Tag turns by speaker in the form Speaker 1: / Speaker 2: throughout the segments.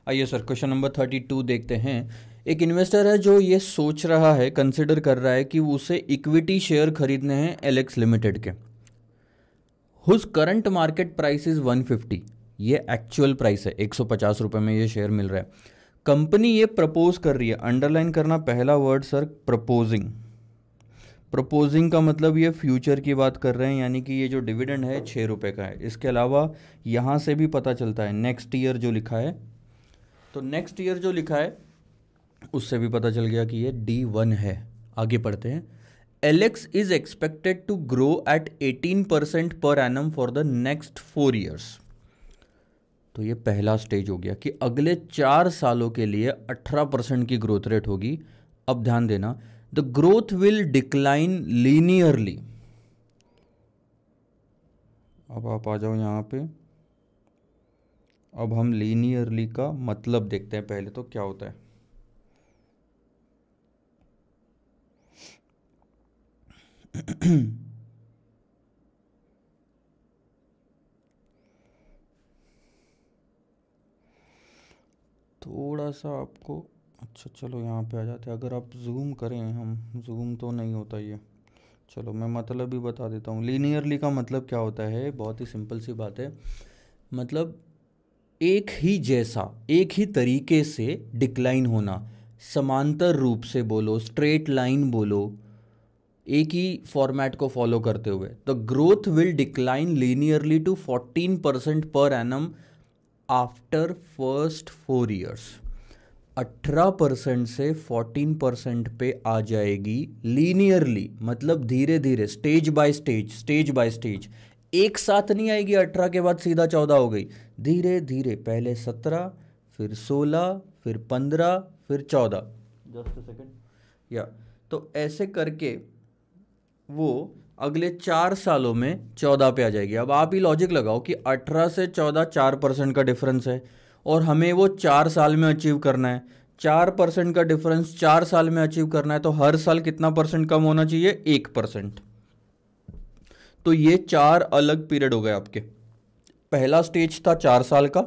Speaker 1: आइए sir question number 32 देखते हैं। एक इन्वेस्टर है जो ये सोच रहा है, कंसिडर कर रहा है कि उसे इक्विटी शेयर खरीदने हैं एलेक्स लिमिटेड के। Whose current market price is 150। ये एक्चुअल प्राइस है, 150 रुपये में ये शेयर मिल रहा है। कंपनी ये प्रपोज कर रही है, अंडरलाइन करना पहला वर्ड सर, प्रपोजिंग। प्रपोजिंग का मतलब ये फ्यूचर की बात कर रहे हैं, यानी कि ये जो डिविडेंड है 6 रुपये का है। इसके अलावा यहाँ से भी पता चलता है नेक्स्ट ईयर जो लिखा है, तो नेक्स्ट ईयर जो लिखा है उससे भी पता चल गया कि ये D1 है। आगे पढ़ते हैं। Alex is expected to grow at 18% per annum for the next 4 years. तो ये पहला स्टेज हो गया कि अगले 4 सालों के लिए 18% की ग्रोथ रेट होगी। अब ध्यान देना, the growth will decline linearly. अब आप आ जाओ यहाँ पे। अब हम लीनियरली का मतलब देखते हैं। पहले तो क्या होता है, थोड़ा सा आपको, अच्छा चलो यहाँ पे आ जाते हैं। अगर आप जूम करें, हम जूम तो नहीं होता ये, चलो मैं मतलब भी बता देता हूँ। लीनियरली का मतलब क्या होता है, बहुत ही सिंपल सी बात है। मतलब एक ही जैसा, एक ही तरीके से डिक्लाइन होना, समांतर रूप से बोलो, स्ट्रेट लाइन बोलो, एक ही फॉर्मेट को फॉलो करते हुए। The growth will decline linearly to 14% per annum after first 4 years. 18% से 14% पे आ जाएगी लीनियरली, मतलब धीरे धीरे, stage by stage, stage by stage. एक साथ नहीं आएगी 18 के बाद सीधा 14 हो गई, धीरे धीरे, पहले 17, फिर 16, फिर 15, फिर 14। जस्ट अ सेकेंड, या तो ऐसे करके वो अगले 4 सालों में 14 पे आ जाएगी। अब आप ही लॉजिक लगाओ कि 18 से 14 4% का डिफरेंस है और हमें वो 4 साल में अचीव करना है। 4% का डिफरेंस 4 साल में अचीव करना है तो हर साल कितना परसेंट कम होना चाहिए, 1%। तो ये 4 अलग पीरियड हो गए आपके। पहला स्टेज था 4 साल का,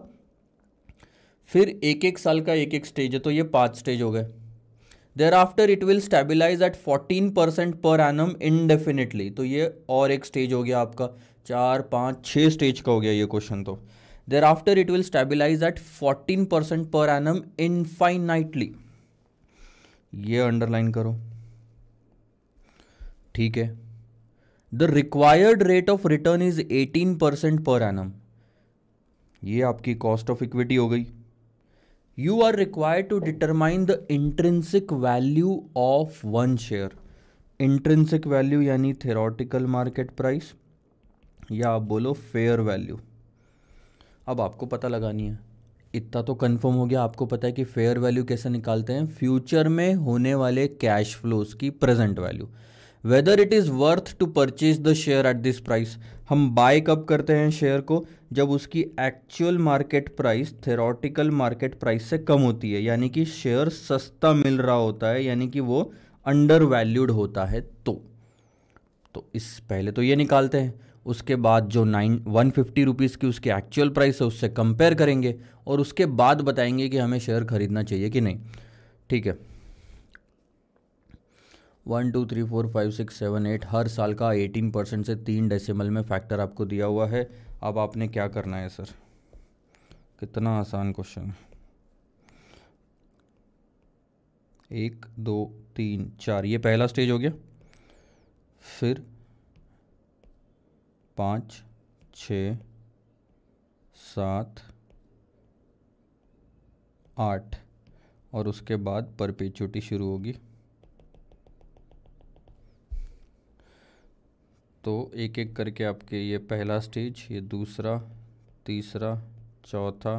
Speaker 1: फिर एक एक साल का एक एक स्टेज है, तो ये 5 स्टेज हो गए। Thereafter it will stabilize at 14% per annum indefinitely। तो ये और एक स्टेज हो गया आपका, 4 5 6 स्टेज का हो गया ये क्वेश्चन। तो thereafter it will stabilize at 14% per annum infinitely। ये अंडरलाइन करो, ठीक है। The required rate of return is 18% per annum. ये आपकी कॉस्ट ऑफ इक्विटी हो गई। You are required to determine the intrinsic value of one share। Intrinsic value यानी theoretical market price, या आप बोलो fair value। अब आपको पता लगानी है, इतना तो कंफर्म हो गया, आपको पता है कि फेयर वैल्यू कैसे निकालते हैं, फ्यूचर में होने वाले कैश फ्लोज की present value. Whether it is worth to purchase the share at this price. हम बाय कब करते हैं शेयर को, जब उसकी actual market price theoretical market price से कम होती है, यानी कि शेयर सस्ता मिल रहा होता है, यानी कि वो अंडर वैल्यूड होता है। तो इस पहले तो ये निकालते हैं, उसके बाद जो 150 रुपीज़ की उसकी एक्चुअल प्राइस है उससे कंपेयर करेंगे और उसके बाद बताएंगे कि हमें शेयर खरीदना चाहिए कि नहीं। ठीक है, 1 2 3 4 5 6 7 8 हर साल का 18% से 3 डेसिमल में फैक्टर आपको दिया हुआ है। अब आपने क्या करना है सर, कितना आसान क्वेश्चन है। 1 2 3 4 ये पहला स्टेज हो गया, फिर 5 6 7 8 और उसके बाद परपेचुटी शुरू होगी। तो एक एक करके आपके ये पहला स्टेज, ये दूसरा, तीसरा, चौथा,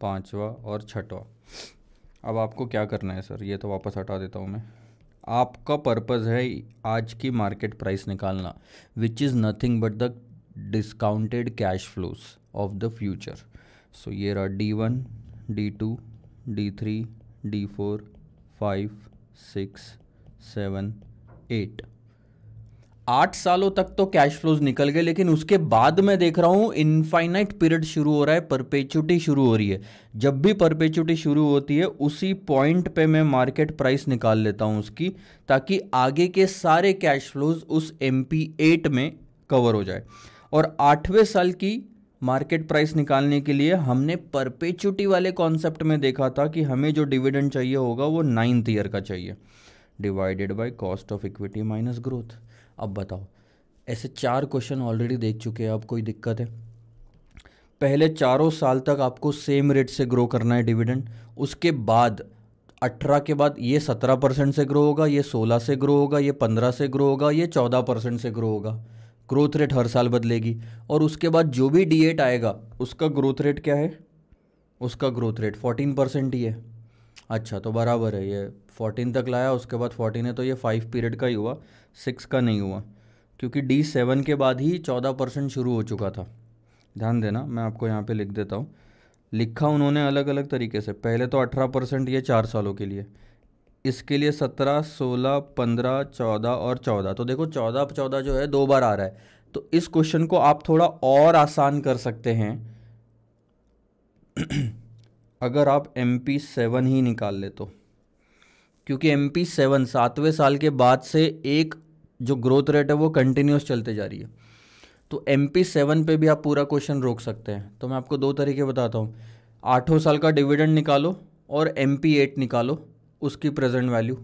Speaker 1: पांचवा और छठवा। अब आपको क्या करना है सर, ये तो वापस हटा देता हूँ मैं। आपका पर्पज़ है आज की मार्केट प्राइस निकालना, which is nothing but the discounted cash flows of the future. So ये रहा D1 D2 D3 D4 5 6 7 8। 8 सालों तक तो कैश फ्लोज निकल गए, लेकिन उसके बाद मैं देख रहा हूँ इनफाइनाइट पीरियड शुरू हो रहा है, परपेचुटी शुरू हो रही है। जब भी परपेचुटी शुरू होती है उसी पॉइंट पे मैं मार्केट प्राइस निकाल लेता हूँ उसकी, ताकि आगे के सारे कैश फ्लोज उस MP8 में कवर हो जाए। और 8वें साल की मार्केट प्राइस निकालने के लिए हमने परपेचुटी वाले कॉन्सेप्ट में देखा था कि हमें जो डिविडेंड चाहिए होगा वो 9th ईयर का चाहिए, divided by cost of equity minus growth. अब बताओ, ऐसे 4 क्वेश्चन ऑलरेडी देख चुके हैं, अब कोई दिक्कत है? पहले चारों साल तक आपको सेम रेट से ग्रो करना है डिविडेंड, उसके बाद 18 के बाद ये 17% से ग्रो होगा, ये 16 से ग्रो होगा, ये 15 से ग्रो होगा, ये 14% से ग्रो होगा। ग्रोथ रेट हर साल बदलेगी। और उसके बाद जो भी D8 आएगा उसका ग्रोथ रेट क्या है? उसका ग्रोथ रेट 14% ही है। अच्छा, तो बराबर है, ये 14 तक लाया, उसके बाद 14 है, तो ये 5 पीरियड का ही हुआ, 6 का नहीं हुआ, क्योंकि D7 के बाद ही 14% शुरू हो चुका था। ध्यान देना, मैं आपको यहाँ पे लिख देता हूँ। लिखा उन्होंने अलग अलग तरीके से, पहले तो 18% ये 4 सालों के लिए, इसके लिए 17, 16, 15, 14 और 14। तो देखो 14 जो है 2 बार आ रहा है। तो इस क्वेश्चन को आप थोड़ा और आसान कर सकते हैं अगर आप MP7 ही निकाल ले तो, क्योंकि MP7 7वें साल के बाद से एक जो ग्रोथ रेट है वो कंटिन्यूस चलते जा रही है। तो MP7 पे भी आप पूरा क्वेश्चन रोक सकते हैं। तो मैं आपको 2 तरीके बताता हूँ, 8 साल का डिविडेंड निकालो और MP8 निकालो, उसकी प्रेजेंट वैल्यू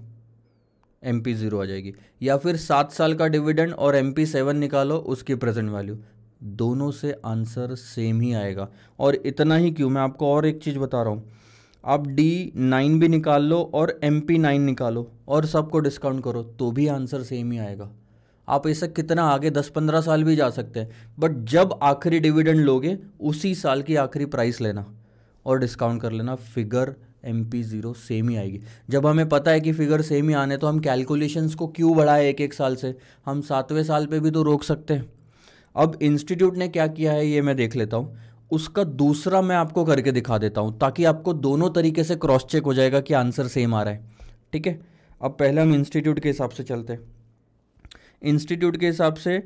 Speaker 1: MP0 आ जाएगी, या फिर 7 साल का डिविडेंड और MP7 निकालो, उसकी प्रेजेंट वैल्यू, दोनों से आंसर सेम ही आएगा। और इतना ही क्यों, मैं आपको और एक चीज़ बता रहा हूँ, आप D9 भी निकाल लो और MP9 निकालो और सबको डिस्काउंट करो तो भी आंसर सेम ही आएगा। आप ऐसा कितना आगे 10-15 साल भी जा सकते हैं, बट जब आखिरी डिविडेंड लोगे उसी साल की आखिरी प्राइस लेना और डिस्काउंट कर लेना, फिगर MP0 सेम ही आएगी। जब हमें पता है कि फिगर सेम ही आने, तो हम कैलकुलेशंस को क्यों बढ़ाए एक साल से, हम 7वें साल पे भी तो रोक सकते हैं। अब इंस्टीट्यूट ने क्या किया है ये मैं देख लेता हूँ, उसका दूसरा मैं आपको करके दिखा देता हूँ, ताकि आपको दोनों तरीके से क्रॉस चेक हो जाएगा कि आंसर सेम आ रहा है। ठीक है, अब पहले हम इंस्टीट्यूट के हिसाब से चलते हैं। इंस्टीट्यूट के हिसाब से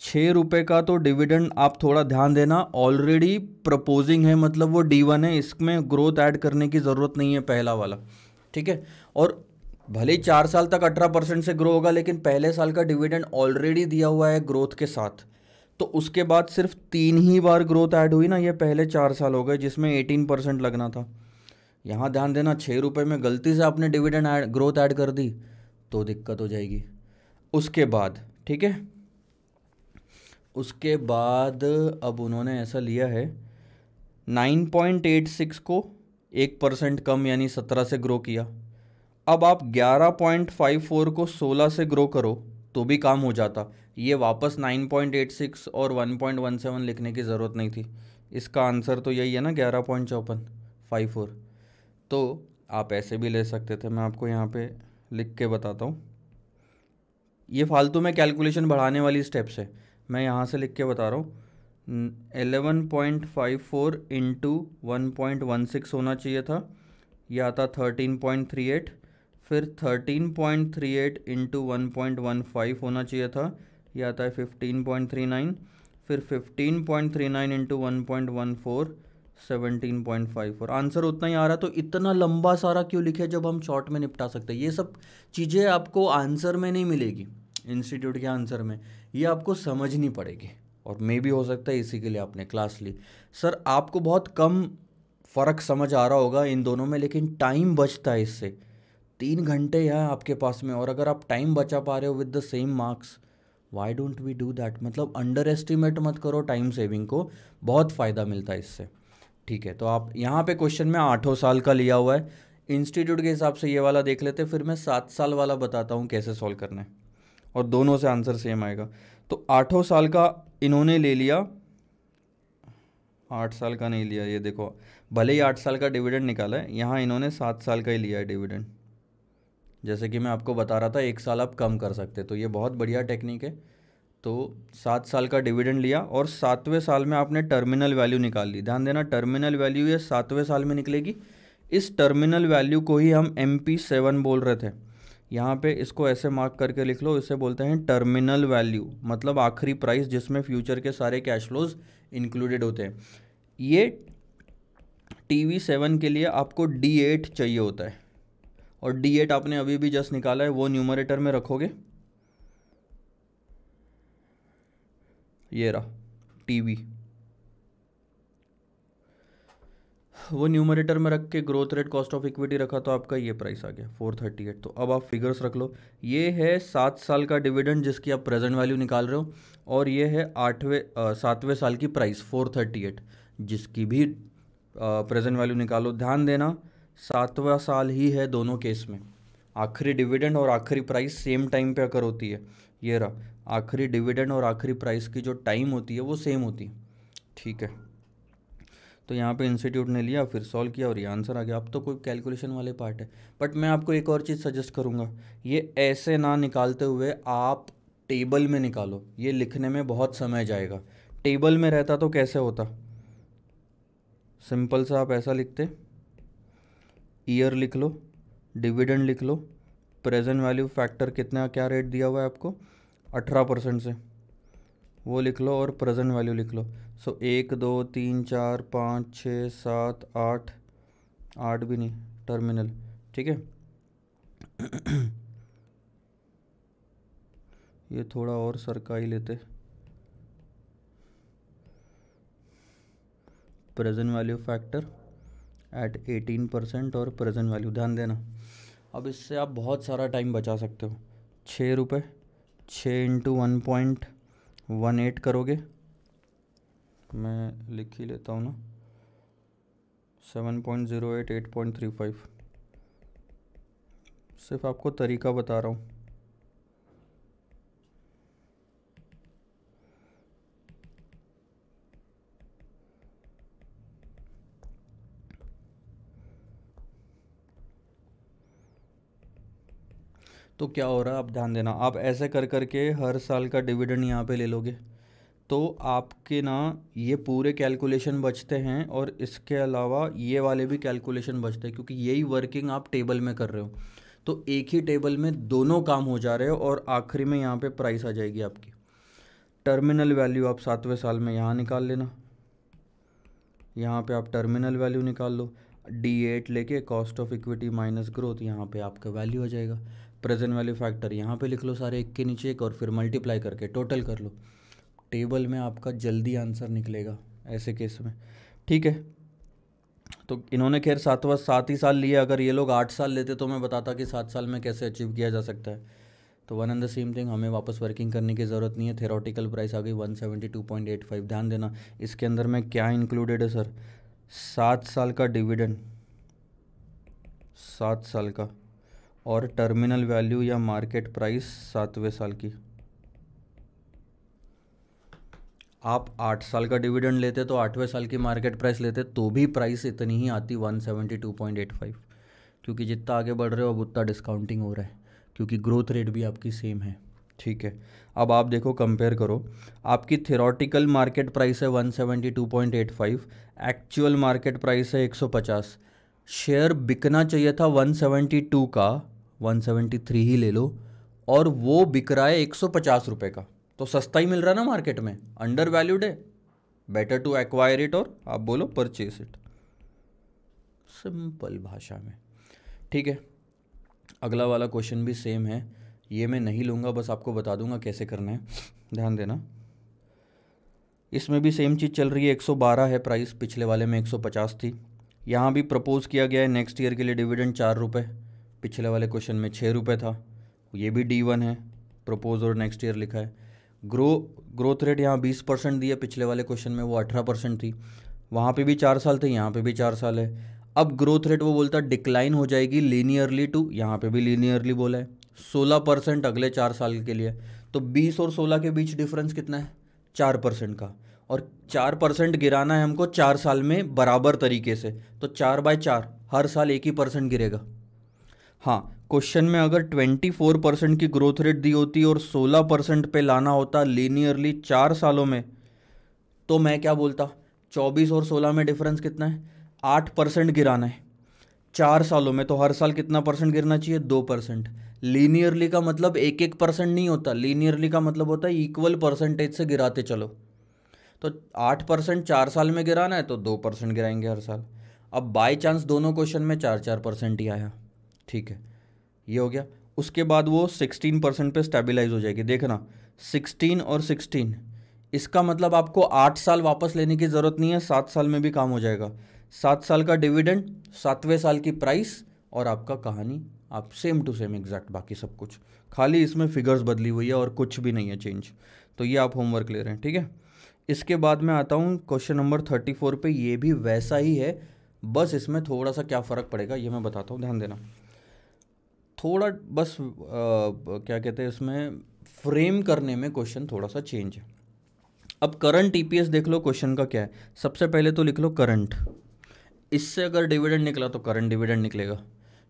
Speaker 1: 6 रुपये का तो डिविडेंड, आप थोड़ा ध्यान देना, ऑलरेडी प्रपोजिंग है, मतलब वो D1 है, इसमें ग्रोथ ऐड करने की ज़रूरत नहीं है, पहला वाला। ठीक है, और भले ही 4 साल तक 18% से ग्रो होगा, लेकिन पहले साल का डिविडेंड ऑलरेडी दिया हुआ है ग्रोथ के साथ, तो उसके बाद सिर्फ 3 ही बार ग्रोथ ऐड हुई ना, ये पहले 4 साल हो गए जिसमें 18% लगना था। यहाँ ध्यान देना, 6 रुपये में गलती से आपने डिविडेंड ग्रोथ ऐड कर दी तो दिक्कत हो जाएगी। उसके बाद, ठीक है, उसके बाद अब उन्होंने ऐसा लिया है 9.86 को 1% कम यानी 17 से ग्रो किया। अब आप 11.54 को 16 से ग्रो करो तो भी काम हो जाता, ये वापस 9.86 और 1.17 लिखने की ज़रूरत नहीं थी। इसका आंसर तो यही है ना, 11.5454। तो आप ऐसे भी ले सकते थे, मैं आपको यहाँ पे लिख के बताता हूँ। ये फालतू में कैलकुलेशन बढ़ाने वाली स्टेप्स है, मैं यहाँ से लिख के बता रहा हूँ। 11.54 इंटू 1.16 होना चाहिए था, ये आता 13.38, फिर 13.38 इंटू 1.15 होना चाहिए था, ये आता है 15.39, फिर 15.39 इंटू 1.14 17.54। आंसर उतना ही आ रहा, तो इतना लंबा सारा क्यों लिखे जब हम शॉर्ट में निपटा सकते हैं। ये सब चीज़ें आपको आंसर में नहीं मिलेगी, इंस्टीट्यूट के आंसर में, ये आपको समझनी पड़ेगी। और मे भी हो सकता है इसी के लिए आपने क्लास ली। सर आपको बहुत कम फ़र्क समझ आ रहा होगा इन दोनों में, लेकिन टाइम बचता है इससे। 3 घंटे है आपके पास में, और अगर आप टाइम बचा पा रहे हो with the same marks, why don't we do that. मतलब अंडर एस्टिमेट मत करो टाइम सेविंग को, बहुत फ़ायदा मिलता है इससे। ठीक है, तो आप यहाँ पे क्वेश्चन में 8 साल का लिया हुआ है, इंस्टीट्यूट के हिसाब से ये वाला देख लेते, फिर मैं 7 साल वाला बताता हूँ कैसे सॉल्व करना है, और दोनों से आंसर सेम आएगा। तो 8 साल का इन्होंने ले लिया, 8 साल का नहीं लिया, ये देखो, भले ही 8 साल का डिविडेंड निकाला है, यहाँ इन्होंने 7 साल का ही लिया है डिविडेंड। जैसे कि मैं आपको बता रहा था 1 साल आप कम कर सकते, तो ये बहुत बढ़िया टेक्निक है। तो 7 साल का डिविडेंड लिया, और 7वें साल में आपने टर्मिनल वैल्यू निकाल ली। ध्यान देना, टर्मिनल वैल्यू ये 7वें साल में निकलेगी। इस टर्मिनल वैल्यू को ही हम MP7 बोल रहे थे। यहाँ पे इसको ऐसे मार्क करके लिख लो, इसे बोलते हैं टर्मिनल वैल्यू, मतलब आखिरी प्राइस जिसमें फ्यूचर के सारे कैश फ्लोज इंक्लूडेड होते हैं। ये TV7 के लिए आपको D8 चाहिए होता है, और D8 आपने अभी भी जस्ट निकाला है, वो न्यूमरेटर में रखोगे, ये रहा TV, वो न्यूमरेटर में रख के growth rate cost of equity रखा तो आपका ये प्राइस आ गया 438। तो अब आप फिगर्स रख लो, ये है 7 साल का डिविडेंड जिसकी आप प्रेजेंट वैल्यू निकाल रहे हो, और ये है 7वें साल की प्राइस 438 जिसकी भी प्रेजेंट वैल्यू निकालो। ध्यान देना 7वां साल ही है दोनों केस में, आखिरी डिविडेंड और आखिरी प्राइस सेम टाइम पे अगर होती है, ये रहा आखिरी डिविडेंड और आखिरी प्राइस की जो टाइम होती है वो सेम होती है, ठीक है। तो यहाँ पे इंस्टीट्यूट ने लिया, फिर सॉल्व किया और ये आंसर आ गया। अब तो कोई कैलकुलेशन वाले पार्ट है, बट मैं आपको एक और चीज़ सजेस्ट करूँगा, ये ऐसे ना निकालते हुए आप टेबल में निकालो, ये लिखने में बहुत समय जाएगा। टेबल में रहता तो कैसे होता, सिंपल सा आप ऐसा लिखते, ईयर लिख लो, डिविडेंड लिख लो, प्रेजेंट वैल्यू फैक्टर कितना क्या रेट दिया हुआ है आपको 18% से, वो लिख लो और प्रेजेंट वैल्यू लिख लो। सो 1 2 3 4 5 6 7 8, 8 भी नहीं, टर्मिनल, ठीक है। ये थोड़ा और सरकाई लेते, प्रेजेंट वैल्यू फैक्टर एट 18% और प्रेजेंट वैल्यू, ध्यान देना। अब इससे आप बहुत सारा टाइम बचा सकते हो। 6 रुपये, 6 इंटू 1.18 करोगे, मैं लिख ही लेता हूँ ना, 7.08, 8.35, सिर्फ आपको तरीका बता रहा हूँ। तो क्या हो रहा है आप ध्यान देना, आप ऐसे कर करके हर साल का डिविडेंड यहाँ पे ले लोगे तो आपके ना ये पूरे कैलकुलेशन बचते हैं, और इसके अलावा ये वाले भी कैलकुलेशन बचते हैं, क्योंकि यही वर्किंग आप टेबल में कर रहे हो। तो एक ही टेबल में दोनों काम हो जा रहे हो, और आखिरी में यहाँ पे प्राइस आ जाएगी आपकी। टर्मिनल वैल्यू आप 7वें साल में यहाँ निकाल लेना, यहाँ पे आप टर्मिनल वैल्यू निकाल लो, D8 लेके cost of equity minus growth, यहाँ पे आपका वैल्यू आ जाएगा। प्रेजेंट वैल्यू फैक्टर यहाँ पे लिख लो सारे एक के नीचे एक, और फिर मल्टीप्लाई करके टोटल कर लो, टेबल में आपका जल्दी आंसर निकलेगा ऐसे केस में, ठीक है। तो इन्होंने खैर 7 ही साल लिया, अगर ये लोग 8 साल लेते तो मैं बताता कि 7 साल में कैसे अचीव किया जा सकता है। तो one and the same thing, हमें वापस वर्किंग करने की ज़रूरत नहीं है। थेरोटिकल प्राइस आ गई 172.85। ध्यान देना इसके अंदर में क्या इंक्लूडेड है सर, 7 साल का डिविडेंड, 7 साल का, और टर्मिनल वैल्यू या मार्केट प्राइस 7वें साल की। आप 8 साल का डिविडेंड लेते तो 8वें साल की मार्केट प्राइस लेते तो भी प्राइस इतनी ही आती 172.85, क्योंकि जितना आगे बढ़ रहे हो अब उतना डिस्काउंटिंग हो रहा है, क्योंकि ग्रोथ रेट भी आपकी सेम है, ठीक है। अब आप देखो कंपेयर करो, आपकी थ्योरेटिकल मार्केट प्राइस है 172.85, एक्चुअल मार्केट प्राइस है 150, शेयर बिकना चाहिए था 172 का, 173 ही ले लो, और वो बिक रहा है 150 रुपये का, तो सस्ता ही मिल रहा है ना मार्केट में, अंडर वैल्यूड है, बेटर टू एक्वायर इट, और आप बोलो परचेस इट, सिंपल भाषा में, ठीक है। अगला वाला क्वेश्चन भी सेम है, ये मैं नहीं लूँगा, बस आपको बता दूंगा कैसे करना है, ध्यान देना। इसमें भी सेम चीज़ चल रही है, 112 है प्राइस, पिछले वाले में 150 थी। यहाँ भी प्रपोज किया गया है नेक्स्ट ईयर के लिए डिविडेंड 4 रुपये, पिछले वाले क्वेश्चन में 6 रुपये था, ये भी D1 है, प्रपोज और नेक्स्ट ईयर लिखा है। ग्रोथ रेट यहाँ 20% दी है, पिछले वाले क्वेश्चन में वो 18% थी, वहाँ पे भी 4 साल थे, यहाँ पे भी 4 साल है। अब ग्रोथ रेट वो बोलता है डिक्लाइन हो जाएगी लीनियरली टू, यहाँ पे भी लीनियरली बोला है, 16% अगले 4 साल के लिए। तो 20 और 16 के बीच डिफरेंस कितना है, 4% का, और 4% गिराना है हमको 4 साल में बराबर तरीके से, तो 4/4 हर साल 1 ही % गिरेगा। हाँ, क्वेश्चन में अगर 24% की ग्रोथ रेट दी होती और 16% पे लाना होता लीनियरली 4 सालों में, तो मैं क्या बोलता, 24 और 16 में डिफरेंस कितना है, 8% गिराना है 4 सालों में, तो हर साल कितना परसेंट गिरना चाहिए, 2%। लीनियरली का मतलब 1-1% नहीं होता, लीनियरली का मतलब होता है इक्वल परसेंटेज से गिराते चलो। तो 8% 4 साल में गिराना है तो 2% गिराएंगे हर साल। अब बाय चांस दोनों क्वेश्चन में 4-4% ही आया, ठीक है, ये हो गया। उसके बाद वो 16% पे स्टेबलाइज हो जाएगी। देखना 16 और 16, इसका मतलब आपको 8 साल वापस लेने की ज़रूरत नहीं है, 7 साल में भी काम हो जाएगा। 7 साल का डिविडेंड, 7वें साल की प्राइस, और आपका कहानी आप सेम टू सेम एग्जैक्ट, बाकी सब कुछ, खाली इसमें फिगर्स बदली हुई है और कुछ भी नहीं है चेंज। तो ये आप होमवर्क ले रहे हैं, ठीक है। इसके बाद मैं आता हूँ क्वेश्चन नंबर 34 पे। ये भी वैसा ही है, बस इसमें थोड़ा सा क्या फ़र्क पड़ेगा ये मैं बताता हूँ, ध्यान देना। थोड़ा बस क्या कहते हैं इसमें, फ्रेम करने में क्वेश्चन थोड़ा सा चेंज है। अब करंट ईपीएस देख लो, क्वेश्चन का क्या है। सबसे पहले तो लिख लो करंट, इससे अगर डिविडेंड निकला तो करंट डिविडेंड निकलेगा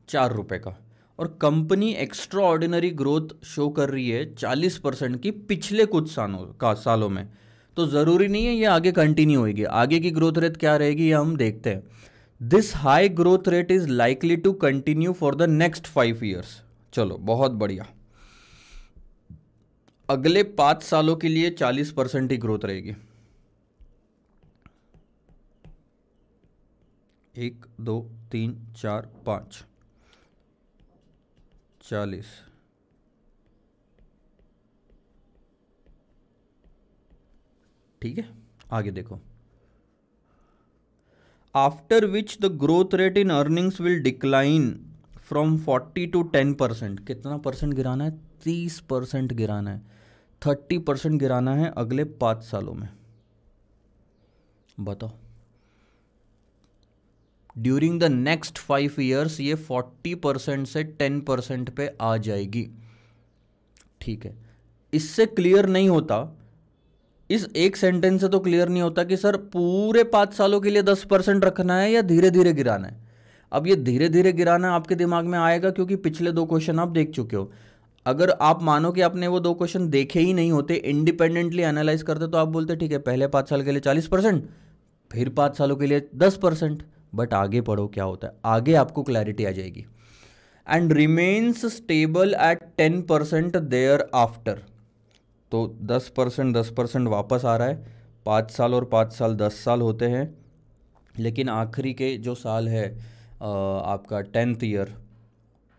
Speaker 1: 4 रुपये का। और company extra ordinary growth show कर रही है 40% की पिछले कुछ सालों में। तो ज़रूरी नहीं है ये आगे कंटिन्यू होगी, आगे की ग्रोथ रेट क्या रहेगी ये हम देखते हैं। This high growth rate is likely to continue for the next 5 years. चलो बहुत बढ़िया, अगले 5 सालों के लिए 40% ही ग्रोथ रहेगी। 1 2 3 4 5 40, ठीक है। आगे देखो, after which the growth rate in earnings will decline from 40 to 10%। कितना परसेंट गिराना है? 30% गिराना है, 30% गिराना है अगले 5 सालों में। बताओ, ड्यूरिंग द नेक्स्ट 5 ईयर्स ये 40% से 10% पे आ जाएगी, ठीक है। इससे क्लियर नहीं होता, इस एक सेंटेंस से तो क्लियर नहीं होता कि सर पूरे 5 सालों के लिए 10% रखना है या धीरे धीरे गिराना है। अब ये धीरे धीरे गिराना आपके दिमाग में आएगा क्योंकि पिछले 2 क्वेश्चन आप देख चुके हो। अगर आप मानो कि आपने वो 2 क्वेश्चन देखे ही नहीं होते, इंडिपेंडेंटली एनालाइज करते, तो आप बोलते ठीक है पहले 5 साल के लिए 40%, फिर 5 सालों के लिए 10%। बट आगे पढ़ो क्या होता है, आगे आपको क्लैरिटी आ जाएगी। And remains stable at 10% thereafter. तो 10% वापस आ रहा है, 5 साल और 5 साल 10 साल होते हैं, लेकिन आखिरी के जो साल है आपका 10th ईयर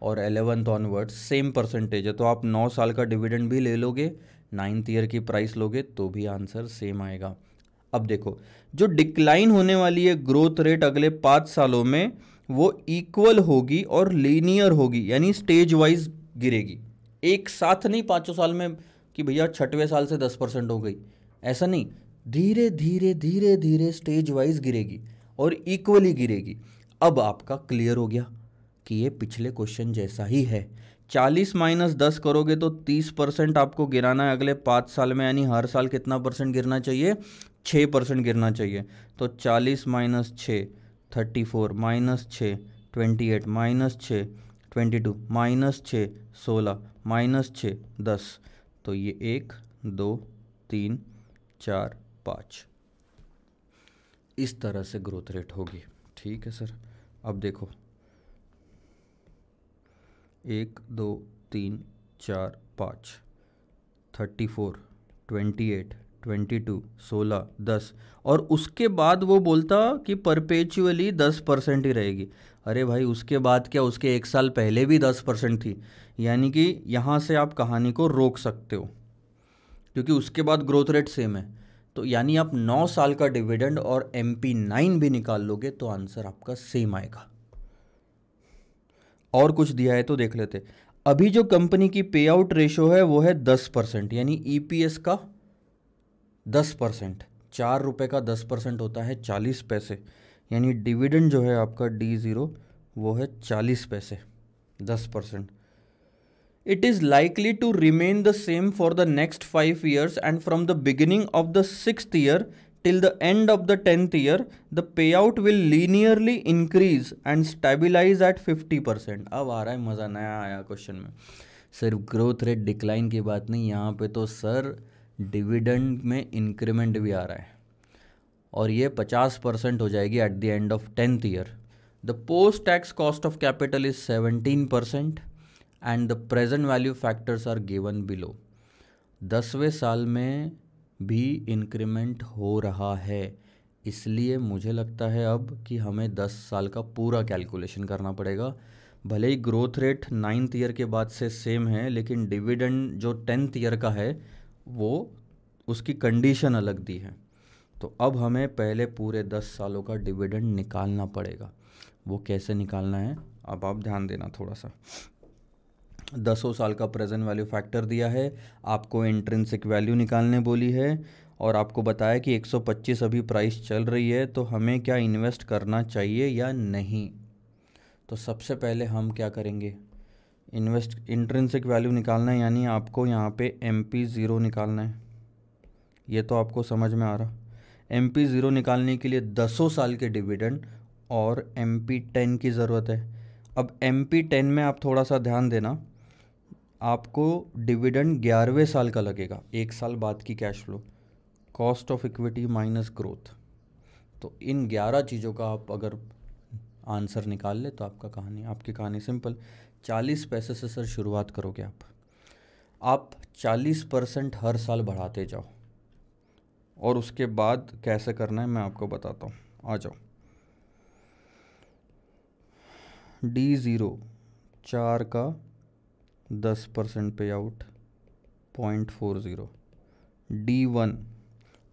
Speaker 1: और 11th ऑनवर्ड्स सेम परसेंटेज है। तो आप 9 साल का डिविडेंड भी ले लोगे, 9th ईयर की प्राइस लोगे तो भी आंसर सेम आएगा। अब देखो, जो डिक्लाइन होने वाली है ग्रोथ रेट अगले 5 सालों में, वो इक्वल होगी और लीनियर होगी, यानी स्टेज वाइज गिरेगी। एक साथ नहीं 5 साल में कि भैया 6वें साल से 10% हो गई, ऐसा नहीं, धीरे धीरे धीरे धीरे स्टेज वाइज गिरेगी और इक्वली गिरेगी। अब आपका क्लियर हो गया कि ये पिछले क्वेश्चन जैसा ही है। 40 - 10 करोगे तो 30% आपको गिराना है अगले 5 साल में, यानी हर साल कितना परसेंट गिरना चाहिए? 6% गिरना चाहिए। तो 40 - 6 34, -6 28, -6 22, -6 16, -6 10। तो ये 1 2 3 4 5 इस तरह से ग्रोथ रेट होगी, ठीक है सर। अब देखो 1 2 3 4 5 34 28 22 16 10, और उसके बाद वो बोलता कि परपेचुअली 10% ही रहेगी। अरे भाई उसके बाद क्या, उसके 1 साल पहले भी 10% थी, यानी कि यहाँ से आप कहानी को रोक सकते हो क्योंकि उसके बाद ग्रोथ रेट सेम है। तो यानी आप 9 साल का डिविडेंड और MP9 भी निकाल लोगे तो आंसर आपका सेम आएगा। और कुछ दिया है तो देख लेते। अभी जो कंपनी की पे आउट रेशो है वो है 10%, यानी EPS का 10%, 4 रुपये का 10% होता है 40 पैसे, यानी डिविडेंड जो है आपका D0 वो है 40 पैसे, 10%। It is likely to remain the same for the next 5 years, and from the beginning of the 6th year till the end of the 10th year, the payout will linearly increase and stabilize at 50%। अब आ रहा है मज़ा, नया आया question में। सिर्फ growth rate decline की बात नहीं, यहाँ पे तो सर डिविडेंड में इंक्रीमेंट भी आ रहा है, और ये 50% हो जाएगी at the end of 10th year. The post tax cost of capital is 17%, and the present value factors are given below. 10वें साल में भी इंक्रीमेंट हो रहा है, इसलिए मुझे लगता है अब कि हमें 10 साल का पूरा कैलकुलेशन करना पड़ेगा। भले ही ग्रोथ रेट 9th ईयर के बाद से सेम है, लेकिन डिविडेंड जो 10th ईयर का है वो उसकी कंडीशन अलग दी है। तो अब हमें पहले पूरे 10 सालों का डिविडेंड निकालना पड़ेगा। वो कैसे निकालना है अब आप ध्यान देना थोड़ा सा। 10 साल का प्रेजेंट वैल्यू फैक्टर दिया है, आपको इंट्रिंसिक वैल्यू निकालने बोली है, और आपको बताया कि 125 अभी प्राइस चल रही है, तो हमें क्या इन्वेस्ट करना चाहिए या नहीं। तो सबसे पहले हम क्या करेंगे, इंट्रिंसिक वैल्यू निकालना है, यानी आपको यहाँ पे MP0 निकालना है। ये तो आपको समझ में आ रहा। MP0 निकालने के लिए 10 साल के डिविडेंड और MP10 की ज़रूरत है। अब MP10 में आप थोड़ा सा ध्यान देना, आपको डिविडेंड 11वें साल का लगेगा, 1 साल बाद की cash flow, cost of equity minus growth. तो इन 11 चीज़ों का आप अगर आंसर निकाल ले तो आपकी कहानी सिंपल। 40 पैसे से सर शुरुआत करोगे आप 40% हर साल बढ़ाते जाओ, और उसके बाद कैसे करना है मैं आपको बताता हूँ। आ जाओ। D0 4 का 10% पे आउट 0.40। D1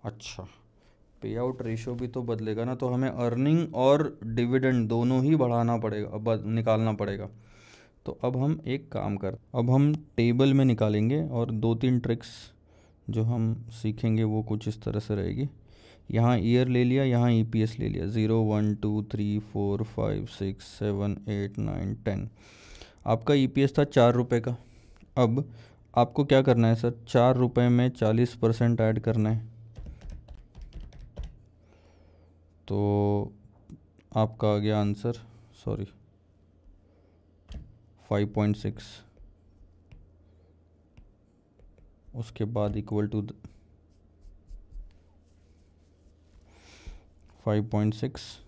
Speaker 1: अच्छा, पे आउट रेशो भी तो बदलेगा ना, तो हमें अर्निंग और डिविडेंड दोनों ही बढ़ाना पड़ेगा, निकालना पड़ेगा। तो अब हम एक काम अब हम टेबल में निकालेंगे, और 2-3 ट्रिक्स जो हम सीखेंगे वो कुछ इस तरह से रहेगी। यहाँ ईयर ले लिया, यहाँ EPS ले लिया, 0 1 2 3 4 5 6 7 8 9 10। आपका EPS था 4 रुपये का। अब आपको क्या करना है सर, 4 रुपये में 40% ऐड करना है, तो आपका आ गया आंसर 5.6। उसके बाद इक्वल टू 5.6,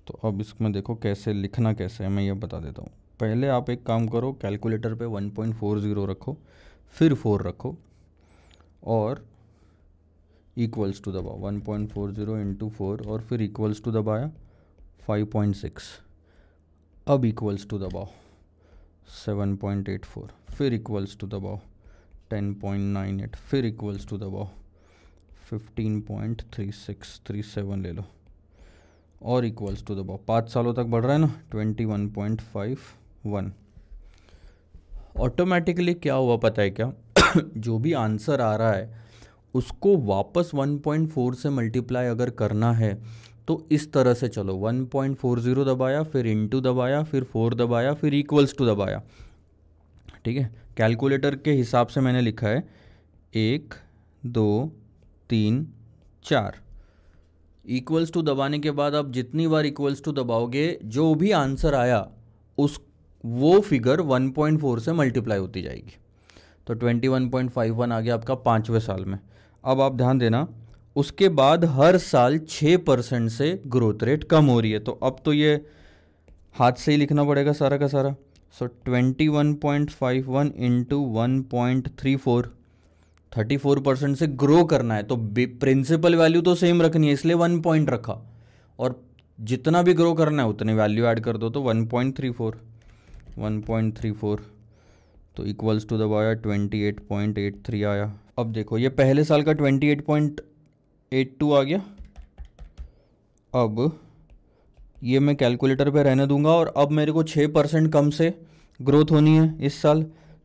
Speaker 1: तो अब इसमें देखो कैसे लिखना कैसे है, मैं ये बता देता हूँ। पहले आप एक काम करो, कैलकुलेटर पे 1.40 रखो, फिर 4 रखो, और इक्वल्स टू दबाओ। 1.40 इंटू 4 और फिर इक्वल्स टू दबाया 5.6। अब इक्वल्स टू दबाओ 7.84, फिर इक्वल्स टू दबाओ 10.98, फिर इक्वल्स टू दबाओ 15.3637 ले लो, और इक्वल्स टू दबाओ 5 सालों तक बढ़ रहा है ना, 21.51। ऑटोमेटिकली क्या हुआ पता है क्या जो भी आंसर आ रहा है उसको वापस 1.4 से मल्टीप्लाई अगर करना है तो इस तरह से चलो, 1.40 दबाया, फिर इंटू दबाया, फिर 4 दबाया, फिर इक्वल्स टू दबाया। ठीक है, कैलकुलेटर के हिसाब से मैंने लिखा है 1 2 3 4। इक्वल्स टू दबाने के बाद आप जितनी बार इक्वल्स टू दबाओगे जो भी आंसर आया वो फिगर 1.4 से मल्टीप्लाई होती जाएगी। तो 21.51 आ गया आपका 5वें साल में। अब आप ध्यान देना, उसके बाद हर साल 6% से ग्रोथ रेट कम हो रही है, तो अब तो ये हाथ से ही लिखना पड़ेगा सारा का सारा। सो 21.51 इंटू 1.34, 34% से ग्रो करना है, तो प्रिंसिपल वैल्यू तो सेम रखनी है, इसलिए 1 पॉइंट रखा, और जितना भी ग्रो करना है उतनी वैल्यू ऐड कर दो, तो 1.34 तो इक्वल्स टू दबाया 28.83 आया। अब देखो ये पहले साल का 28.82 आ गया। अब ये मैं कैलकुलेटर पे रहने दूंगा, और अब मेरे को 6% कम से ग्रोथ होनी है इस साल,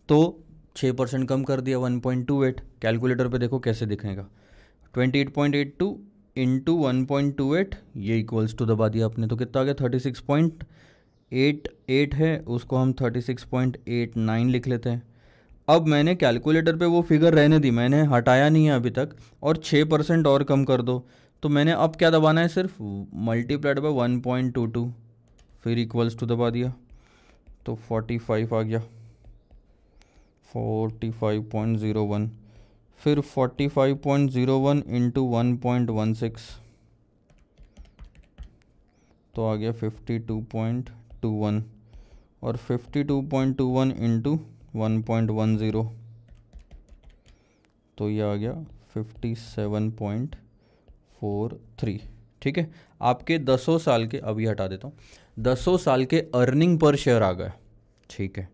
Speaker 1: तो 6% कम कर दिया 1.28। कैलकुलेटर पे देखो कैसे दिखेगा, 28.82 इंटू 1.28, ये इक्वल्स टू दबा दिया आपने, तो कितना आ गया 36.88 है, उसको हम 36.89 लिख लेते हैं। अब मैंने कैलकुलेटर पे वो फिगर रहने दी, मैंने हटाया नहीं है अभी तक, और 6% और कम कर दो, तो मैंने अब क्या दबाना है, सिर्फ मल्टीप्लाइड बाय 1.22, फिर इक्वल्स टू दबा दिया, तो 45 आ गया, 45.01, फिर 45.01 इंटू 1.16, तो आ गया 52.21 और 52.21 इंटू 1.10 तो ये आ गया 57.43। ठीक है, आपके 10 साल के, अभी हटा देता हूँ, 10 साल के अर्निंग पर शेयर आ गए। ठीक है,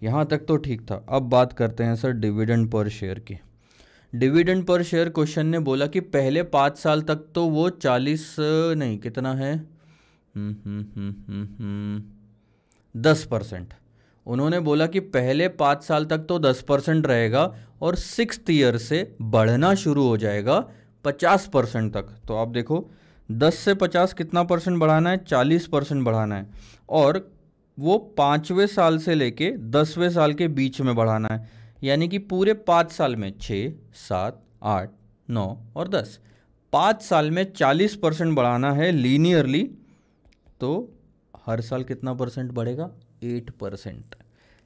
Speaker 1: यहाँ तक तो ठीक था। अब बात करते हैं सर डिविडेंड पर शेयर की। डिविडेंड पर शेयर क्वेश्चन ने बोला कि पहले 5 साल तक तो वो 40 नहीं, कितना है 10%। उन्होंने बोला कि पहले 5 साल तक तो 10% रहेगा और 6th ईयर से बढ़ना शुरू हो जाएगा 50% तक। तो आप देखो 10 से 50 कितना परसेंट बढ़ाना है, 40% बढ़ाना है, और वो 5वें साल से लेके 10वें साल के बीच में बढ़ाना है। यानी कि पूरे 5 साल में 6, 7, 8, 9 और 10, 5 साल में 40% बढ़ाना है लीनियरली। तो हर साल कितना परसेंट बढ़ेगा, 8%।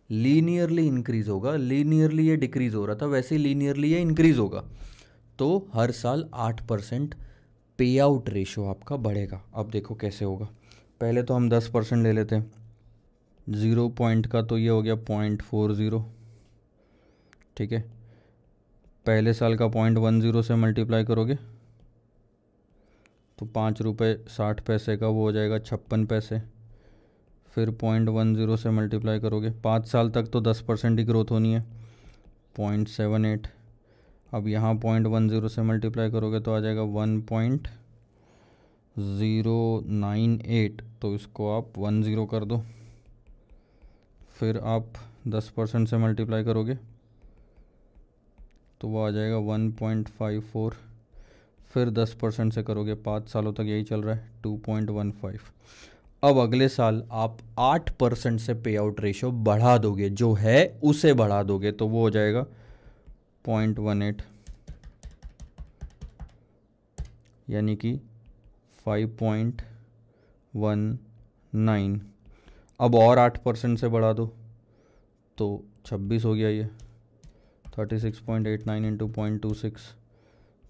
Speaker 1: लीनियरली इंक्रीज होगा। लीनियरली ये डिक्रीज हो रहा था, वैसे ही लीनियरली ये इंक्रीज होगा। तो हर साल 8% पे आउट रेशो आपका बढ़ेगा। अब देखो कैसे होगा। पहले तो हम 10% ले लेते हैं, 0 पॉइंट का तो ये हो गया 0.40। ठीक है, पहले साल का 0.10 से मल्टीप्लाई करोगे तो 5 रुपये 60 पैसे का वो हो जाएगा 56 पैसे। फिर 0.10 से मल्टीप्लाई करोगे, 5 साल तक तो 10% ही ग्रोथ होनी है, 0.78। अब यहाँ 0.10 से मल्टीप्लाई करोगे तो आ जाएगा 1.098। तो इसको आप 10 कर दो। फिर आप 10% से मल्टीप्लाई करोगे तो वो आ जाएगा 1.54। फिर 10% से करोगे, 5 सालों तक यही चल रहा है, 2.15। अब अगले साल आप 8% से पे आउट रेशो बढ़ा दोगे, जो है उसे बढ़ा दोगे, तो वो हो जाएगा 0.18, यानी कि 5.19। अब और 8% से बढ़ा दो तो 26 हो गया ये, 36.89 इंटू 0.26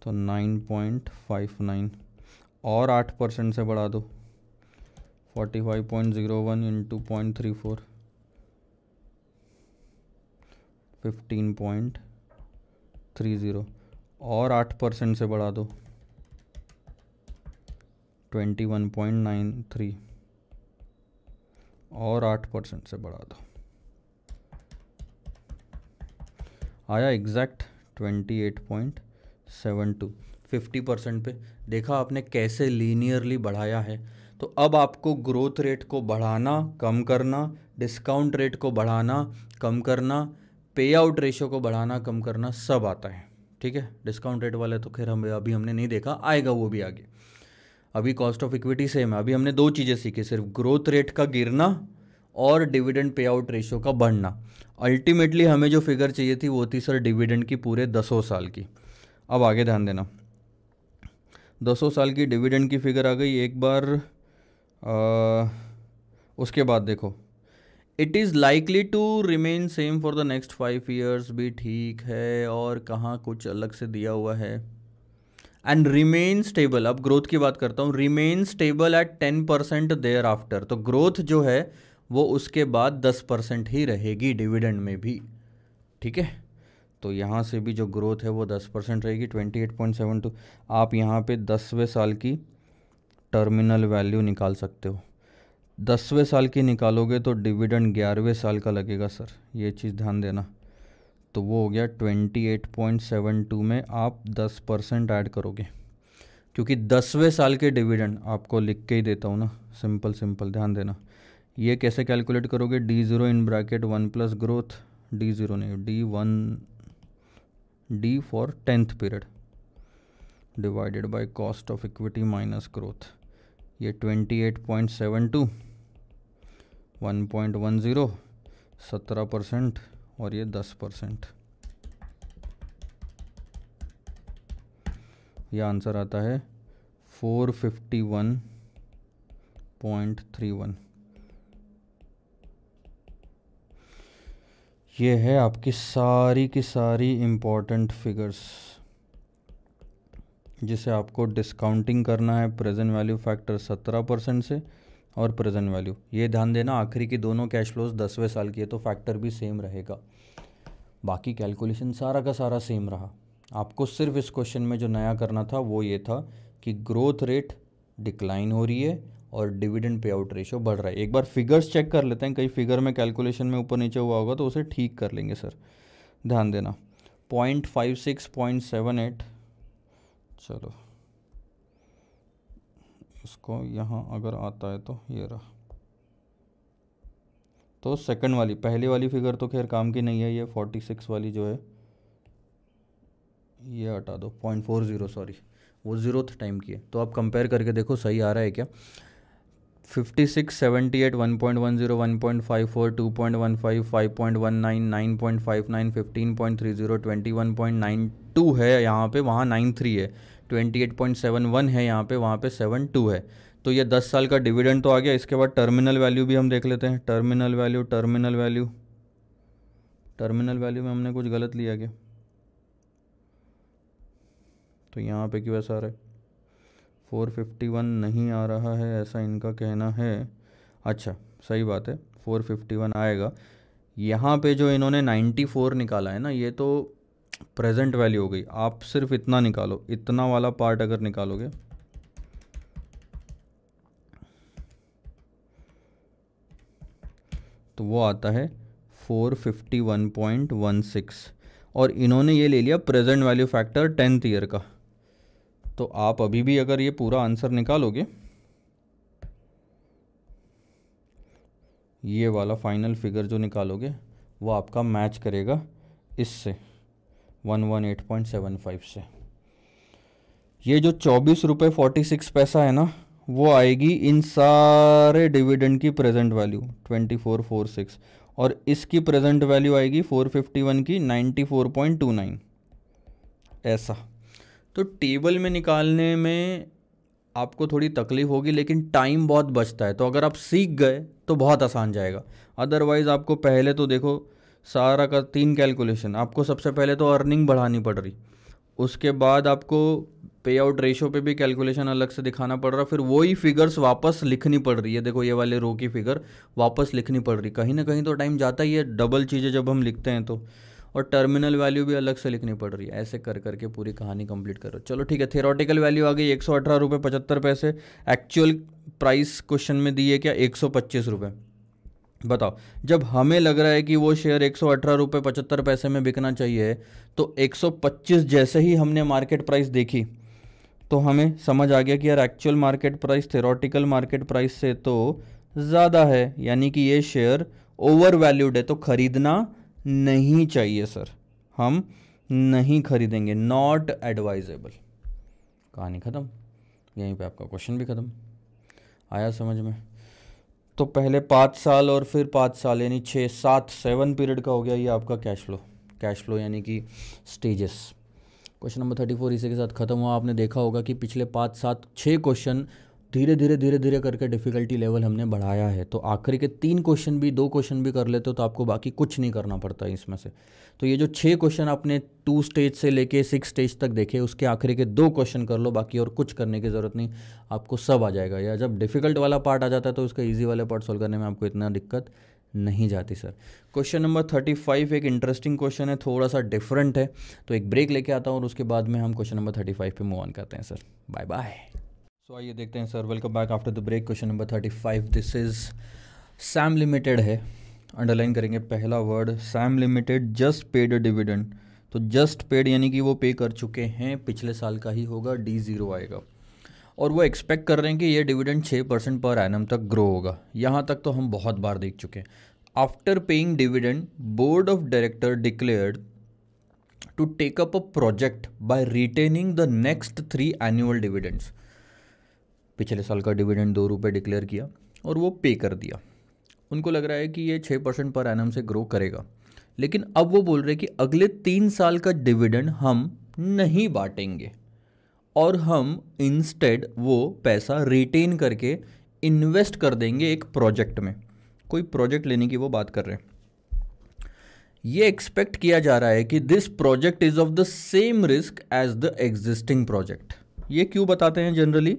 Speaker 1: तो 9.59। और 8% से बढ़ा दो, 45.01 इंटू 0.34 15.30। और 8% से बढ़ा दो, 21.93। और 8% से बढ़ा दो, आया एग्जैक्ट 28.72। 50% पे देखा आपने कैसे लीनियरली बढ़ाया है। तो अब आपको ग्रोथ रेट को बढ़ाना कम करना, डिस्काउंट रेट को बढ़ाना कम करना, पे आउट रेशो को बढ़ाना कम करना सब आता है। ठीक है, डिस्काउंट रेट वाले तो खैर अभी हमने नहीं देखा, आएगा वो भी आगे। अभी कॉस्ट ऑफ इक्विटी सेम है। अभी हमने 2 चीज़ें सीखी, सिर्फ ग्रोथ रेट का गिरना और डिविडेंड पे आउट रेशो का बढ़ना। अल्टीमेटली हमें जो फिगर चाहिए थी वो थी सर डिविडेंड की पूरे 10 साल की। अब आगे ध्यान देना, 10 साल की डिविडेंड की फिगर आ गई एक बार। उसके बाद देखो, it is likely to remain same for the next 5 years भी ठीक है, और कहाँ कुछ अलग से दिया हुआ है, एंड रिमेन स्टेबल। अब ग्रोथ की बात करता हूँ, remain stable at 10% thereafter. तो ग्रोथ जो है वो उसके बाद 10% ही रहेगी डिविडेंड में भी। ठीक है, तो यहाँ से भी जो ग्रोथ है वो 10% रहेगी, 28.72। आप यहाँ पे 10वें साल की टर्मिनल वैल्यू निकाल सकते हो। 10वें साल की निकालोगे तो डिविडेंड 11वें साल का लगेगा सर, ये चीज़ ध्यान देना। तो वो हो गया 28.72 में आप 10% ऐड करोगे, क्योंकि 10वें साल के डिविडेंड आपको लिख के ही देता हूँ ना, सिंपल ध्यान देना। ये कैसे कैलकुलेट करोगे, D0 in bracket 1 plus growth, D0 नहीं, D1, D for 10th period divided by cost of equity minus growth. ये 28.72, 1.10, 17% और ये 10%। यह आंसर आता है 451.31। ये है आपकी सारी की सारी इम्पोर्टेंट फिगर्स, जिसे आपको डिस्काउंटिंग करना है प्रेजेंट वैल्यू फैक्टर 17% से, और प्रेजेंट वैल्यू। ये ध्यान देना आखिरी की दोनों कैश फ्लोज 10वें साल की है तो फैक्टर भी सेम रहेगा। बाकी कैलकुलेशन सारा का सारा सेम रहा। आपको सिर्फ इस क्वेश्चन में जो नया करना था वो ये था कि ग्रोथ रेट डिक्लाइन हो रही है और डिविडेंड पे आउट रेशियो बढ़ रहा है। एक बार फिगर्स चेक कर लेते हैं, कई फिगर में कैलकुलेशन में ऊपर नीचे हुआ होगा तो उसे ठीक कर लेंगे सर, ध्यान देना। 0.56, 0.78, चलो इसको यहाँ अगर आता है तो ये रहा। तो सेकंड वाली, पहली वाली फिगर तो खैर काम की नहीं है, ये 46 वाली जो है ये हटा दो, 0.40 सॉरी, वो 0th टाइम की है। तो आप कंपेयर करके देखो सही आ रहा है क्या। 56, 78, 1.10, 1.54, 2.15, 5.19, 9.59, 15.30, 21.92 है यहाँ पे, वहाँ 93 है, 28.71 है यहाँ पे, वहाँ पे 72 है। तो ये 10 साल का डिविडेंड तो आ गया। इसके बाद टर्मिनल वैल्यू भी हम देख लेते हैं। टर्मिनल वैल्यू में हमने कुछ गलत लिया क्या? तो यहाँ पे क्यों ऐसा आ रहा है? 451 नहीं आ रहा है ऐसा इनका कहना है। अच्छा सही बात है, 451 आएगा। यहाँ पे जो इन्होंने 94 निकाला है ना, ये तो प्रेजेंट वैल्यू हो गई। आप सिर्फ इतना निकालो, इतना वाला पार्ट अगर निकालोगे तो वो आता है 451.16 और इन्होंने ये ले लिया present value factor 10th year का। तो आप अभी भी अगर ये पूरा आंसर निकालोगे, ये वाला फाइनल फिगर जो निकालोगे वो आपका मैच करेगा इससे 118.75 से। ये जो 24 रुपये 46 पैसा है ना, वो आएगी इन सारे डिविडेंड की प्रेजेंट वैल्यू 2446 और इसकी प्रेजेंट वैल्यू आएगी 451 की 94.29 ऐसा। तो टेबल में निकालने में आपको थोड़ी तकलीफ होगी लेकिन टाइम बहुत बचता है। तो अगर आप सीख गए तो बहुत आसान जाएगा। अदरवाइज़ आपको पहले तो देखो सारा का 3 कैलकुलेशन, आपको सबसे पहले तो अर्निंग बढ़ानी पड़ रही, उसके बाद आपको पे आउट रेशो पे भी कैलकुलेशन अलग से दिखाना पड़ रहा, फिर वही फिगर्स वापस लिखनी पड़ रही है। देखो ये वाले रो की फिगर वापस लिखनी पड़ रही, कहीं ना कहीं तो टाइम जाता ही है डबल चीज़ें जब हम लिखते हैं तो। और टर्मिनल वैल्यू भी अलग से लिखनी पड़ रही है। ऐसे कर करके पूरी कहानी कंप्लीट करो। चलो ठीक है, थियोरेटिकल वैल्यू आ गई 118 रुपये 75 पैसे। एक्चुअल प्राइस क्वेश्चन में दी है क्या? 125 रुपये। बताओ, जब हमें लग रहा है कि वो शेयर 118 रुपये 75 पैसे में बिकना चाहिए तो 125 जैसे ही हमने मार्केट प्राइस देखी तो हमें समझ आ गया कि यार actual market price theoretical market price से तो ज़्यादा है, यानी कि ये शेयर ओवर वैल्यूड है, तो ख़रीदना नहीं चाहिए सर, हम नहीं खरीदेंगे, नॉट एडवाइजेबल। कहानी ख़त्म, यहीं पे आपका क्वेश्चन भी ख़त्म। आया समझ में? तो पहले 5 साल और फिर 5 साल यानी 6, 7, 7 पीरियड का हो गया ये आपका कैश फ्लो यानी कि स्टेजेस। क्वेश्चन नंबर 34 इसी के साथ ख़त्म हुआ। आपने देखा होगा कि पिछले 5, 7, 6 क्वेश्चन धीरे धीरे करके डिफ़िकल्टी लेवल हमने बढ़ाया है। तो आखिरी के 3 क्वेश्चन भी, 2 क्वेश्चन भी कर लेते हो तो आपको बाकी कुछ नहीं करना पड़ता है इसमें से। तो ये जो 6 क्वेश्चन आपने 2 स्टेज से लेके 6 स्टेज तक देखे, उसके आखिरी के 2 क्वेश्चन कर लो, बाकी और कुछ करने की ज़रूरत नहीं, आपको सब आ जाएगा। या जब डिफ़िकल्ट वाला पार्ट आ जाता है तो उसका ईजी वाला पार्ट सॉल्व करने में आपको इतना दिक्कत नहीं जाती सर। क्वेश्चन नंबर 35 एक इंटरेस्टिंग क्वेश्चन है, थोड़ा सा डिफरेंट है। तो एक ब्रेक लेके आता हूँ और उसके बाद में हम क्वेश्चन नंबर 35 पे मूव ऑन करते हैं सर। Bye bye. सो आइए देखते हैं sir, welcome back after the break. Question number 35, this is Sam limited है। अंडरलाइन करेंगे पहला word Sam limited just paid a dividend. तो जस्ट पेड यानी कि वो पे कर चुके हैं, पिछले साल का ही होगा, D0 आएगा। और वो एक्सपेक्ट कर रहे हैं कि ये डिविडेंड 6% पर एनम तक ग्रो होगा। यहाँ तक तो हम बहुत बार देख चुके हैं। After paying dividend, board of director declared to take up a project by retaining the next 3 annual dividends. पिछले साल का डिविडेंड 2 रुपये डिक्लेयर किया और वो पे कर दिया। उनको लग रहा है कि ये 6% पर एनम से ग्रो करेगा, लेकिन अब वो बोल रहे हैं कि अगले 3 साल का डिविडेंड हम नहीं बांटेंगे और हम इंस्टेड वो पैसा रिटेन करके इन्वेस्ट कर देंगे एक प्रोजेक्ट में। कोई प्रोजेक्ट लेने की वो बात कर रहे हैं। ये एक्सपेक्ट किया जा रहा है कि this project is of the same risk as the existing project. ये क्यों बताते हैं जनरली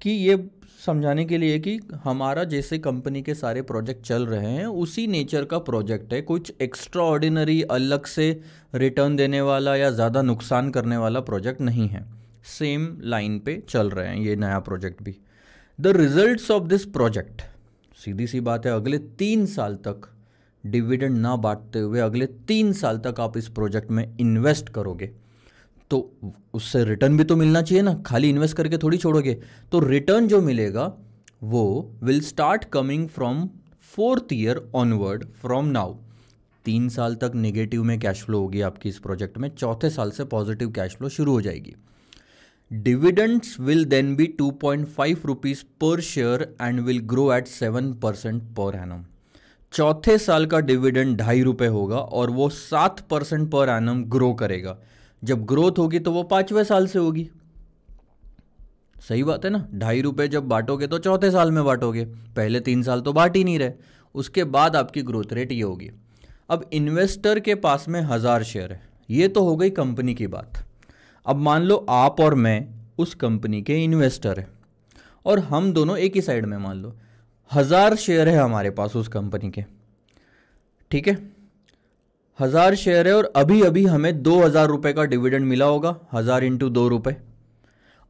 Speaker 1: कि ये समझाने के लिए कि हमारा जैसे कंपनी के सारे प्रोजेक्ट चल रहे हैं उसी नेचर का प्रोजेक्ट है, कुछ एक्स्ट्रा ऑर्डिनरी अलग से रिटर्न देने वाला या ज़्यादा नुकसान करने वाला प्रोजेक्ट नहीं है, सेम लाइन पे चल रहे हैं ये नया प्रोजेक्ट भी। The results of this project, सीधी सी बात है, अगले 3 साल तक डिविडेंड ना बांटते हुए अगले 3 साल तक आप इस प्रोजेक्ट में इन्वेस्ट करोगे तो उससे रिटर्न भी तो मिलना चाहिए ना, खाली इन्वेस्ट करके थोड़ी छोड़ोगे। तो रिटर्न जो मिलेगा वो will start coming from 4th year onward from now. 3 साल तक नेगेटिव में कैश फ्लो होगी आपकी इस प्रोजेक्ट में, चौथे साल से पॉजिटिव कैश फ्लो शुरू हो जाएगी। Dividends will then be 2.5 rupees per share and will grow at 7% per annum. चौथे साल का डिविडेंड 2.5 रुपये होगा और वो 7% पर एनम ग्रो करेगा। जब ग्रोथ होगी तो वो 5वें साल से होगी। सही बात है ना, 2.5 रुपये जब बांटोगे तो चौथे साल में बांटोगे, पहले 3 साल तो बांट ही नहीं रहे। उसके बाद आपकी ग्रोथ रेट ये होगी। अब इन्वेस्टर के पास में 1000 शेयर है, ये तो हो गई कंपनी की बात। अब मान लो आप और मैं उस कंपनी के इन्वेस्टर हैं और हम दोनों एक ही साइड में, मान लो 1000 शेयर है हमारे पास उस कंपनी के, ठीक है, 1000 शेयर है और अभी अभी हमें 2000 रुपये का डिविडेंड मिला होगा, 1000 × 2 रुपये,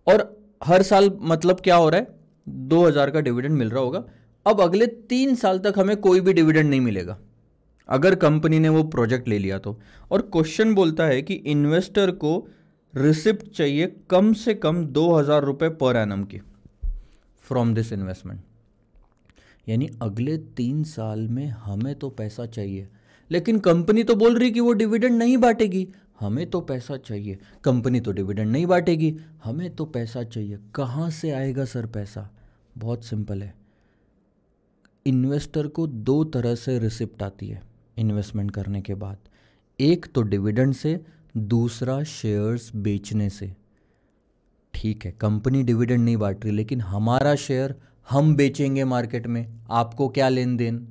Speaker 1: और हर साल मतलब क्या हो रहा है, 2000 का डिविडेंड मिल रहा होगा। अब अगले 3 साल तक हमें कोई भी डिविडेंड नहीं मिलेगा अगर कंपनी ने वो प्रोजेक्ट ले लिया तो। और क्वेश्चन बोलता है कि इन्वेस्टर को रिसिप्ट चाहिए कम से कम 2000 रुपये पर एनम की फ्रॉम दिस इन्वेस्टमेंट। यानी अगले 3 साल में हमें तो पैसा चाहिए, लेकिन कंपनी तो बोल रही कि वो डिविडेंड नहीं बांटेगी। हमें तो पैसा चाहिए, कंपनी तो डिविडेंड नहीं बांटेगी, हमें तो पैसा चाहिए। कहाँ से आएगा सर पैसा? बहुत सिंपल है, इन्वेस्टर को 2 तरह से रिसिप्ट आती है इन्वेस्टमेंट करने के बाद। एक तो डिविडेंड से, दूसरा शेयर्स बेचने से। ठीक है, कंपनी डिविडेंड नहीं बांट रही, लेकिन हमारा शेयर हम बेचेंगे मार्केट में, आपको क्या लेन देन?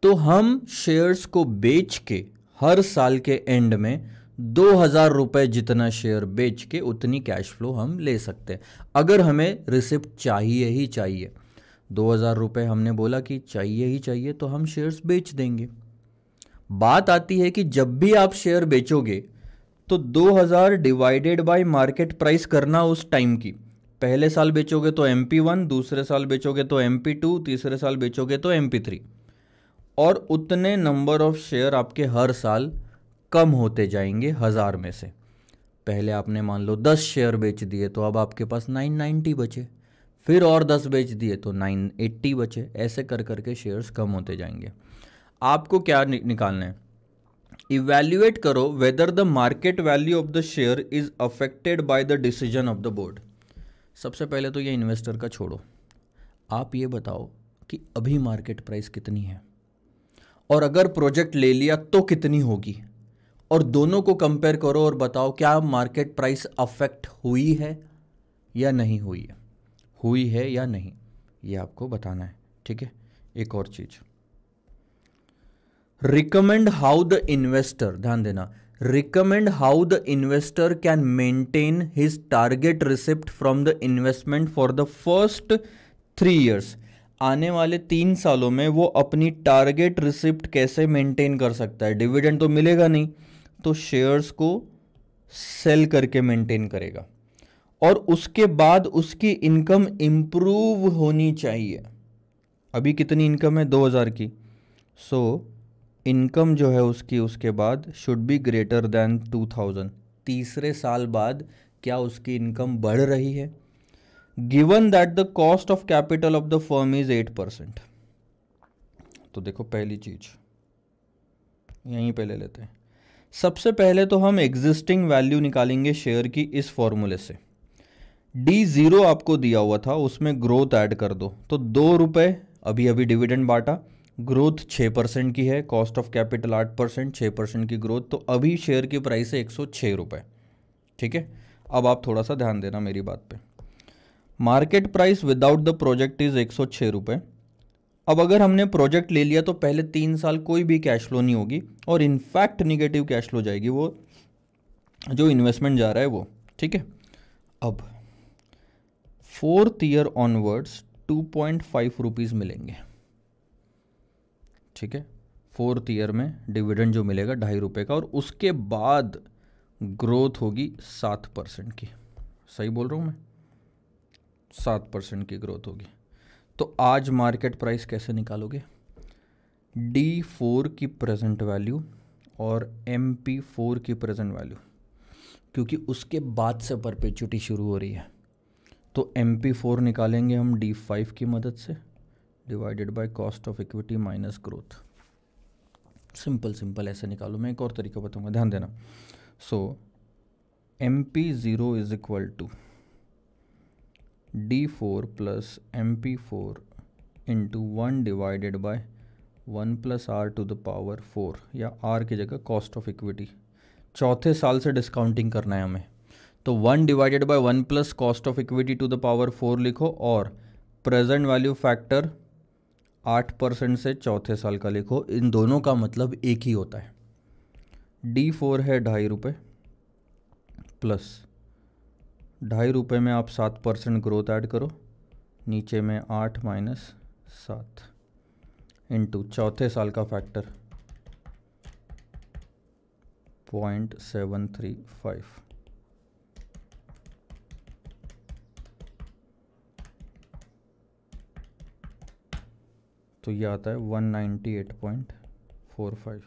Speaker 1: तो हम शेयर्स को बेच के हर साल के एंड में 2000 रुपये जितना शेयर बेच के उतनी कैश फ्लो हम ले सकते हैं, अगर हमें रिसिप्ट चाहिए ही चाहिए। 2000 रुपये हमने बोला कि चाहिए ही चाहिए, तो हम शेयर्स बेच देंगे। बात आती है कि जब भी आप शेयर बेचोगे तो 2000 डिवाइडेड बाय मार्केट प्राइस करना उस टाइम की। पहले साल बेचोगे तो MP1, दूसरे साल बेचोगे तो MP2, तीसरे साल बेचोगे तो MP3, और उतने नंबर ऑफ शेयर आपके हर साल कम होते जाएंगे 1000 में से। पहले आपने मान लो 10 शेयर बेच दिए तो अब आपके पास 990 बचे, फिर और 10 बेच दिए तो 980 बचे, ऐसे कर करके शेयर्स कम होते जाएंगे। आपको क्या निकालना है? इवैल्यूएट करो whether the market value of the share is affected by the decision of the board. सबसे पहले तो ये इन्वेस्टर का छोड़ो, आप ये बताओ कि अभी मार्केट प्राइस कितनी है और अगर प्रोजेक्ट ले लिया तो कितनी होगी, और दोनों को कंपेयर करो और बताओ क्या मार्केट प्राइस अफेक्ट हुई है या नहीं हुई है, हुई है या नहीं, ये आपको बताना है। ठीक है, एक और चीज, रिकमेंड हाउ द इन्वेस्टर, ध्यान देना, recommend how the investor can maintain his target receipt from the investment for the first 3 years. आने वाले 3 सालों में वो अपनी टारगेट रिसिप्ट कैसे मेंटेन कर सकता है? डिविडेंड तो मिलेगा नहीं, तो शेयर्स को सेल करके मेंटेन करेगा, और उसके बाद उसकी इनकम इंप्रूव होनी चाहिए। अभी कितनी इनकम है? 2000 की। सो इनकम जो है उसकी उसके बाद शुड बी ग्रेटर देन 2000। तीसरे साल बाद क्या उसकी इनकम बढ़ रही है? Given that the cost of capital of the firm is 8%। तो देखो, पहली चीज यहीं पे ले लेते हैं। सबसे पहले तो हम एग्जिस्टिंग वैल्यू निकालेंगे शेयर की इस फॉर्मूले से। D0 आपको दिया हुआ था, उसमें ग्रोथ ऐड कर दो, तो 2 रुपये अभी अभी डिविडेंड बांटा, ग्रोथ 6% की है, कॉस्ट ऑफ कैपिटल 8%, 6% की ग्रोथ, तो अभी शेयर की प्राइस है 106 रुपये। ठीक है, अब आप थोड़ा सा ध्यान देना मेरी बात पे। Market price without the project is 106 रुपये। अब अगर हमने प्रोजेक्ट ले लिया तो पहले 3 साल कोई भी कैश फ्लो नहीं होगी, और इनफैक्ट निगेटिव कैश फ्लो जाएगी, वो जो इन्वेस्टमेंट जा रहा है वो। ठीक है, अब 4th ईयर ऑनवर्ड्स 2.5 रुपीज़ मिलेंगे, ठीक है। 4th ईयर में डिविडेंड जो मिलेगा 2.5 रुपये का, और उसके बाद ग्रोथ होगी 7% की। सही बोल रहा हूँ मैं? 7% की ग्रोथ होगी। तो आज मार्केट प्राइस कैसे निकालोगे? D4 की प्रेजेंट वैल्यू और MP4 की प्रेजेंट वैल्यू, क्योंकि उसके बाद से परपेचुइटी शुरू हो रही है। तो MP4 निकालेंगे हम D5 की मदद से, divided by cost of equity minus growth. Simple ऐसे निकालो। मैं एक और तरीका बताऊंगा, ध्यान देना। So MP0 is equal to D4 plus MP4 into 1 divided by 1 plus R to the power 4, या R की जगह कॉस्ट ऑफ इक्विटी। चौथे साल से डिस्काउंटिंग करना है हमें, तो 1 divided by 1 plus cost of equity to the power 4 लिखो, और प्रेजेंट वैल्यू फैक्टर 8% से चौथे साल का लिखो। इन दोनों का मतलब एक ही होता है। D4 है 2.5 रुपये, प्लस 2.5 रुपये में आप 7% ग्रोथ ऐड करो, नीचे में 8 माइनस 7 इंटू चौथे साल का फैक्टर 0.735। तो ये आता है 198.45।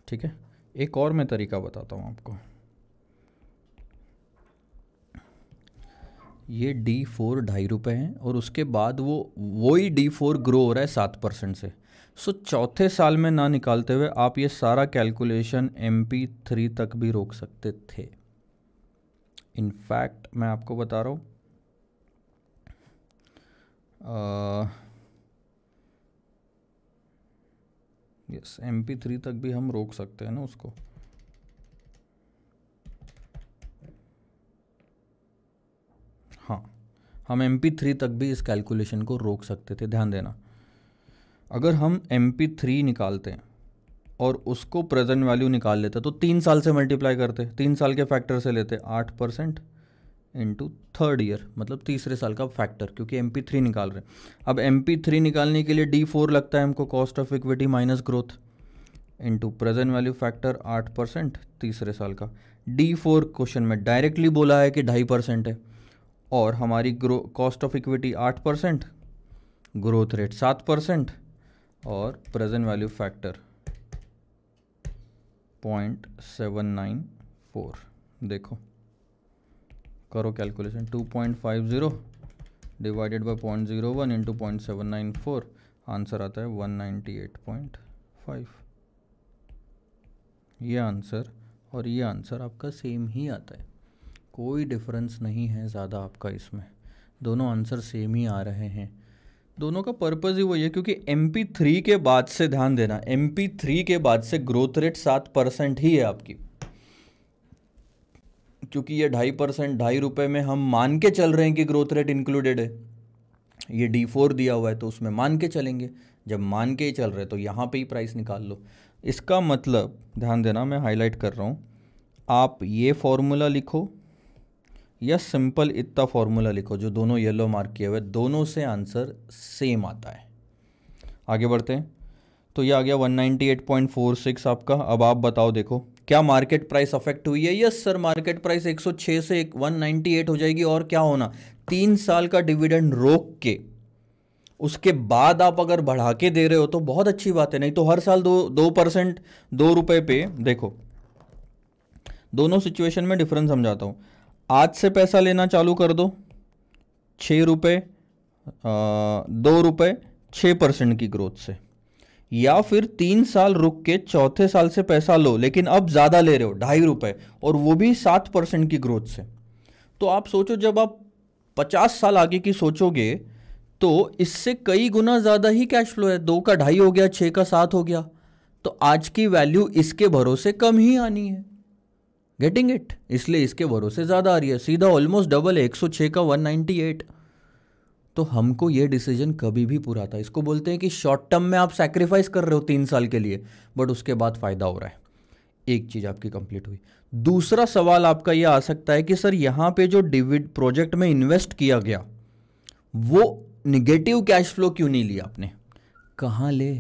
Speaker 1: ठीक है। एक और मैं तरीका बताता हूँ आपको। ये D4 2.5 रुपये हैं, और उसके बाद वही D4 ग्रो हो रहा है 7% से। सो चौथे साल में ना निकालते हुए आप ये सारा कैलकुलेशन MP3 तक भी रोक सकते थे। इनफैक्ट मैं आपको बता रहा हूँ, यस, MP3 तक भी हम रोक सकते हैं ना उसको। हाँ, हम MP3 तक भी इस कैलकुलेशन को रोक सकते थे। ध्यान देना, अगर हम MP3 निकालते हैं और उसको प्रेजेंट वैल्यू निकाल लेते तो 3 साल से मल्टीप्लाई करते, 3 साल के फैक्टर से लेते 8% इंटू 3rd ईयर, मतलब तीसरे साल का फैक्टर, क्योंकि MP3 निकाल रहे हैं। अब MP3 निकालने के लिए D4 लगता है हमको, cost of equity minus growth, into present value factor 8% तीसरे साल का। D4 क्वेश्चन में डायरेक्टली बोला है कि 2.5% है, और हमारी cost of equity 8%, growth rate 7%, और प्रेजेंट वैल्यू फैक्टर 0.794। देखो, करो calculation. 2.50 divided by 0.01 into 0.794, answer आता है 198.5। ये आंसर और ये आंसर आपका सेम ही आता है, कोई डिफरेंस नहीं है ज़्यादा आपका इसमें। दोनों आंसर सेम ही आ रहे हैं। दोनों का पर्पज़ ही वही है, क्योंकि MP3 के बाद से, ध्यान देना, MP3 के बाद से ग्रोथ रेट 7% ही है आपकी, क्योंकि ये 2.5%, 2.5 रुपये में हम मान के चल रहे हैं कि ग्रोथ रेट इंक्लूडेड है। ये D4 दिया हुआ है तो उसमें मान के चलेंगे। जब मान के ही चल रहे तो यहाँ पे ही प्राइस निकाल लो। इसका मतलब, ध्यान देना, मैं हाईलाइट कर रहा हूँ, आप ये फॉर्मूला लिखो या सिंपल इतना फॉर्मूला लिखो, जो दोनों येलो मार्क किए हुए, दोनों से आंसर सेम आता है। आगे बढ़ते हैं। तो ये आ गया 198.46 आपका। अब आप बताओ, देखो क्या मार्केट प्राइस अफेक्ट हुई है? यस सर, मार्केट प्राइस 106 से 198 हो जाएगी। और क्या होना, 3 साल का डिविडेंड रोक के उसके बाद आप अगर बढ़ा के दे रहे हो तो बहुत अच्छी बात है, नहीं तो हर साल 2% 2 रुपये पे। देखो, दोनों सिचुएशन में डिफरेंस समझाता हूँ। आज से पैसा लेना चालू कर दो, 6 रुपये 2 रुपये 6% की ग्रोथ से, या फिर 3 साल रुक के चौथे साल से पैसा लो, लेकिन अब ज़्यादा ले रहे हो, 2.5 रुपये, और वो भी 7% की ग्रोथ से। तो आप सोचो, जब आप 50 साल आगे की सोचोगे तो इससे कई गुना ज़्यादा ही कैश फ्लो है। 2 का 2.5 हो गया, 6 का 7 हो गया, तो आज की वैल्यू इसके भरोसे कम ही आनी है। Getting it? इसलिए इसके भरोसे ज़्यादा आ रही है, सीधा ऑलमोस्ट डबल है, 106 का 198। तो हमको ये डिसीजन कभी भी पूरा था। इसको बोलते हैं कि शॉर्ट टर्म में आप सैक्रिफाइस कर रहे हो 3 साल के लिए, बट उसके बाद फ़ायदा हो रहा है। एक चीज़ आपकी कंप्लीट हुई। दूसरा सवाल आपका ये आ सकता है कि सर यहाँ पे जो प्रोजेक्ट में इन्वेस्ट किया गया वो निगेटिव कैश फ्लो क्यों नहीं लिया आपने? कहाँ ले?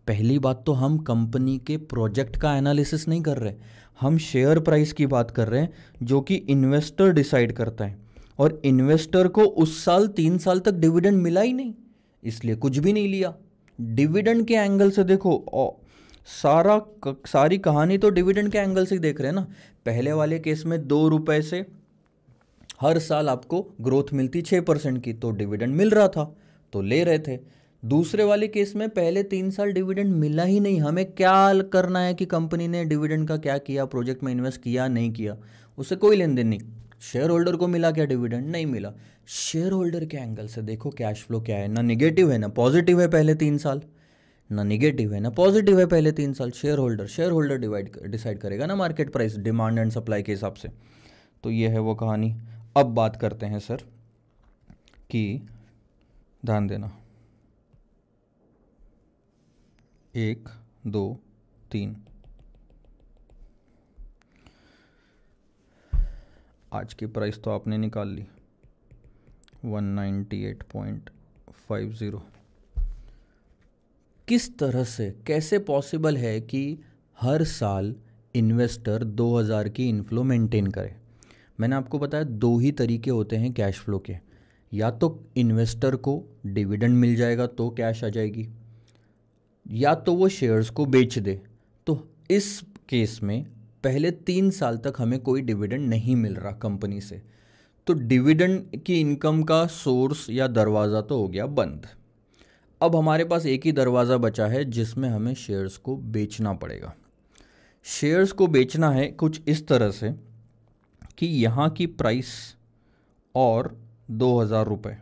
Speaker 1: पहली बात तो हम कंपनी के प्रोजेक्ट का एनालिसिस नहीं कर रहे, हम शेयर प्राइस की बात कर रहे हैं जो कि इन्वेस्टर डिसाइड करता है, और इन्वेस्टर को उस साल 3 साल तक डिविडेंड मिला ही नहीं, इसलिए कुछ भी नहीं लिया। डिविडेंड के एंगल से देखो, सारी कहानी तो डिविडेंड के एंगल से देख रहे हैं ना। पहले वाले केस में 2 रुपए से हर साल आपको ग्रोथ मिलती 6% की, तो डिविडेंड मिल रहा था तो ले रहे थे। दूसरे वाले केस में पहले 3 साल डिविडेंड मिला ही नहीं, हमें क्या करना है कि कंपनी ने डिविडेंड का क्या किया, प्रोजेक्ट में इन्वेस्ट किया नहीं किया, उससे कोई लेन देन नहीं। शेयर होल्डर को मिला क्या डिविडेंड? नहीं मिला। शेयर होल्डर के एंगल से देखो कैश फ्लो क्या है, ना निगेटिव है ना पॉजिटिव है पहले 3 साल, ना निगेटिव है ना पॉजिटिव है पहले 3 साल। शेयर होल्डर डिसाइड करेगा ना market price, demand and supply के हिसाब से। तो ये है वो कहानी। अब बात करते हैं सर कि ध्यान देना, 1 2 3 आज की प्राइस तो आपने निकाल ली 198.50। किस तरह से, कैसे पॉसिबल है कि हर साल इन्वेस्टर 2000 की इनफ्लो मेंटेन करे? मैंने आपको बताया 2 ही तरीके होते हैं कैश फ्लो के, या तो इन्वेस्टर को डिविडेंड मिल जाएगा तो कैश आ जाएगी, या तो वो शेयर्स को बेच दे। तो इस केस में पहले 3 साल तक हमें कोई डिविडेंड नहीं मिल रहा कंपनी से, तो डिविडेंड की इनकम का सोर्स या दरवाज़ा तो हो गया बंद। अब हमारे पास एक ही दरवाज़ा बचा है जिसमें हमें शेयर्स को बेचना पड़ेगा। शेयर्स को बेचना है कुछ इस तरह से कि यहाँ की प्राइस और 2000 रुपये,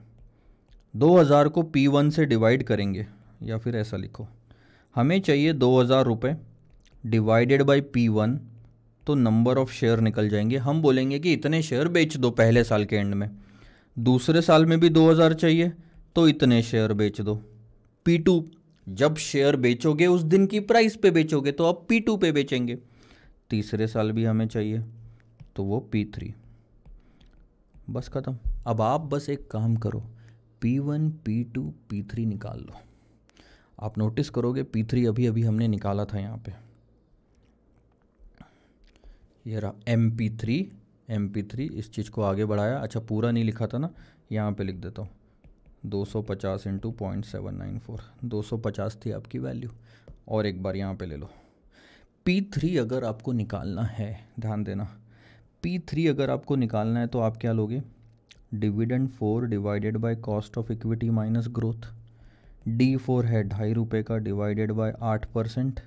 Speaker 1: 2000 को P1 से डिवाइड करेंगे, या फिर ऐसा लिखो, हमें चाहिए 2000 रुपये डिवाइडेड बाई P1, तो नंबर ऑफ़ शेयर निकल जाएंगे। हम बोलेंगे कि इतने शेयर बेच दो पहले साल के एंड में, दूसरे साल में भी 2000 चाहिए तो इतने शेयर बेच दो। P2 जब शेयर बेचोगे उस दिन की प्राइस पे बेचोगे, तो अब P2 पे बेचेंगे। तीसरे साल भी हमें चाहिए तो वो P3, बस ख़त्म। अब आप बस एक काम करो, P1 P2 P3 निकाल लो। आप नोटिस करोगे P3 अभी अभी हमने निकाला था यहाँ पे, ये रहा MP3, इस चीज़ को आगे बढ़ाया। अच्छा पूरा नहीं लिखा था ना, यहाँ पे लिख देता हूँ, 250 × 0.794, 250 थी आपकी वैल्यू। और एक बार यहाँ पे ले लो। P3 अगर आपको निकालना है, ध्यान देना, P3 अगर आपको निकालना है तो आप क्या लोगे, dividend 4 divided by cost of equity minus growth. D4 है 2.5 रुपये का, डिवाइडेड बाय 8%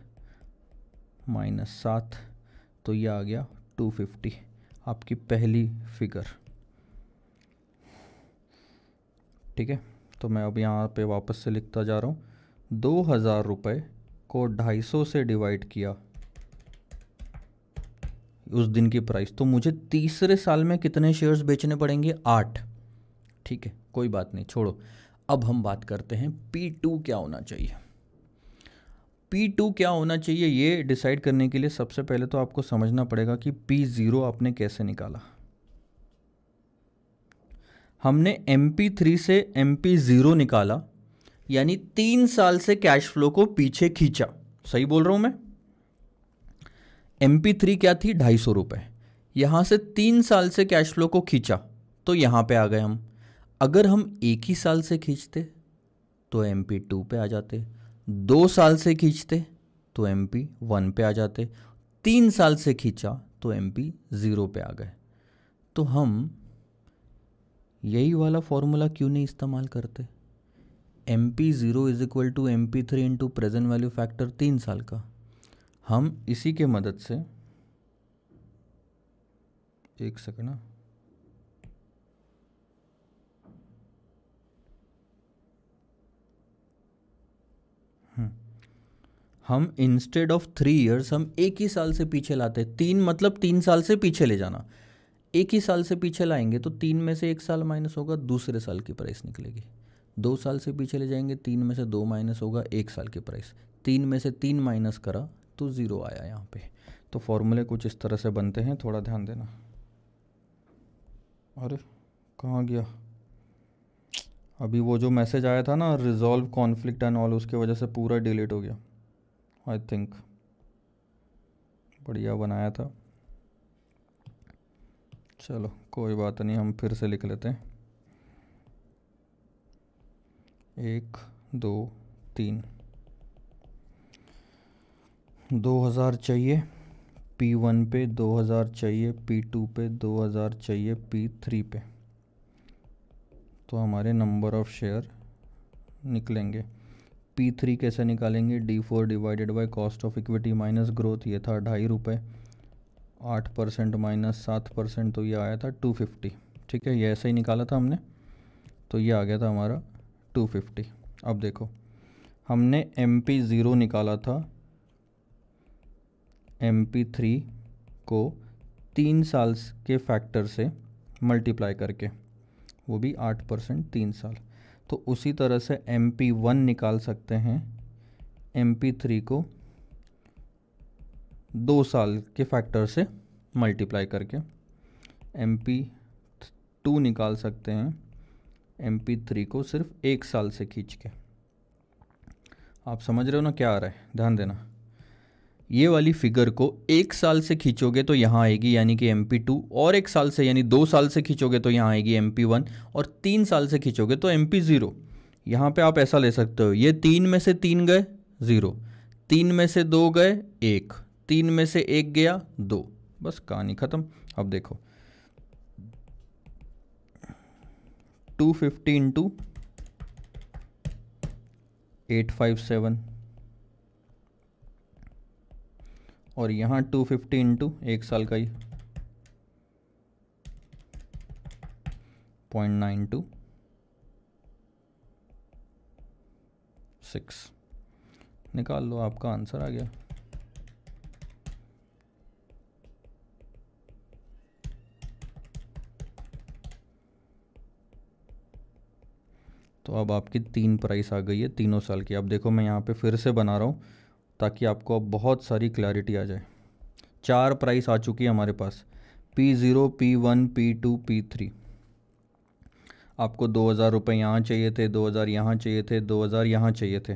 Speaker 1: माइनस 7, तो ये आ गया 250, आपकी पहली फिगर। ठीक है, तो मैं अब यहाँ पे वापस से लिखता जा रहा हूँ, 2000 रुपये को 250 से डिवाइड किया उस दिन की प्राइस, तो मुझे तीसरे साल में कितने शेयर्स बेचने पड़ेंगे? 8। ठीक है, कोई बात नहीं, छोड़ो। अब हम बात करते हैं P2 क्या होना चाहिए। P2 क्या होना चाहिए ये डिसाइड करने के लिए सबसे पहले तो आपको समझना पड़ेगा कि P0 आपने कैसे निकाला। हमने MP3 से MP0 निकाला, यानी 3 साल से कैश फ्लो को पीछे खींचा। सही बोल रहा हूं मैं? MP3 क्या थी? 250 रुपये। यहां से 3 साल से कैश फ्लो को खींचा तो यहां पे आ गए हम। अगर हम एक ही साल से खींचते तो MP2 पे आ जाते, 2 साल से खींचते तो MP1 पे आ जाते, 3 साल से खींचा तो MP0 पे आ गए। तो हम यही वाला फॉर्मूला क्यों नहीं इस्तेमाल करते? MP0 is equal to MP3 into present value factor 3 साल का। हम इसी के मदद से, एक सेकंड ना, हम इंस्टेड ऑफ 3 ईयर्स हम एक ही साल से पीछे लाते। 3 मतलब 3 साल से पीछे ले जाना। एक ही साल से पीछे लाएंगे तो 3 में से 1 साल माइनस होगा, दूसरे साल की प्राइस निकलेगी। 2 साल से पीछे ले जाएंगे, 3 में से 2 माइनस होगा 1 साल की प्राइस, 3 में से 3 माइनस करा तो 0 आया यहाँ पे। तो फॉर्मूले कुछ इस तरह से बनते हैं, थोड़ा ध्यान देना। अरे कहाँ गया अभी वो जो मैसेज आया था ना, रिजॉल्व कॉन्फ्लिक्ट एंड ऑल, उसके वजह से पूरा डिलीट हो गया आई थिंक। बढ़िया बनाया था, चलो कोई बात नहीं, हम फिर से लिख लेते हैं। 1 2 3 2000 चाहिए P1 पे, 2000 चाहिए P2 पे, 2000 चाहिए P3 पे। तो हमारे नंबर ऑफ़ शेयर निकलेंगे। P3 कैसे निकालेंगे? D4 divided by cost of equity minus growth, ये था 2.5 रुपये, 8% माइनस 7%, तो ये आया था 250। ठीक है, ये ऐसे ही निकाला था हमने, तो ये आ गया था हमारा 250। अब देखो हमने MP0 निकाला था MP3 को 3 साल के फैक्टर से मल्टीप्लाई करके, वो भी 8% 3 साल। तो उसी तरह से MP1 निकाल सकते हैं MP3 को 2 साल के फैक्टर से मल्टीप्लाई करके। MP2 निकाल सकते हैं MP3 को सिर्फ 1 साल से खींच के। आप समझ रहे हो ना क्या आ रहा है? ध्यान देना, ये वाली फिगर को 1 साल से खींचोगे तो यहाँ आएगी यानी कि MP2, और 1 साल से यानी 2 साल से खींचोगे तो यहाँ आएगी MP1, और 3 साल से खींचोगे तो MP0। यहाँ पे आप ऐसा ले सकते हो, ये 3 में से 3 गए 0, 3 में से 2 गए 1, 3 में से 1 गया 2, बस कहानी ख़त्म। अब देखो 250 इंटू 857, और यहाँ 250 इंटू 1 साल का ही 0.926, निकाल लो, आपका आंसर आ गया। तो अब आपकी 3 प्राइस आ गई है तीनों साल की। अब देखो मैं यहाँ पे फिर से बना रहा हूँ ताकि आपको अब बहुत सारी क्लैरिटी आ जाए। 4 प्राइस आ चुकी है हमारे पास, P0 P1 P2 P3। आपको 2000 रुपये यहाँ चाहिए थे, 2000 यहाँ चाहिए थे, 2000 यहाँ चाहिए थे।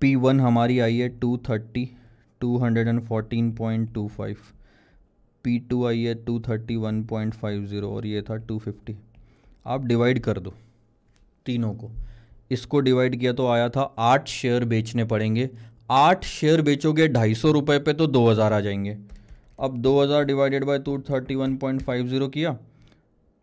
Speaker 1: P1 हमारी आई है 230, 214.25, P2 आई है 231.50, और ये था 250। आप डिवाइड कर दो तीनों को, इसको डिवाइड किया तो आया था 8 शेयर बेचने पड़ेंगे। 8 शेयर बेचोगे 250 रुपये पे तो 2000 आ जाएंगे। अब 2000 डिवाइडेड बाय 231.50 किया,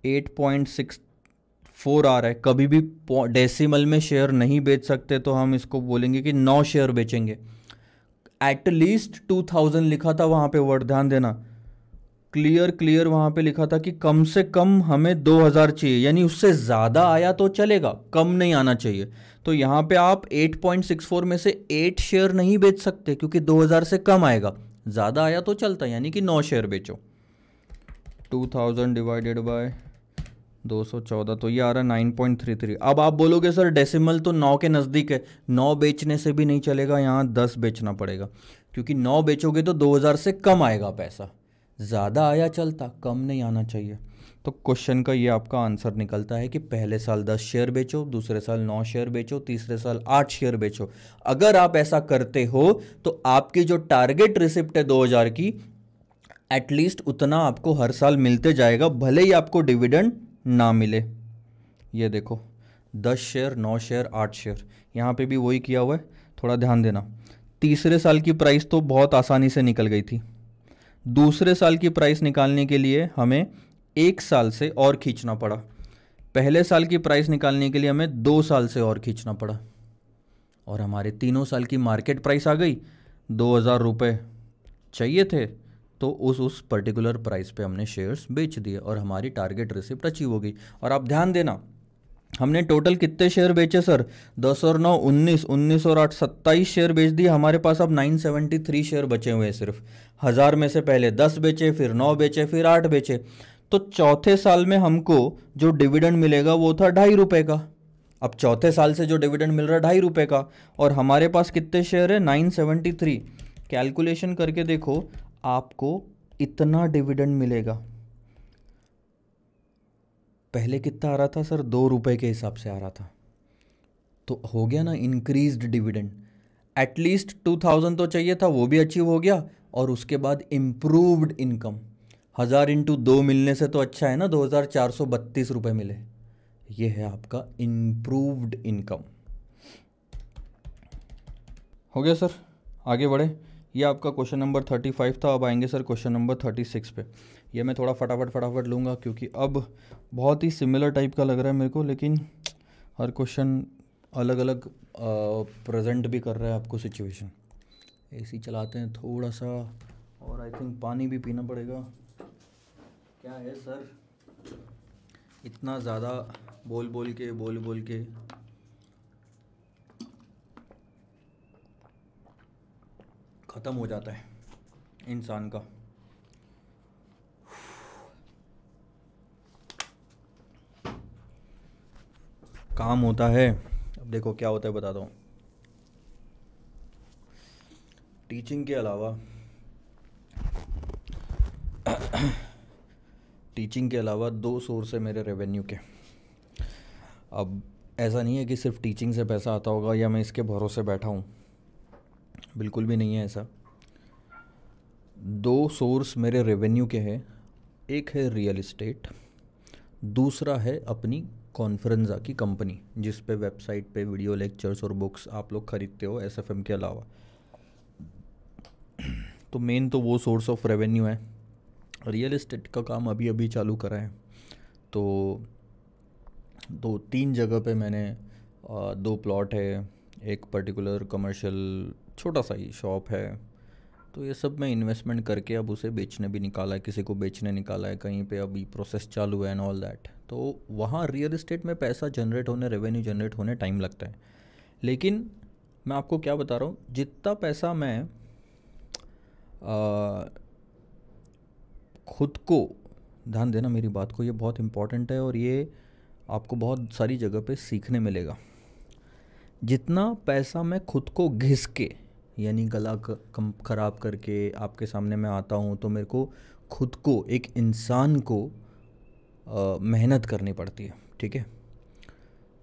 Speaker 1: 8.64 आ रहा है। कभी भी डेसिमल में शेयर नहीं बेच सकते तो हम इसको बोलेंगे कि 9 शेयर बेचेंगे। एटलीस्ट 2000 लिखा था वहाँ पे, वर्ड ध्यान देना, क्लियर वहाँ पे लिखा था कि कम से कम हमें 2000 चाहिए, यानी उससे ज़्यादा आया तो चलेगा, कम नहीं आना चाहिए। तो यहाँ पे आप 8.64 में से 8 शेयर नहीं बेच सकते क्योंकि 2000 से कम आएगा, ज़्यादा आया तो चलता, यानी कि 9 शेयर बेचो। 2000 डिवाइडेड बाय 214, तो ये आ रहा है 9.33। अब आप बोलोगे सर डेसिमल तो 9 के नज़दीक है, 9 बेचने से भी नहीं चलेगा, यहाँ 10 बेचना पड़ेगा, क्योंकि 9 बेचोगे तो 2000 से कम आएगा पैसा, ज़्यादा आया चलता, कम नहीं आना चाहिए। तो क्वेश्चन का ये आपका आंसर निकलता है कि पहले साल 10 शेयर बेचो, दूसरे साल 9 शेयर बेचो, तीसरे साल 8 शेयर बेचो। अगर आप ऐसा करते हो तो आपकी जो टारगेट रिसिप्ट है 2000 की, एटलीस्ट उतना आपको हर साल मिलते जाएगा, भले ही आपको डिविडेंड ना मिले। ये देखो 10 शेयर, 9 शेयर, 8 शेयर, यहाँ पे भी वही किया हुआ है, थोड़ा ध्यान देना। तीसरे साल की प्राइस तो बहुत आसानी से निकल गई थी, दूसरे साल की प्राइस निकालने के लिए हमें 1 साल से और खींचना पड़ा, पहले साल की प्राइस निकालने के लिए हमें 2 साल से और खींचना पड़ा, और हमारे तीनों साल की मार्केट प्राइस आ गई। 2000 रुपये चाहिए थे तो उस पर्टिकुलर प्राइस पे हमने शेयर्स बेच दिए और हमारी टारगेट रिसिप्ट अचीव हो गई। और आप ध्यान देना, हमने टोटल कितने शेयर बेचे सर? 10 और 9 19, 19 और 8 27 शेयर बेच दिए। हमारे पास अब 973 शेयर बचे हुए हैं सिर्फ। 1000 में से पहले 10 बेचे, फिर 9 बेचे, फिर 8 बेचे। तो चौथे साल में हमको जो डिविडेंड मिलेगा वो था 2.5 रुपये का। अब चौथे साल से जो डिविडेंड मिल रहा है ₹2.5 का, और हमारे पास कितने शेयर है? 973। कैलकुलेशन करके देखो, आपको इतना डिविडेंड मिलेगा। पहले कितना आ रहा था सर? ₹2 के हिसाब से आ रहा था। तो हो गया ना इंक्रीज्ड डिविडेंड। एटलीस्ट 2000 तो चाहिए था, वो भी अचीव हो गया। और उसके बाद इम्प्रूव्ड इनकम, 1000 इंटू 2 मिलने से तो अच्छा है ना, ₹2432 मिले। ये है आपका इम्प्रूव्ड इनकम। हो गया सर, आगे बढ़े। ये आपका क्वेश्चन नंबर 35 था। अब आएंगे सर क्वेश्चन नंबर 36 पे। ये मैं थोड़ा फटाफट लूँगा क्योंकि अब बहुत ही सिमिलर टाइप का लग रहा है मेरे को, लेकिन हर क्वेश्चन अलग अलग प्रेजेंट भी कर रहा है आपको सिचुएशन। एसी चलाते हैं थोड़ा सा, और आई थिंक पानी भी पीना पड़ेगा। क्या है सर, इतना ज़्यादा बोल बोल के ख़त्म हो जाता है इंसान का। काम होता है। अब देखो क्या होता है, बताता हूँ। टीचिंग के अलावा 2 सोर्स है मेरे रेवेन्यू के। अब ऐसा नहीं है कि सिर्फ टीचिंग से पैसा आता होगा या मैं इसके भरोसे बैठा हूँ, बिल्कुल भी नहीं है ऐसा। 2 सोर्स मेरे रेवेन्यू के हैं। एक है रियल इस्टेट, दूसरा है अपनी कॉन्फ्रेंजा की कंपनी, जिस पे वेबसाइट पे वीडियो लेक्चर्स और बुक्स आप लोग खरीदते हो एसएफएम के अलावा। तो मेन तो वो सोर्स ऑफ रेवेन्यू है। रियल इस्टेट का काम अभी अभी चालू करा है, तो 2-3 जगह पे मैंने 2 प्लॉट है, एक पर्टिकुलर कमर्शियल छोटा सा ही शॉप है। तो ये सब मैं इन्वेस्टमेंट करके अब उसे बेचने भी निकाला है, किसी को बेचने निकाला है, कहीं पे अभी प्रोसेस चालू है एंड ऑल दैट। तो वहाँ रियल इस्टेट में पैसा जनरेट होने, रेवेन्यू जनरेट होने टाइम लगता है। लेकिन मैं आपको क्या बता रहा हूँ, जितना पैसा मैं खुद को, ध्यान देना मेरी बात को, ये बहुत इम्पॉर्टेंट है और ये आपको बहुत सारी जगह पे सीखने मिलेगा। जितना पैसा मैं खुद को घिस के, यानी गला कम ख़राब करके आपके सामने मैं आता हूँ, तो मेरे को खुद को, एक इंसान को मेहनत करनी पड़ती है, ठीक है।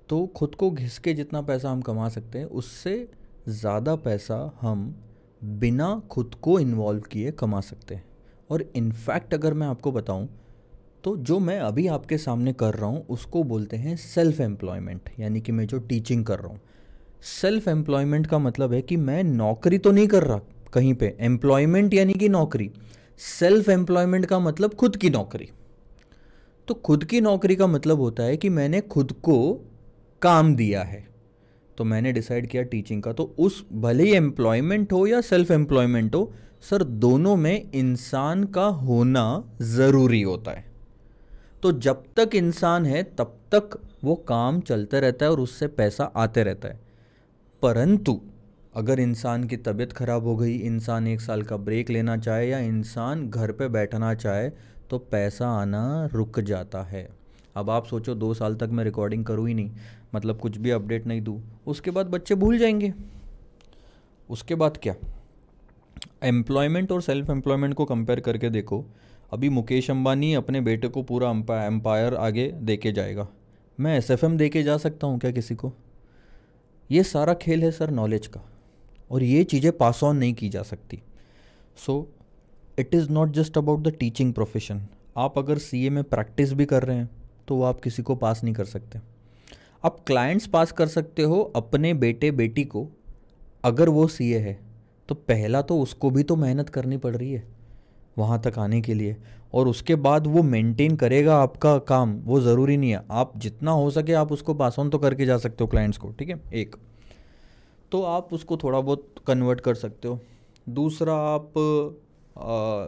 Speaker 1: तो खुद को घिस के जितना पैसा हम कमा सकते हैं, उससे ज़्यादा पैसा हम बिना खुद को इन्वॉल्व किए कमा सकते हैं। और इनफैक्ट अगर मैं आपको बताऊं, तो जो मैं अभी आपके सामने कर रहा हूं उसको बोलते हैं सेल्फ एम्प्लॉयमेंट, यानी कि मैं जो टीचिंग कर रहा हूं। सेल्फ एम्प्लॉयमेंट का मतलब है कि मैं नौकरी तो नहीं कर रहा कहीं पे। एम्प्लॉयमेंट यानी कि नौकरी, सेल्फ एम्प्लॉयमेंट का मतलब खुद की नौकरी। तो खुद की नौकरी का मतलब होता है कि मैंने खुद को काम दिया है। तो मैंने डिसाइड किया टीचिंग का, तो उस भले ही एम्प्लॉयमेंट हो या सेल्फ एम्प्लॉयमेंट हो सर, दोनों में इंसान का होना ज़रूरी होता है। तो जब तक इंसान है तब तक वो काम चलते रहता है और उससे पैसा आते रहता है। परंतु अगर इंसान की तबीयत ख़राब हो गई, इंसान 1 साल का ब्रेक लेना चाहे या इंसान घर पे बैठना चाहे, तो पैसा आना रुक जाता है। अब आप सोचो 2 साल तक मैं रिकॉर्डिंग करूँ ही नहीं, मतलब कुछ भी अपडेट नहीं दूँ, उसके बाद बच्चे भूल जाएंगे। उसके बाद क्या? एम्प्लॉयमेंट और सेल्फ एम्प्लॉयमेंट को कंपेयर करके देखो। अभी मुकेश अंबानी अपने बेटे को पूरा एम्पायर आगे दे के जाएगा, मैं एसएफएम दे के जा सकता हूँ क्या किसी को? ये सारा खेल है सर नॉलेज का, और ये चीज़ें पास ऑन नहीं की जा सकती। So it is not just about the teaching profession. आप अगर सीए में प्रैक्टिस भी कर रहे हैं तो वो आप किसी को पास नहीं कर सकते। आप क्लाइंट्स पास कर सकते हो अपने बेटे बेटी को, अगर वो सीए है तो पहला तो उसको भी तो मेहनत करनी पड़ रही है वहाँ तक आने के लिए, और उसके बाद वो मेंटेन करेगा आपका काम। वो ज़रूरी नहीं है, आप जितना हो सके आप उसको पास ऑन तो करके जा सकते हो क्लाइंट्स को, ठीक है। एक तो आप उसको थोड़ा बहुत कन्वर्ट कर सकते हो। दूसरा, आप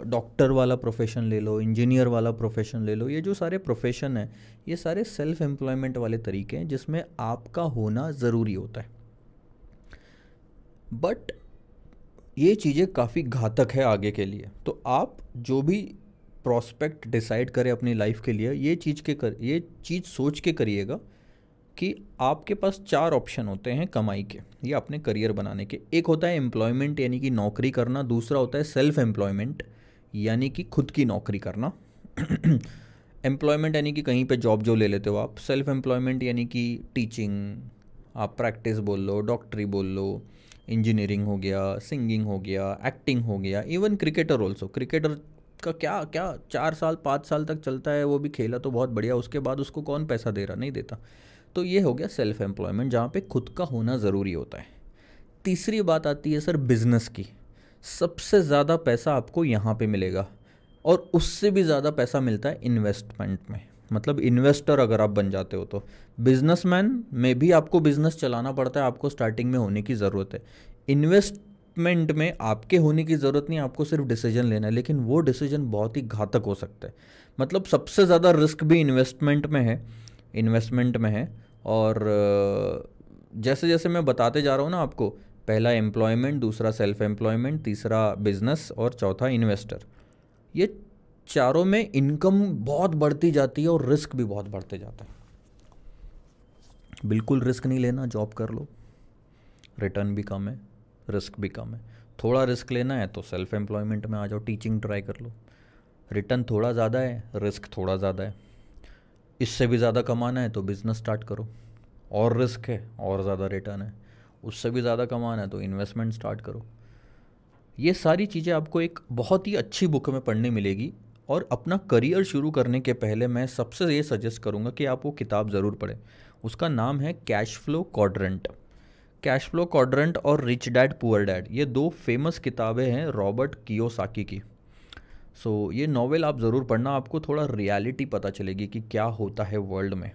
Speaker 1: डॉक्टर वाला प्रोफेशन ले लो, इंजीनियर वाला प्रोफेशन ले लो। ये जो सारे प्रोफेशन हैं, ये सारे सेल्फ एम्प्लॉयमेंट वाले तरीके हैं जिसमें आपका होना ज़रूरी होता है। बट ये चीज़ें काफ़ी घातक है आगे के लिए। तो आप जो भी प्रॉस्पेक्ट डिसाइड करें अपनी लाइफ के लिए, ये चीज़ सोच के करिएगा
Speaker 2: कि आपके पास 4 ऑप्शन होते हैं कमाई के या अपने करियर बनाने के। एक होता है एम्प्लॉयमेंट यानी कि नौकरी करना, दूसरा होता है सेल्फ एम्प्लॉयमेंट यानी कि खुद की नौकरी करना। एम्प्लॉयमेंट यानी कि कहीं पे जॉब जो ले लेते हो आप। सेल्फ एम्प्लॉयमेंट यानी कि टीचिंग, आप प्रैक्टिस बोल लो, डॉक्टरी बोल लो, इंजीनियरिंग हो गया, सिंगिंग हो गया, एक्टिंग हो गया, इवन क्रिकेटर ऑल्सो। क्रिकेटर का क्या क्या 4 साल 5 साल तक चलता है, वो भी खेला तो बहुत बढ़िया, उसके बाद उसको कौन पैसा दे रहा, नहीं देता। तो ये हो गया सेल्फ एम्प्लॉयमेंट जहाँ पे खुद का होना ज़रूरी होता है। तीसरी बात आती है सर बिजनेस की। सबसे ज़्यादा पैसा आपको यहाँ पे मिलेगा और उससे भी ज़्यादा पैसा मिलता है इन्वेस्टमेंट में। मतलब इन्वेस्टर अगर आप बन जाते हो तो बिजनेसमैन में भी आपको बिजनेस चलाना पड़ता है, आपको स्टार्टिंग में होने की ज़रूरत है। इन्वेस्टमेंट में आपके होने की ज़रूरत नहीं, आपको सिर्फ डिसीजन लेना है, लेकिन वो डिसीजन बहुत ही घातक हो सकता है। मतलब सबसे ज़्यादा रिस्क भी इन्वेस्टमेंट में है। और जैसे जैसे मैं बताते जा रहा हूँ ना आपको, पहला एम्प्लॉयमेंट, दूसरा सेल्फ एम्प्लॉयमेंट, तीसरा बिजनेस और चौथा इन्वेस्टर, ये चारों में इनकम बहुत बढ़ती जाती है और रिस्क भी बहुत बढ़ते जाता है। बिल्कुल रिस्क नहीं लेना, जॉब कर लो, रिटर्न भी कम है, रिस्क भी कम है। थोड़ा रिस्क लेना है तो सेल्फ एम्प्लॉयमेंट में आ जाओ, टीचिंग ट्राई कर लो, रिटर्न थोड़ा ज़्यादा है, रिस्क थोड़ा ज़्यादा है। इससे भी ज़्यादा कमाना है तो बिज़नेस स्टार्ट करो, और रिस्क है और ज़्यादा रिटर्न है। उससे भी ज़्यादा कमाना है तो इन्वेस्टमेंट स्टार्ट करो। ये सारी चीज़ें आपको एक बहुत ही अच्छी बुक में पढ़ने मिलेगी। और अपना करियर शुरू करने के पहले मैं सबसे ये सजेस्ट करूँगा कि आप वो किताब ज़रूर पढ़ें। उसका नाम है cash flow quadrant. Cash flow quadrant और रिच डैड पुअर डैड, ये 2 फेमस किताबें हैं रॉबर्ट कियोसाकी की। सो ये नॉवेल आप ज़रूर पढ़ना, आपको थोड़ा रियलिटी पता चलेगी कि क्या होता है वर्ल्ड में।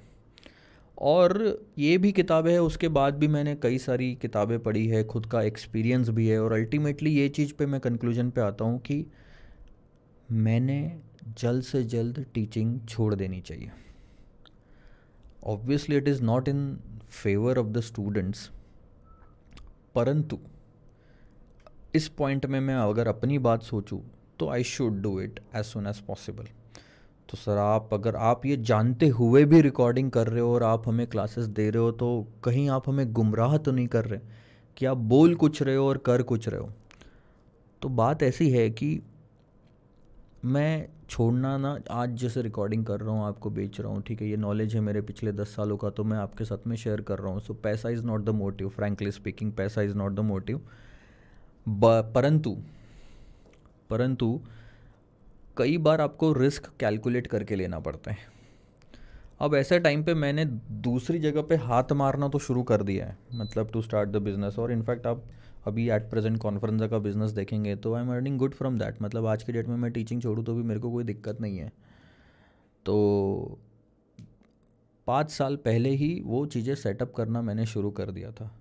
Speaker 2: और ये भी किताबें हैं, उसके बाद भी मैंने कई सारी किताबें पढ़ी है, खुद का एक्सपीरियंस भी है। और अल्टीमेटली ये चीज़ पे मैं कंक्लूजन पे आता हूँ कि मैंने जल्द से जल्द टीचिंग छोड़ देनी चाहिए। Obviously it is not in favour of the students, परंतु इस पॉइंट में मैं अगर अपनी बात सोचूं तो I should do it as soon as possible. तो सर अगर आप ये जानते हुए भी रिकॉर्डिंग कर रहे हो और आप हमें क्लासेस दे रहे हो, तो कहीं आप हमें गुमराह तो नहीं कर रहे कि आप बोल कुछ रहे हो और कर कुछ रहे हो। तो बात ऐसी है कि मैं छोड़ना ना, आज जैसे रिकॉर्डिंग कर रहा हूँ, आपको बेच रहा हूँ, ठीक है, ये नॉलेज है मेरे पिछले 10 सालों का, तो मैं आपके साथ में शेयर कर रहा हूँ। सो पैसा is not the motive, frankly speaking पैसा इज़ नॉट द मोटिव। परंतु परंतु कई बार आपको रिस्क कैलकुलेट करके लेना पड़ता है। अब ऐसे टाइम पे मैंने दूसरी जगह पे हाथ मारना तो शुरू कर दिया है, मतलब टू स्टार्ट द बिज़नेस। और इनफैक्ट आप अभी एट प्रेजेंट कॉन्फ्रेंस का बिज़नेस देखेंगे तो I am earning good from that. मतलब आज की डेट में मैं टीचिंग छोड़ूँ तो भी मेरे को कोई दिक्कत नहीं है। तो 5 साल पहले ही वो चीज़ें सेटअप करना मैंने शुरू कर दिया था।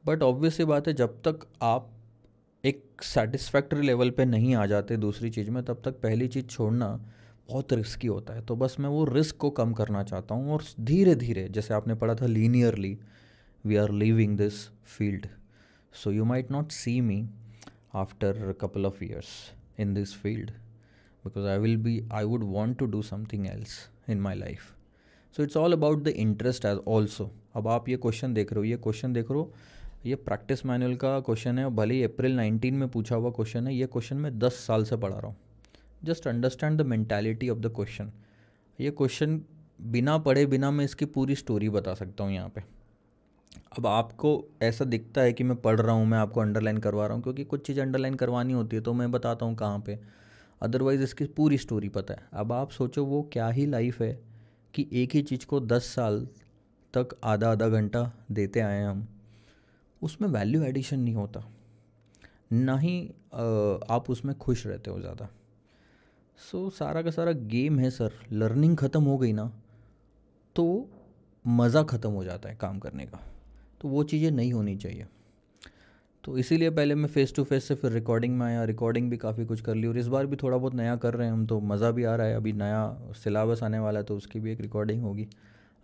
Speaker 2: बट ऑब्वियस सी बात है, जब तक आप एक सेटिस्फैक्ट्री लेवल पे नहीं आ जाते दूसरी चीज़ में, तब तक पहली चीज़ छोड़ना बहुत रिस्की होता है। तो बस मैं वो रिस्क को कम करना चाहता हूँ और धीरे धीरे, जैसे आपने पढ़ा था linearly we are leaving this field, so you might not see me after couple of years in this field, because I would want to do something else in my life. So it's all about the interest as also. अब आप ये question देख रहे हो, ये practice manual का question है, भले ही अप्रैल 19 में पूछा हुआ क्वेश्चन है। ये क्वेश्चन मैं 10 साल से पढ़ा रहा हूँ। Just understand the mentality of the question. ये क्वेश्चन बिना पढ़े बिना मैं इसकी पूरी स्टोरी बता सकता हूँ यहाँ पे। अब आपको ऐसा दिखता है कि मैं पढ़ रहा हूँ, मैं आपको अंडरलाइन करवा रहा हूँ, क्योंकि कुछ चीज़ अंडरलाइन करवानी होती है तो मैं बताता हूँ कहाँ पे, अदरवाइज़ इसकी पूरी स्टोरी पता है। अब आप सोचो वो क्या ही लाइफ है कि एक ही चीज़ को 10 साल तक आधा आधा घंटा देते आए हैं हम, उसमें वैल्यू एडिशन नहीं होता, ना ही आप उसमें खुश रहते हो ज़्यादा। सो सारा का सारा गेम है सर, लर्निंग ख़त्म हो गई ना तो मज़ा ख़त्म हो जाता है काम करने का। तो वो चीज़ें नहीं होनी चाहिए। तो इसीलिए पहले मैं फ़ेस टू फेस से फिर रिकॉर्डिंग में आया, रिकॉर्डिंग भी काफ़ी कुछ कर ली, और इस बार भी थोड़ा बहुत नया कर रहे हैं हम, तो मज़ा भी आ रहा है। अभी नया सिलेबस आने वाला है तो उसकी भी एक रिकॉर्डिंग होगी।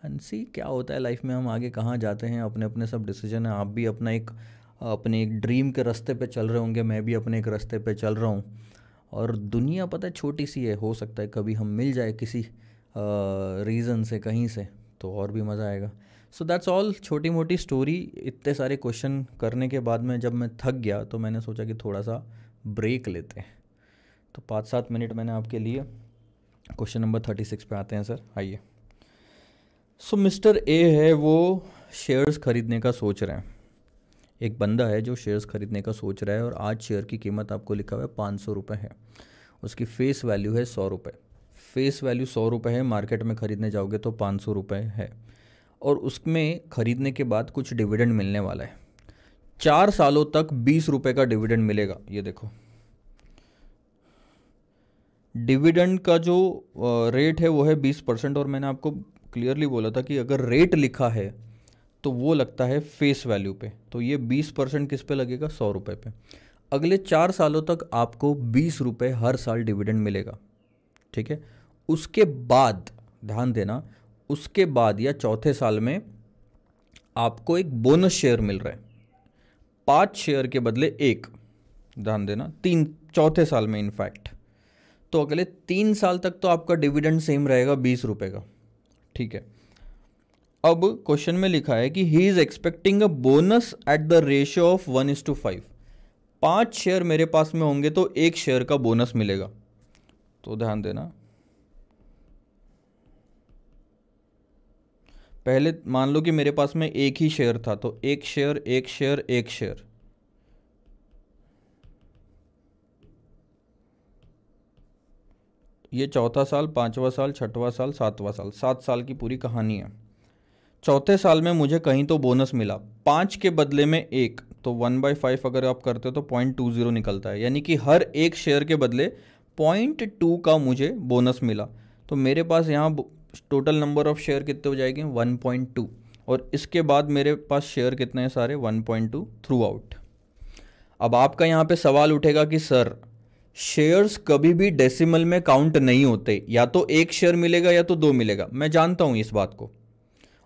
Speaker 2: एंड सी क्या होता है लाइफ में, हम आगे कहाँ जाते हैं, अपने अपने सब डिसीजन है। आप भी अपने एक ड्रीम के रास्ते पे चल रहे होंगे, मैं भी अपने एक रास्ते पे चल रहा हूँ। और दुनिया पता है छोटी सी है, हो सकता है कभी हम मिल जाए किसी रीज़न से, कहीं से, तो और भी मज़ा आएगा। सो दैट्स ऑल, छोटी मोटी स्टोरी। इतने सारे क्वेश्चन करने के बाद में जब मैं थक गया तो मैंने सोचा कि थोड़ा सा ब्रेक लेते हैं, तो 5-7 मिनट मैंने आपके लिए। क्वेश्चन नंबर 36 पे आते हैं सर, आइए। सो मिस्टर ए है, वो शेयर्स खरीदने का सोच रहे हैं। एक बंदा है जो शेयर्स खरीदने का सोच रहा है और आज शेयर की कीमत आपको लिखा हुआ है 500 रुपये है, उसकी फेस वैल्यू है 100 रुपये। फेस वैल्यू 100 रुपये है, मार्केट में ख़रीदने जाओगे तो 500 रुपये है, और उसमें ख़रीदने के बाद कुछ डिविडेंड मिलने वाला है। 4 सालों तक 20 रुपये का डिविडेंड मिलेगा। ये देखो, डिविडेंड का जो रेट है वो है 20%, और मैंने आपको क्लियरली बोला था कि अगर रेट लिखा है तो वो लगता है फेस वैल्यू पे, तो ये 20% किस पे लगेगा, 100 रुपये पे। अगले 4 सालों तक आपको 20 रुपये हर साल डिविडेंड मिलेगा, ठीक है। उसके बाद ध्यान देना, उसके बाद या चौथे साल में आपको एक बोनस शेयर मिल रहा है, 5 शेयर के बदले 1, ध्यान देना, 3 चौथे साल में इनफैक्ट। तो अगले 3 साल तक तो आपका डिविडेंड सेम रहेगा 20 रुपये का, ठीक है। अब क्वेश्चन में लिखा है कि he is expecting a bonus at the ratio of 1:5। 5 share मेरे पास में होंगे तो 1 शेयर का बोनस मिलेगा। तो ध्यान देना, पहले मान लो कि मेरे पास में 1 ही शेयर था, तो 1 शेयर 1 शेयर 1 शेयर, ये चौथा साल, 5वां साल, 6वां साल, 7वां साल, 7 साल की पूरी कहानी है। चौथे साल में मुझे कहीं तो बोनस मिला, 5 के बदले में 1, तो 1/5 अगर आप करते हो तो 0.20 निकलता है, यानी कि हर 1 शेयर के बदले 0.2 का मुझे बोनस मिला। तो मेरे पास यहाँ टोटल नंबर ऑफ शेयर कितने हो जाएंगे, 1.2, और इसके बाद मेरे पास शेयर कितने हैं सारे, 1.2 थ्रू आउट। अब आपका यहाँ पे सवाल उठेगा कि सर शेयर्स कभी भी डेसिमल में काउंट नहीं होते, या तो 1 शेयर मिलेगा या तो 2 मिलेगा। मैं जानता हूँ इस बात को,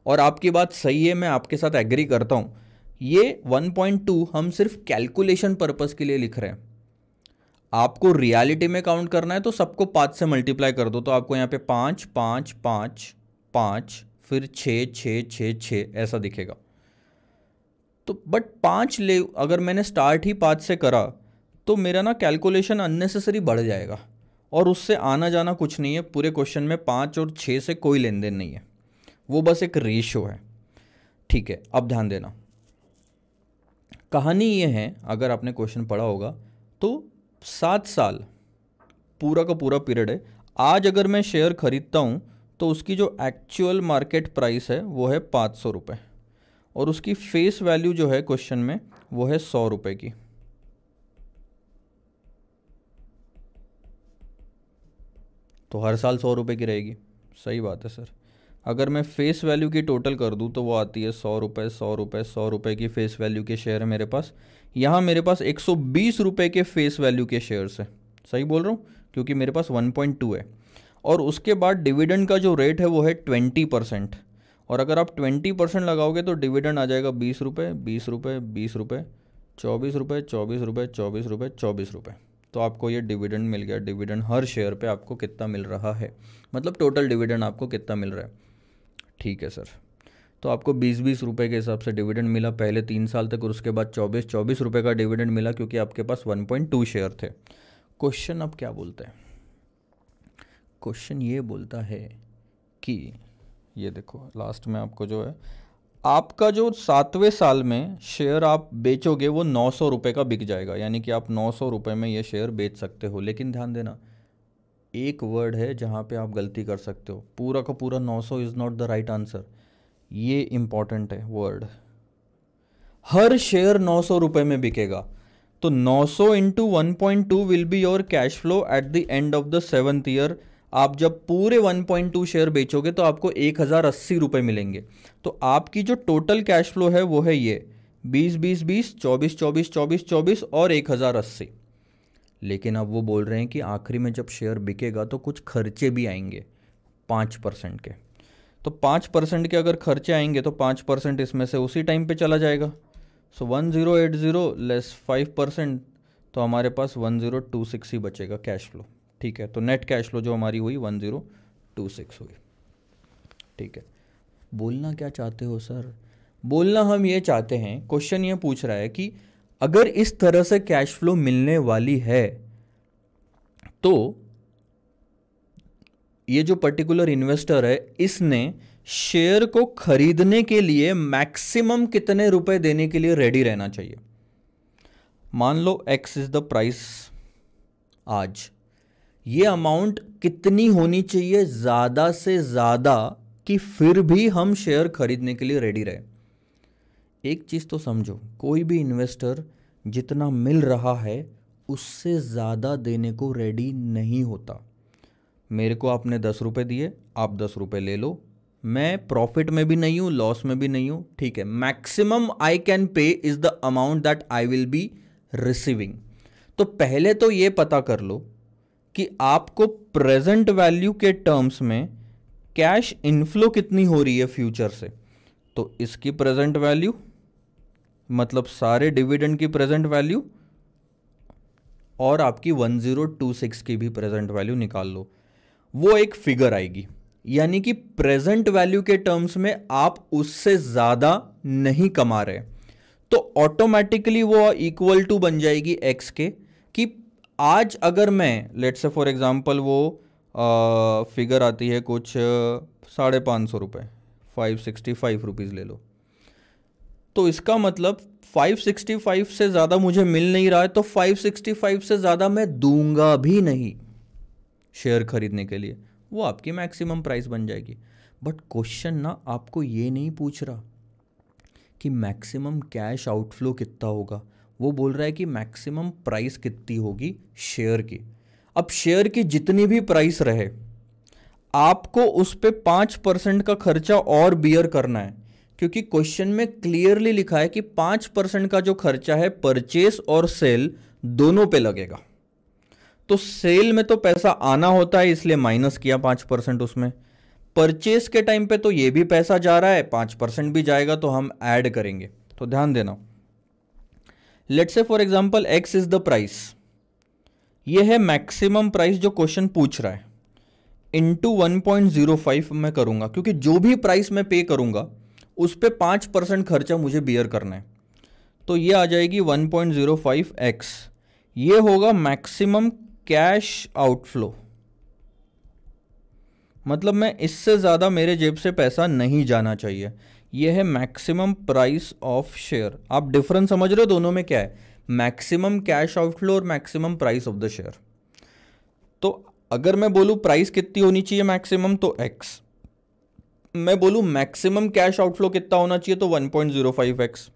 Speaker 2: और आपकी बात सही है, मैं आपके साथ एग्री करता हूँ। ये 1.2 हम सिर्फ कैलकुलेशन पर्पस के लिए लिख रहे हैं। आपको रियलिटी में काउंट करना है तो सबको 5 से मल्टीप्लाई कर दो, तो आपको यहाँ पे 5 5 5 5 फिर 6 6 6 6 ऐसा दिखेगा। तो बट 5 ले, अगर मैंने स्टार्ट ही 5 से करा तो मेरा ना कैलकुलेशन अननेसेसरी बढ़ जाएगा, और उससे आना जाना कुछ नहीं है। पूरे क्वेश्चन में 5 और 6 से कोई लेन देन नहीं है, वो बस एक रेशियो है, ठीक है। अब ध्यान देना, कहानी ये है, अगर आपने क्वेश्चन पढ़ा होगा तो 7 साल पूरा का पूरा पीरियड है। आज अगर मैं शेयर खरीदता हूँ तो उसकी जो एक्चुअल मार्केट प्राइस है वो है 500 रुपये, और उसकी फेस वैल्यू जो है क्वेश्चन में वो है 100 रुपये की। तो हर साल 100 रुपये की रहेगी, सही बात है सर। अगर मैं फेस वैल्यू की टोटल कर दूं तो वो आती है 100 रुपये 100 रुपये 100 रुपये की फेस वैल्यू के शेयर है मेरे पास। यहाँ मेरे पास 120 रुपये के फेस वैल्यू के शेयर्स है, सही बोल रहा हूँ, क्योंकि मेरे पास 1.2 है। और उसके बाद डिविडेंड का जो रेट है वो है 20%, और अगर आप 20% लगाओगे तो डिविडेंड आ जाएगा 20 रुपये 20 रुपये 20 रुपये 24 रुपये 24 रुपये 24 रुपये 24 रुपये। तो आपको ये डिविडेंड मिल गया। डिविडेंड हर शेयर पे आपको कितना मिल रहा है, मतलब टोटल डिविडेंड आपको कितना मिल रहा है, ठीक है सर। तो आपको 20-20 रुपये के हिसाब से डिविडेंड मिला पहले 3 साल तक, और उसके बाद 24-24 रुपये का डिविडेंड मिला, क्योंकि आपके पास 1.2 शेयर थे। क्वेश्चन अब क्या बोलता है, क्वेश्चन ये बोलता है कि ये देखो लास्ट में आपको जो है, आपका जो 7वें साल में शेयर आप बेचोगे वो 900 रुपये का बिक जाएगा, यानी कि आप 900 रुपये में ये शेयर बेच सकते हो। लेकिन ध्यान देना, एक वर्ड है जहाँ पे आप गलती कर सकते हो, पूरा का पूरा 900 is not the right answer, ये इंपॉर्टेंट है वर्ड। हर शेयर 900 रुपये में बिकेगा, तो 900 into 1.2 will be your cash flow eight the end of the 7th year. आप जब पूरे 1.2 शेयर बेचोगे तो आपको 1080 रुपये मिलेंगे। तो आपकी जो टोटल कैश फ्लो है वो है ये 20 20 20 24 24 24 24 और 1080। लेकिन अब वो बोल रहे हैं कि आखिरी में जब शेयर बिकेगा तो कुछ खर्चे भी आएंगे 5% के। तो 5% के अगर खर्चे आएंगे तो 5% इसमें से उसी टाइम पे चला जाएगा। सो 1080 लेस 5%, तो हमारे पास 1026 ही बचेगा कैश फ्लो, ठीक है। तो नेट कैश फ्लो जो हमारी हुई 1026 हुई, ठीक है। बोलना क्या चाहते हो सर? बोलना हम ये चाहते हैं, क्वेश्चन ये पूछ रहा है कि अगर इस तरह से कैश फ्लो मिलने वाली है तो ये जो पर्टिकुलर इन्वेस्टर है इसने शेयर को खरीदने के लिए मैक्सिमम कितने रुपए देने के लिए रेडी रहना चाहिए। मान लो एक्स इज द प्राइस आज, ये अमाउंट कितनी होनी चाहिए ज्यादा से ज्यादा कि फिर भी हम शेयर खरीदने के लिए रेडी रहे। एक चीज तो समझो, कोई भी इन्वेस्टर जितना मिल रहा है उससे ज़्यादा देने को रेडी नहीं होता। मेरे को आपने 10 रुपये दिए, आप 10 रुपये ले लो, मैं प्रॉफिट में भी नहीं हूँ, लॉस में भी नहीं हूँ, ठीक है। Maximum I can pay is the amount that I will be receiving. तो पहले तो ये पता कर लो कि आपको प्रेजेंट वैल्यू के टर्म्स में कैश इनफ्लो कितनी हो रही है फ्यूचर से। तो इसकी प्रेजेंट वैल्यू मतलब सारे डिविडेंड की प्रेजेंट वैल्यू और आपकी 1026 की भी प्रेजेंट वैल्यू निकाल लो, वो एक फिगर आएगी। यानी कि प्रेजेंट वैल्यू के टर्म्स में आप उससे ज्यादा नहीं कमा रहे, तो ऑटोमेटिकली वो इक्वल टू बन जाएगी एक्स के। कि आज अगर मैं लेट्स से फॉर एग्जांपल वो फिगर आती है कुछ 550 रुपये, 565 रुपीज़ ले लो, तो इसका मतलब 565 से ज़्यादा मुझे मिल नहीं रहा है, तो 565 से ज़्यादा मैं दूंगा भी नहीं शेयर खरीदने के लिए, वो आपकी मैक्सिमम प्राइस बन जाएगी। बट क्वेश्चन ना आपको ये नहीं पूछ रहा कि मैक्सिमम कैश आउटफ्लो कितना होगा, वो बोल रहा है कि मैक्सिमम प्राइस कितनी होगी शेयर की। अब शेयर की जितनी भी प्राइस रहे आपको उस पर 5% का खर्चा और बियर करना है, क्योंकि क्वेश्चन में क्लियरली लिखा है कि 5% का जो खर्चा है परचेस और सेल दोनों पे लगेगा। तो सेल में तो पैसा आना होता है इसलिए माइनस किया 5% उसमें, परचेस के टाइम पे तो ये भी पैसा जा रहा है, 5% भी जाएगा तो हम ऐड करेंगे। तो ध्यान देना, let's say for example x is the price, ये है मैक्सिमम प्राइस जो क्वेश्चन पूछ रहा है, इंटू 1.05 मैं करूंगा, क्योंकि जो भी प्राइस मैं पे करूंगा उस पर 5% खर्चा मुझे बियर करना है। तो ये आ जाएगी 1.05x, ये होगा मैक्सिमम कैश आउटफ्लो, मतलब मैं इससे ज़्यादा मेरे जेब से पैसा नहीं जाना चाहिए। ये है मैक्सिमम प्राइस ऑफ शेयर। आप डिफरेंस समझ रहे हो दोनों में क्या है, मैक्सिमम कैश आउटफ्लो और maximum price of the share. तो अगर मैं बोलूँ प्राइस कितनी होनी चाहिए मैक्सिमम, तो x, मैं बोलूँ मैक्सिमम कैश आउटफ्लो कितना होना चाहिए तो 1.05x।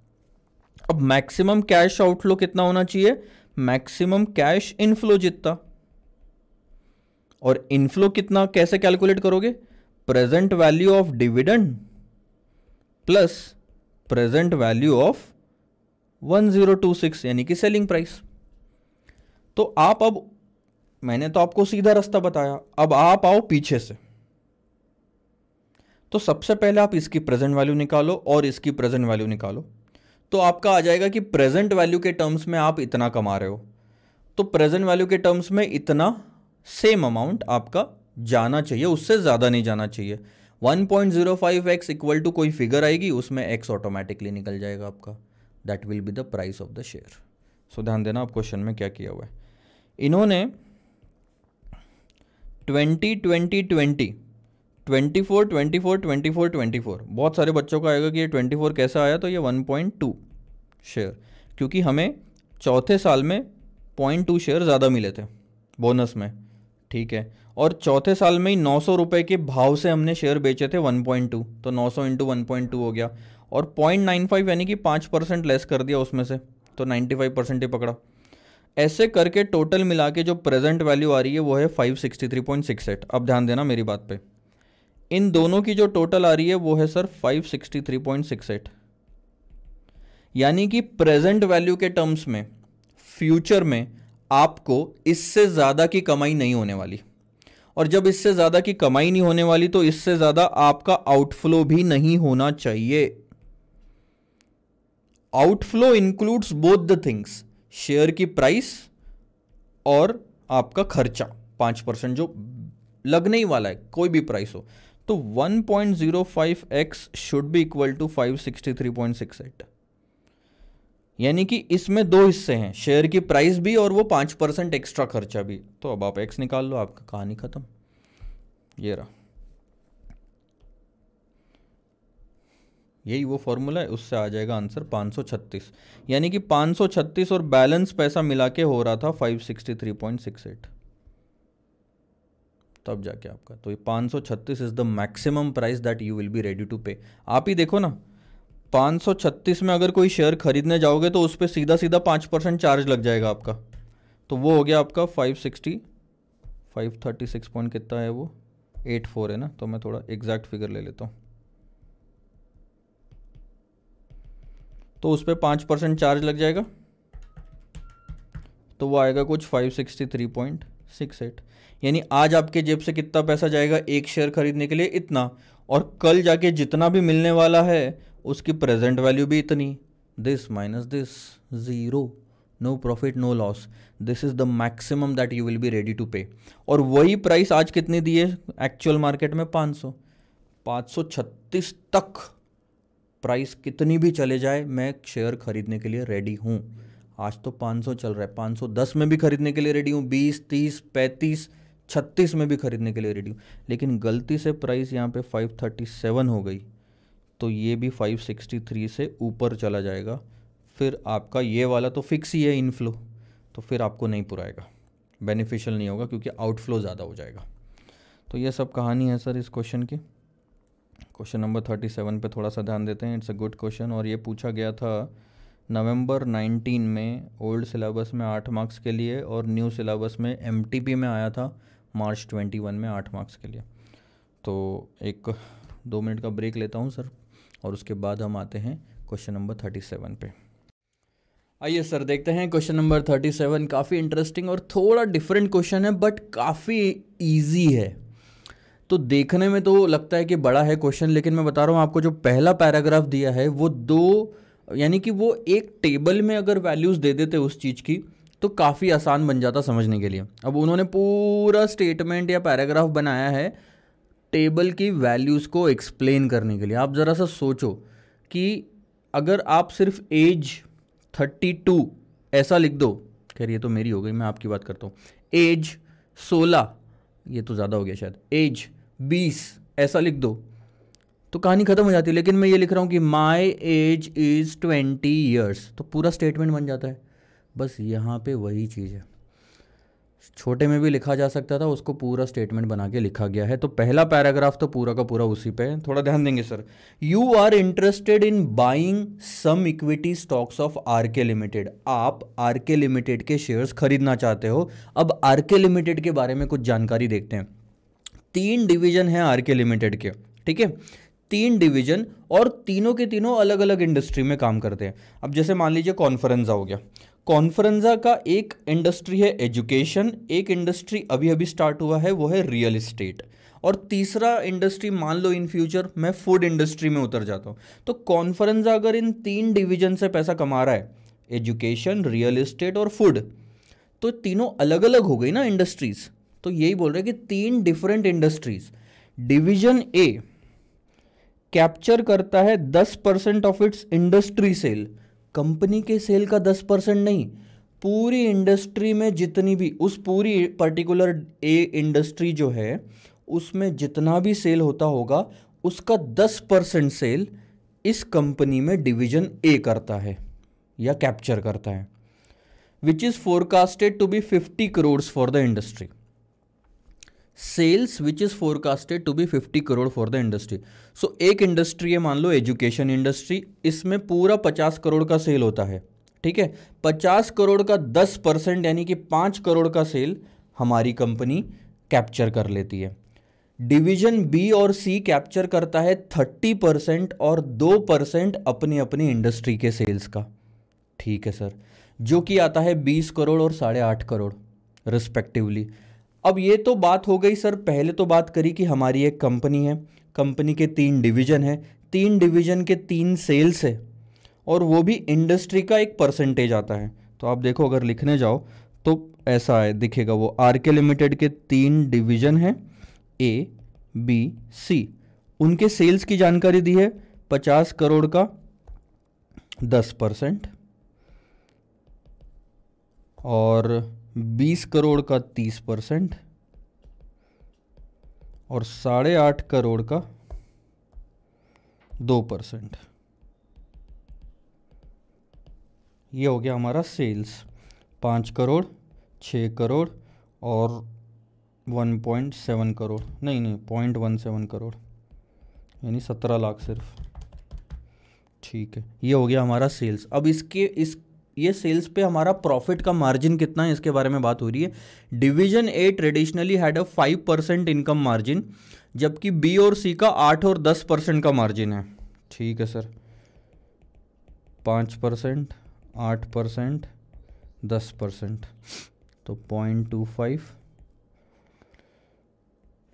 Speaker 2: अब मैक्सिमम कैश आउटफ्लो कितना होना चाहिए, मैक्सिमम कैश इनफ्लो जितना। और इनफ्लो कितना कैसे कैलकुलेट करोगे, present value of dividend plus present value of 1026 यानी कि सेलिंग प्राइस। तो आप अब मैंने तो आपको सीधा रास्ता बताया, अब आप आओ पीछे से। तो सबसे पहले आप इसकी प्रेजेंट वैल्यू निकालो और इसकी प्रेजेंट वैल्यू निकालो, तो आपका आ जाएगा कि प्रेजेंट वैल्यू के टर्म्स में आप इतना कमा रहे हो, तो प्रेजेंट वैल्यू के टर्म्स में इतना सेम अमाउंट आपका जाना चाहिए, उससे ज़्यादा नहीं जाना चाहिए। 1.05x इक्वल टू कोई फिगर आएगी, उसमें x ऑटोमेटिकली निकल जाएगा आपका, that will be the price of the share. So ध्यान देना आप क्वेश्चन में क्या किया हुआ है। इन्होंने 20 20 20 24 24 24 24, बहुत सारे बच्चों का आएगा कि ये 24 कैसा आया, तो ये 1.2 शेयर, क्योंकि हमें चौथे साल में 0.2 शेयर ज़्यादा मिले थे बोनस में, ठीक है। और चौथे साल में ही 900 रुपये के भाव से हमने शेयर बेचे थे 1.2, तो 900 इंटू 1.2 हो गया, और 0.95 यानी कि 5% लेस कर दिया उसमें से, तो 95% ही पकड़ा। ऐसे करके टोटल मिला के जो प्रेजेंट वैल्यू आ रही है वो है 563.68। अब ध्यान देना मेरी बात पे, इन दोनों की जो टोटल आ रही है वो है सर 563.68, यानी कि प्रेजेंट वैल्यू के टर्म्स में फ्यूचर में आपको इससे ज़्यादा की कमाई नहीं होने वाली, और जब इससे ज़्यादा की कमाई नहीं होने वाली तो इससे ज़्यादा आपका आउटफ्लो भी नहीं होना चाहिए। Outflow includes both the things, share की प्राइस और आपका खर्चा 5% जो लगने ही वाला है, कोई भी प्राइस हो। तो 1.05x should be equal to 563.68, यानी कि इसमें दो हिस्से हैं, शेयर की प्राइस भी और वो 5% एक्स्ट्रा खर्चा भी। तो अब आप x निकाल लो, आपका कहानी खत्म। ये रहा, यही वो फॉर्मूला है, उससे आ जाएगा आंसर 536, यानी कि 536 और बैलेंस पैसा मिला के हो रहा था 563.68, तब जाके आपका। तो ये 536 is the maximum price that you will be ready to pay. आप ही देखो ना, 536 में अगर कोई शेयर खरीदने जाओगे तो उस पर सीधा सीधा 5% चार्ज लग जाएगा आपका। तो वो हो गया आपका 536 पॉइंट कितना है वो, 84 है ना। तो मैं थोड़ा एग्जैक्ट फिगर ले लेता हूँ। तो उस पर 5% चार्ज लग जाएगा, तो वो आएगा कुछ 563.68। यानी आज आपके जेब से कितना पैसा जाएगा एक शेयर खरीदने के लिए, इतना, और कल जाके जितना भी मिलने वाला है उसकी प्रेजेंट वैल्यू भी इतनी। This minus this, zero, no profit no loss. This is the maximum that you will be ready to pay. और वही प्राइस आज कितनी दी है एक्चुअल मार्केट में, 536 तक प्राइस कितनी भी चले जाए मैं शेयर खरीदने के लिए रेडी हूँ। आज तो 500 चल रहा है, 510 में भी खरीदने के लिए रेडी हूँ, 20, 30, 35, 36 में भी खरीदने के लिए रेडी हूँ। लेकिन गलती से प्राइस यहाँ पे 537 हो गई तो ये भी 563 से ऊपर चला जाएगा। फिर आपका ये वाला तो फिक्स ही है इनफ्लो, तो फिर आपको नहीं पुराएगा, बेनिफिशियल नहीं होगा क्योंकि आउटफ्लो ज़्यादा हो जाएगा। तो ये सब कहानी है सर इस क्वेश्चन की। क्वेश्चन नंबर 37 पे थोड़ा सा ध्यान देते हैं। इट्स अ गुड क्वेश्चन और ये पूछा गया था नवंबर 19 में ओल्ड सिलेबस में 8 मार्क्स के लिए, और न्यू सिलेबस में एमटीपी में आया था मार्च 21 में 8 मार्क्स के लिए। तो एक 2 मिनट का ब्रेक लेता हूँ सर, और उसके बाद हम आते हैं क्वेश्चन नंबर 37 पे। आइए सर देखते हैं क्वेश्चन नंबर 37। काफ़ी इंटरेस्टिंग और थोड़ा डिफरेंट क्वेश्चन है बट काफ़ी ईजी है। तो देखने में तो लगता है कि बड़ा है क्वेश्चन, लेकिन मैं बता रहा हूँ आपको, जो पहला पैराग्राफ दिया है वो दो, यानी कि वो एक टेबल में अगर वैल्यूज़ दे देते उस चीज़ की तो काफ़ी आसान बन जाता समझने के लिए। अब उन्होंने पूरा स्टेटमेंट या पैराग्राफ बनाया है टेबल की वैल्यूज़ को एक्सप्लेन करने के लिए। आप ज़रा सा सोचो कि अगर आप सिर्फ एज 32 ऐसा लिख दो, खैर ये तो मेरी हो गई, मैं आपकी बात करता हूँ, एज 16, ये तो ज़्यादा हो गया शायद, एज 20 ऐसा लिख दो तो कहानी ख़त्म हो जाती है। लेकिन मैं ये लिख रहा हूँ कि माई एज इज़ 20 ईयर्स, तो पूरा स्टेटमेंट बन जाता है। बस यहाँ पे वही चीज़ है, छोटे में भी लिखा जा सकता था, उसको पूरा स्टेटमेंट बना के लिखा गया है। तो पहला पैराग्राफ तो पूरा का पूरा उसी पे है। थोड़ा ध्यान देंगे sir. You are interested in buying some equity stocks of RK limited. आप आरके लिमिटेड के शेयर्स खरीदना चाहते हो। अब आरके लिमिटेड के बारे में कुछ जानकारी देखते हैं। 3 डिवीजन है आरके लिमिटेड के, ठीक है, 3 डिवीजन, और तीनों के तीनों अलग अलग इंडस्ट्री में काम करते हैं। अब जैसे मान लीजिए कॉन्फ्रेंजा हो गया, कॉन्फ्रेंजा का एक इंडस्ट्री है एजुकेशन, एक इंडस्ट्री अभी अभी स्टार्ट हुआ है वो है रियल एस्टेट, और तीसरा इंडस्ट्री मान लो इन फ्यूचर मैं फूड इंडस्ट्री में उतर जाता हूँ। तो कॉन्फ्रेंजा अगर इन 3 डिवीजन से पैसा कमा रहा है, एजुकेशन, रियल एस्टेट और फूड, तो तीनों अलग अलग हो गई ना इंडस्ट्रीज। तो यही बोल रहे हैं कि 3 different industries. Division A capture करता है 10% of its industry sale, company के सेल का 10% नहीं, पूरी इंडस्ट्री में जितनी भी, उस पूरी पर्टिकुलर ए इंडस्ट्री जो है उसमें जितना भी सेल होता होगा उसका 10% सेल इस कंपनी में डिवीजन ए करता है या कैप्चर करता है, which is forecasted to be 50 crore for the industry. Sales which is forecasted to be 50 crore for the industry. So एक इंडस्ट्री है मान लो एजुकेशन इंडस्ट्री, इसमें पूरा 50 करोड़ का सेल होता है, ठीक है, 50 करोड़ का 10% यानी कि 5 करोड़ का सेल हमारी कंपनी कैप्चर कर लेती है। डिवीजन बी और सी कैप्चर करता है 30% और 2% अपनी अपनी इंडस्ट्री के सेल्स का, ठीक है सर, जो कि आता है 20 करोड़ और 8.5 करोड़ रिस्पेक्टिवली। अब ये तो बात हो गई सर, पहले तो बात करी कि हमारी एक कंपनी है, कंपनी के 3 डिवीजन है, 3 डिवीजन के 3 सेल्स है, और वो भी इंडस्ट्री का एक परसेंटेज आता है। तो आप देखो अगर लिखने जाओ तो ऐसा है दिखेगा, वो आरके लिमिटेड के 3 डिवीजन है, ए,
Speaker 1: बी, सी। उनके सेल्स की जानकारी दी है 50 करोड़ का 10% और 20 करोड़ का 30% और 8.5 करोड़ का 2%। ये हो गया हमारा सेल्स। 5 करोड़, 6 करोड़ और 1.7 करोड़, नहीं 0.17 करोड़, यानी 17 लाख सिर्फ। ठीक है, ये हो गया हमारा सेल्स। अब ये सेल्स पे हमारा प्रॉफिट का मार्जिन कितना है इसके बारे में बात हो रही है। Division A traditionally had a 5% income margin, जबकि बी और सी का 8 और 10% का मार्जिन है। ठीक है सर, 5%, 8%, 10%, तो 0.25,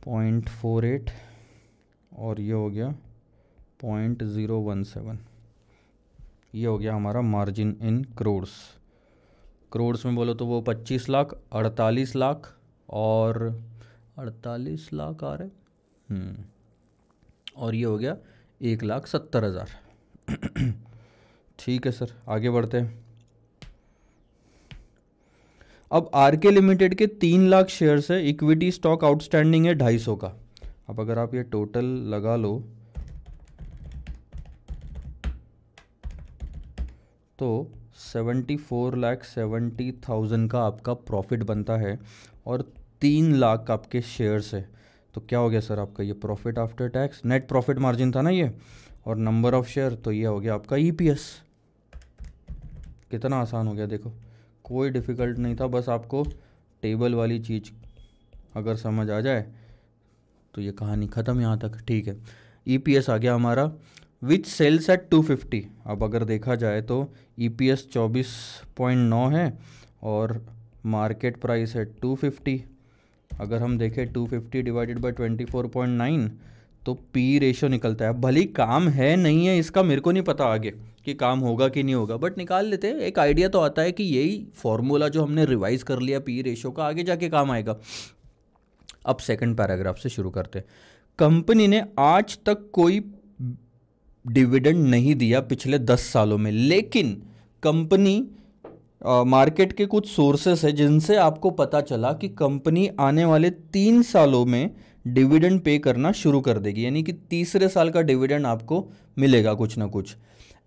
Speaker 1: 0.48 और ये हो गया 0.017। ये हो गया हमारा मार्जिन इन करोड़्स। करोड़्स में बोलो तो वो 25 लाख, 48 लाख और 48 लाख आ रहे और ये हो गया 1,70,000। ठीक है सर, आगे बढ़ते हैं। अब आरके लिमिटेड के 3 लाख शेयर्स है, इक्विटी स्टॉक आउटस्टैंडिंग है 250 का। अब अगर आप ये टोटल लगा लो तो 74,70,000 का आपका प्रॉफिट बनता है और 3 लाख आपके शेयर्स है। तो क्या हो गया सर आपका ये profit after tax, net profit margin था ना ये, और नंबर ऑफ शेयर, तो ये हो गया आपका ईपीएस। कितना आसान हो गया, देखो कोई डिफ़िकल्ट नहीं था, बस आपको टेबल वाली चीज़ अगर समझ आ जाए तो ये कहानी ख़त्म यहाँ तक। ठीक है, ईपीएस आ गया हमारा विच सेल्स एट 250। अब अगर देखा जाए तो ईपीएस 24.9 है और मार्केट प्राइस है 250। अगर हम देखें 250 डिवाइडेड बाय 24.9 तो पी रेशो निकलता है। भले काम है नहीं है इसका, मेरे को नहीं पता आगे कि काम होगा कि नहीं होगा, बट निकाल लेते हैं, एक आइडिया तो आता है कि यही फॉर्मूला जो हमने रिवाइज कर लिया पी रेशो का आगे जाके काम आएगा। अब सेकंड पैराग्राफ से शुरू करते हैं। कंपनी ने आज तक कोई डिविडेंड नहीं दिया पिछले 10 सालों में, लेकिन कंपनी मार्केट के कुछ सोर्सेस है जिनसे आपको पता चला कि कंपनी आने वाले 3 सालों में डिविडेंड पे करना शुरू कर देगी, यानी कि तीसरे साल का डिविडेंड आपको मिलेगा कुछ ना कुछ।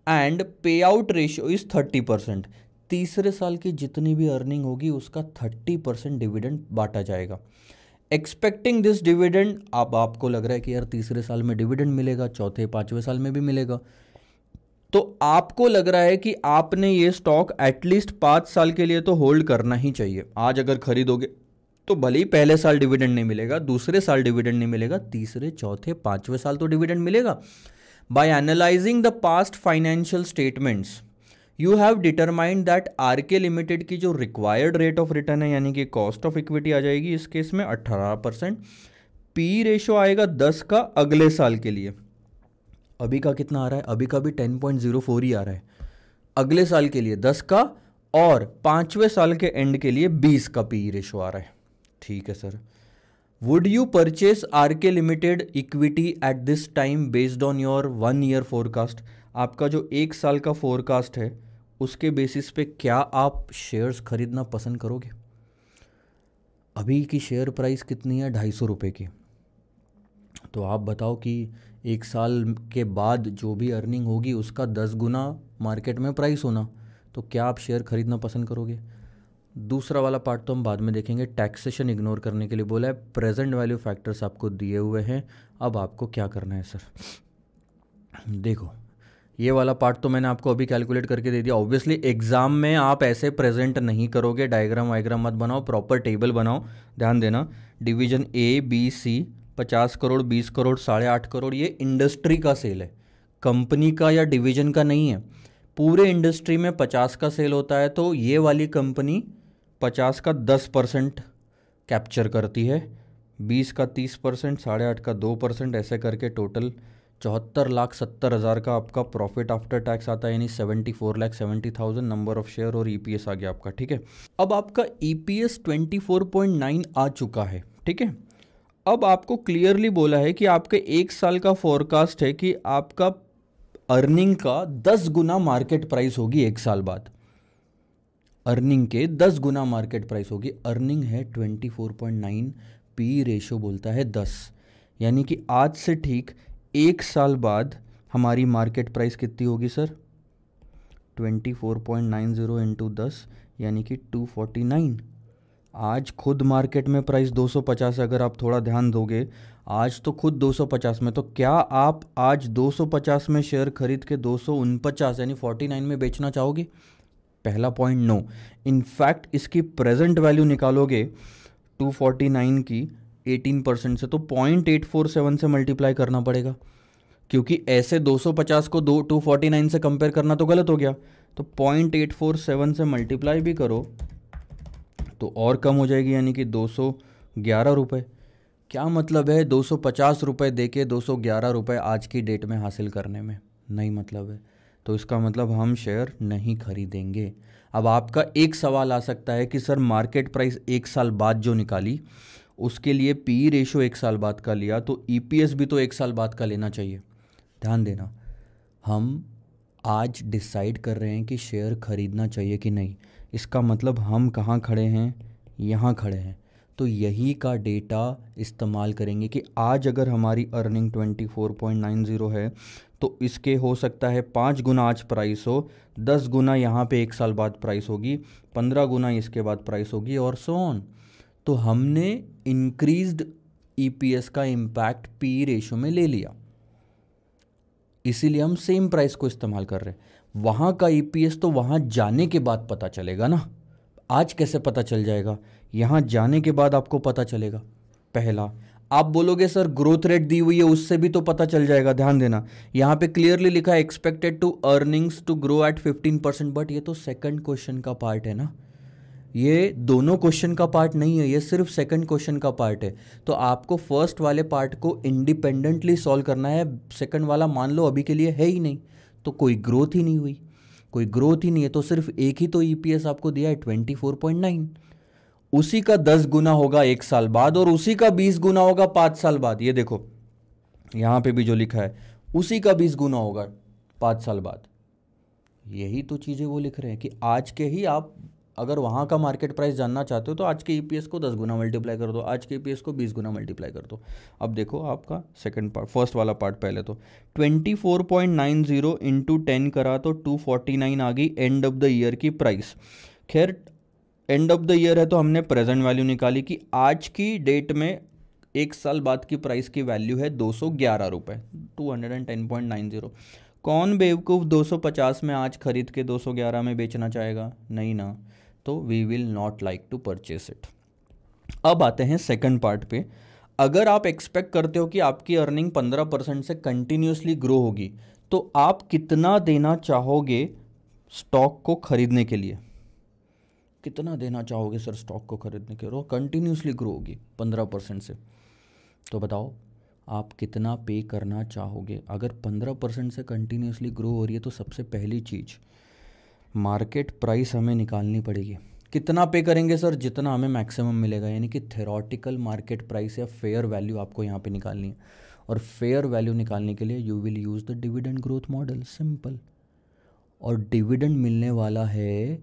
Speaker 1: एंड पे आउट रेशियो इज 30%। तीसरे साल की जितनी भी अर्निंग होगी उसका 30% डिविडेंड बांटा जाएगा। एक्सपेक्टिंग दिस डिविडेंड, अब आपको लग रहा है कि यार तीसरे साल में डिविडेंड मिलेगा, चौथे 5वें साल में भी मिलेगा, तो आपको लग रहा है कि आपने ये स्टॉक एटलीस्ट 5 साल के लिए तो होल्ड करना ही चाहिए। आज अगर खरीदोगे तो भले ही पहले साल डिविडेंड नहीं मिलेगा, दूसरे साल डिविडेंड नहीं मिलेगा, तीसरे चौथे 5वें साल तो डिविडेंड मिलेगा। By analysing the past financial statements you have determined that RK limited की जो रिक्वायर्ड रेट ऑफ रिटर्न है, यानी कि कॉस्ट ऑफ इक्विटी आ जाएगी इस केस में 18%, पी रेशो आएगा 10 का अगले साल के लिए। अभी का कितना आ रहा है, अभी का भी 10.04 ही आ रहा है, अगले साल के लिए 10 का और 5वें साल के एंड के लिए 20 का पी रेशो आ रहा है। ठीक है sir, would you purchase RK limited equity at this time based on your 1 year forecast. आपका जो 1 साल का फोरकास्ट है उसके बेसिस पे क्या आप शेयर्स खरीदना पसंद करोगे। अभी की शेयर प्राइस कितनी है, 250 रुपये की। तो आप बताओ कि 1 साल के बाद जो भी अर्निंग होगी उसका 10 गुना मार्केट में प्राइस होना, तो क्या आप शेयर खरीदना पसंद करोगे। दूसरा वाला पार्ट तो हम बाद में देखेंगे, टैक्सेशन इग्नोर करने के लिए बोला है। प्रेजेंट वैल्यू फैक्टर्स आपको दिए हुए हैं, अब आपको क्या करना है सर। देखो ये वाला पार्ट तो मैंने आपको अभी कैलकुलेट करके दे दिया। ऑब्वियसली एग्जाम में आप ऐसे प्रेजेंट नहीं करोगे, डायग्राम वाइग्राम मत बनाओ, प्रॉपर टेबल बनाओ। ध्यान देना, division A B C 50 crore 20 crore 8.5 crore ये इंडस्ट्री का सेल है, कंपनी का या डिवीजन का नहीं है। पूरे इंडस्ट्री में 50 का सेल होता है, तो ये वाली कंपनी 50 का 10% कैप्चर करती है, 20 का 30%, 8.5 का 2%, ऐसे करके टोटल 74,70,000 का आपका प्रॉफिट आफ्टर टैक्स आता है, यानी 74,70,000 नंबर ऑफ शेयर और ईपीएस आ गया आपका। ठीक है, अब आपका ईपीएस 24.9 आ चुका है। ठीक है, अब आपको क्लियरली बोला है कि आपके 1 साल का फोरकास्ट है कि आपका अर्निंग का 10 गुना मार्केट प्राइस होगी 1 साल बाद। अर्निंग के 10 गुना मार्केट प्राइस होगी। अर्निंग है 24.9, पी रेशो बोलता है 10, यानी कि आज से ठीक 1 साल बाद हमारी मार्केट प्राइस कितनी होगी सर? 24.90 इंटू 10 यानी कि 249। आज खुद मार्केट में प्राइस 250 है, अगर आप थोड़ा ध्यान दोगे आज तो खुद 250 में, तो क्या आप आज 250 में शेयर खरीद के 249 यानी 49 में बेचना चाहोगे? पहला पॉइंट नो। इनफैक्ट इसकी प्रेजेंट वैल्यू निकालोगे 249 की 18% से, तो 0.847 से मल्टीप्लाई करना पड़ेगा, क्योंकि ऐसे 250 को 249 से कंपेयर करना तो गलत हो गया। तो 0.847 से मल्टीप्लाई भी करो तो और कम हो जाएगी, यानी कि 211 रुपये। क्या मतलब है 250 रुपये दे के 211 रुपये आज की डेट में हासिल करने में? नहीं मतलब है। तो इसका मतलब हम शेयर नहीं खरीदेंगे। अब आपका एक सवाल आ सकता है कि सर मार्केट प्राइस 1 साल बाद जो निकाली उसके लिए पी रेशो 1 साल बाद का लिया, तो ईपीएस भी तो 1 साल बाद का लेना चाहिए। ध्यान देना, हम आज डिसाइड कर रहे हैं कि शेयर खरीदना चाहिए कि नहीं। इसका मतलब हम कहाँ खड़े हैं? यहाँ खड़े हैं। तो यही का डेटा इस्तेमाल करेंगे कि आज अगर हमारी अर्निंग 24.90 है तो इसके हो सकता है 5 गुना आज प्राइस हो, 10 गुना यहाँ पे 1 साल बाद प्राइस होगी, 15 गुना इसके बाद प्राइस होगी और सो ऑन। तो हमने इंक्रीज्ड ईपीएस का इम्पैक्ट पी रेशो में ले लिया, इसीलिए हम सेम प्राइस को इस्तेमाल कर रहे हैं। वहाँ का ईपीएस तो वहाँ जाने के बाद पता चलेगा ना, आज कैसे पता चल जाएगा? यहाँ जाने के बाद आपको पता चलेगा। पहला, आप बोलोगे सर ग्रोथ रेट दी हुई है उससे भी तो पता चल जाएगा। ध्यान देना, यहाँ पे क्लियरली लिखा है expected to earnings to grow at 15%, but ये तो सेकंड क्वेश्चन का पार्ट है ना, ये दोनों क्वेश्चन का पार्ट नहीं है, ये सिर्फ सेकंड क्वेश्चन का पार्ट है। तो आपको फर्स्ट वाले पार्ट को इंडिपेंडेंटली सॉल्व करना है। सेकंड वाला मान लो अभी के लिए है ही नहीं, तो कोई ग्रोथ ही नहीं हुई, कोई ग्रोथ ही नहीं है, तो सिर्फ एक ही तो ईपीएस आपको दिया है 24.9। उसी का 10 गुना होगा 1 साल बाद और उसी का 20 गुना होगा 5 साल बाद। ये देखो यहाँ पे भी जो लिखा है उसी का 20 गुना होगा 5 साल बाद। यही तो चीज़ें वो लिख रहे हैं कि आज के ही आप अगर वहाँ का मार्केट प्राइस जानना चाहते हो तो आज के ईपीएस को 10 गुना मल्टीप्लाई कर दो, आज के ईपीएस को 20 गुना मल्टीप्लाई कर दो। अब देखो आपका सेकंड पार्ट, फर्स्ट वाला पार्ट पहले तो 24.90 इंटू 10 करा तो 249 आ गई एंड ऑफ द ईयर की प्राइस। खैर एंड ऑफ द ईयर है तो हमने प्रेजेंट वैल्यू निकाली कि आज की डेट में 1 साल बाद की प्राइस की वैल्यू है 211 रुपये, 210.90। कौन बेवकूफ़ 250 में आज खरीद के 211 में बेचना चाहेगा? नहीं ना, तो we will not like to purchase it. अब आते हैं सेकंड पार्ट पे। अगर आप एक्सपेक्ट करते हो कि आपकी अर्निंग 15% से कंटिन्यूसली ग्रो होगी तो आप कितना देना चाहोगे स्टॉक को खरीदने के लिए? कितना देना चाहोगे सर स्टॉक को खरीदने के लिए? कंटिन्यूसली ग्रो होगी 15% से, तो बताओ आप कितना पे करना चाहोगे? अगर 15% से कंटिन्यूसली ग्रो हो रही है तो सबसे पहली चीज़ मार्केट प्राइस हमें निकालनी पड़ेगी। कितना पे करेंगे सर? जितना हमें मैक्सिमम मिलेगा, यानी कि थ्योरेटिकल मार्केट प्राइस या फेयर वैल्यू आपको यहाँ पे निकालनी है। और फेयर वैल्यू निकालने के लिए you will use the dividend growth model, simple. और डिविडेंड मिलने वाला है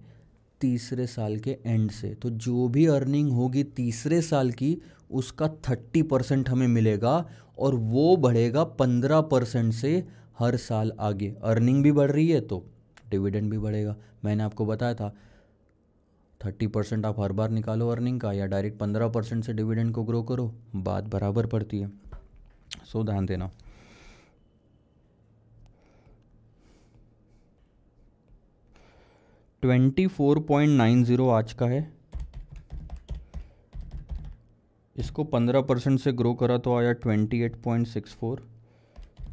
Speaker 1: तीसरे साल के एंड से, तो जो भी अर्निंग होगी तीसरे साल की उसका 30% हमें मिलेगा और वो बढ़ेगा 15% से हर साल आगे। अर्निंग भी बढ़ रही है तो डिविडेंड भी बढ़ेगा। मैंने आपको बताया था 30% आप हर बार निकालो अर्निंग का या डायरेक्ट 15% से डिविडेंड को ग्रो करो, बात बराबर पड़ती है। सो ध्यान देना। $24.90 आज का है, इसको 15% से ग्रो करा तो आया 28.64,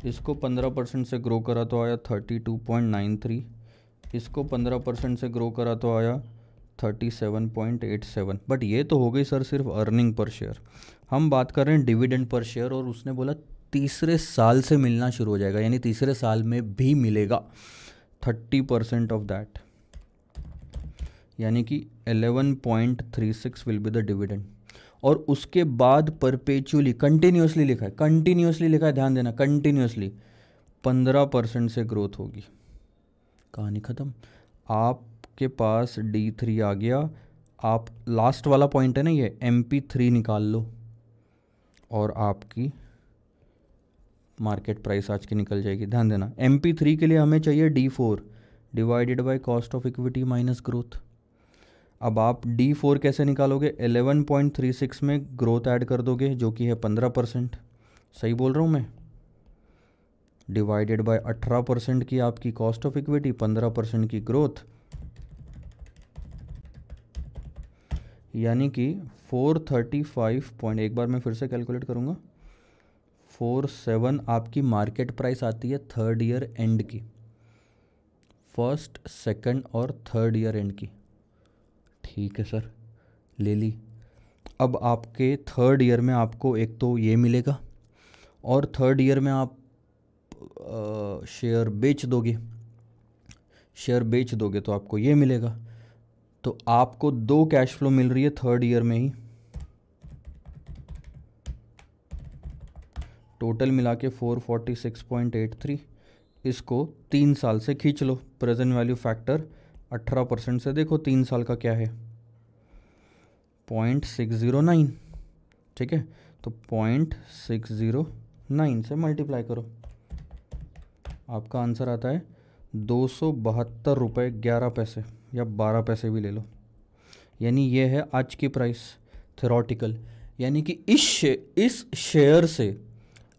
Speaker 1: इसको 15% से ग्रो करा तो आया 32.93, इसको 15% से ग्रो करा तो आया 37.87। बट ये तो हो गई सर सिर्फ अर्निंग पर शेयर, हम बात कर रहे हैं डिविडेंड पर शेयर। और उसने बोला तीसरे साल से मिलना शुरू हो जाएगा, यानी तीसरे साल में भी मिलेगा 30% ऑफ दैट, यानी कि 11.36 विल बी द डिविडेंड। और उसके बाद परपेचुअली कंटिन्यूसली लिखा है, कंटिन्यूसली लिखा है, ध्यान देना, कंटिन्यूसली 15% से ग्रोथ होगी। कहानी ख़त्म। आपके पास D3 आ गया, आप लास्ट वाला पॉइंट है ना ये, MP3 निकाल लो और आपकी मार्केट प्राइस आज की निकल जाएगी। ध्यान देना, MP3 के लिए हमें चाहिए D4 divided by cost of equity minus growth. अब आप D4 कैसे निकालोगे? 11.36 में ग्रोथ ऐड कर दोगे जो कि है 15%, सही बोल रहा हूँ मैं, डिवाइडेड बाय 18% की आपकी कॉस्ट ऑफ इक्विटी, 15% की ग्रोथ, यानी कि 435 एक बार मैं फिर से कैलकुलेट करूँगा, 47 आपकी मार्केट प्राइस आती है थर्ड ईयर एंड की, फर्स्ट सेकंड और थर्ड ईयर एंड की। ठीक है सर, ले ली। अब आपके थर्ड ईयर में आपको एक तो ये मिलेगा और थर्ड ईयर में आप शेयर बेच दोगे, शेयर बेच दोगे तो आपको ये मिलेगा। तो आपको 2 कैश फ्लो मिल रही है थर्ड ईयर में ही, टोटल मिला के 446.83। इसको 3 साल से खींच लो, प्रेजेंट वैल्यू फैक्टर 18% से देखो 3 साल का क्या है, 0.609। ठीक है, तो 0.609 से मल्टीप्लाई करो, आपका आंसर आता है 272 रुपये 11 पैसे या 12 पैसे भी ले लो। यानी ये है आज की प्राइस थ्योरेटिकल, यानी कि इस शेयर से,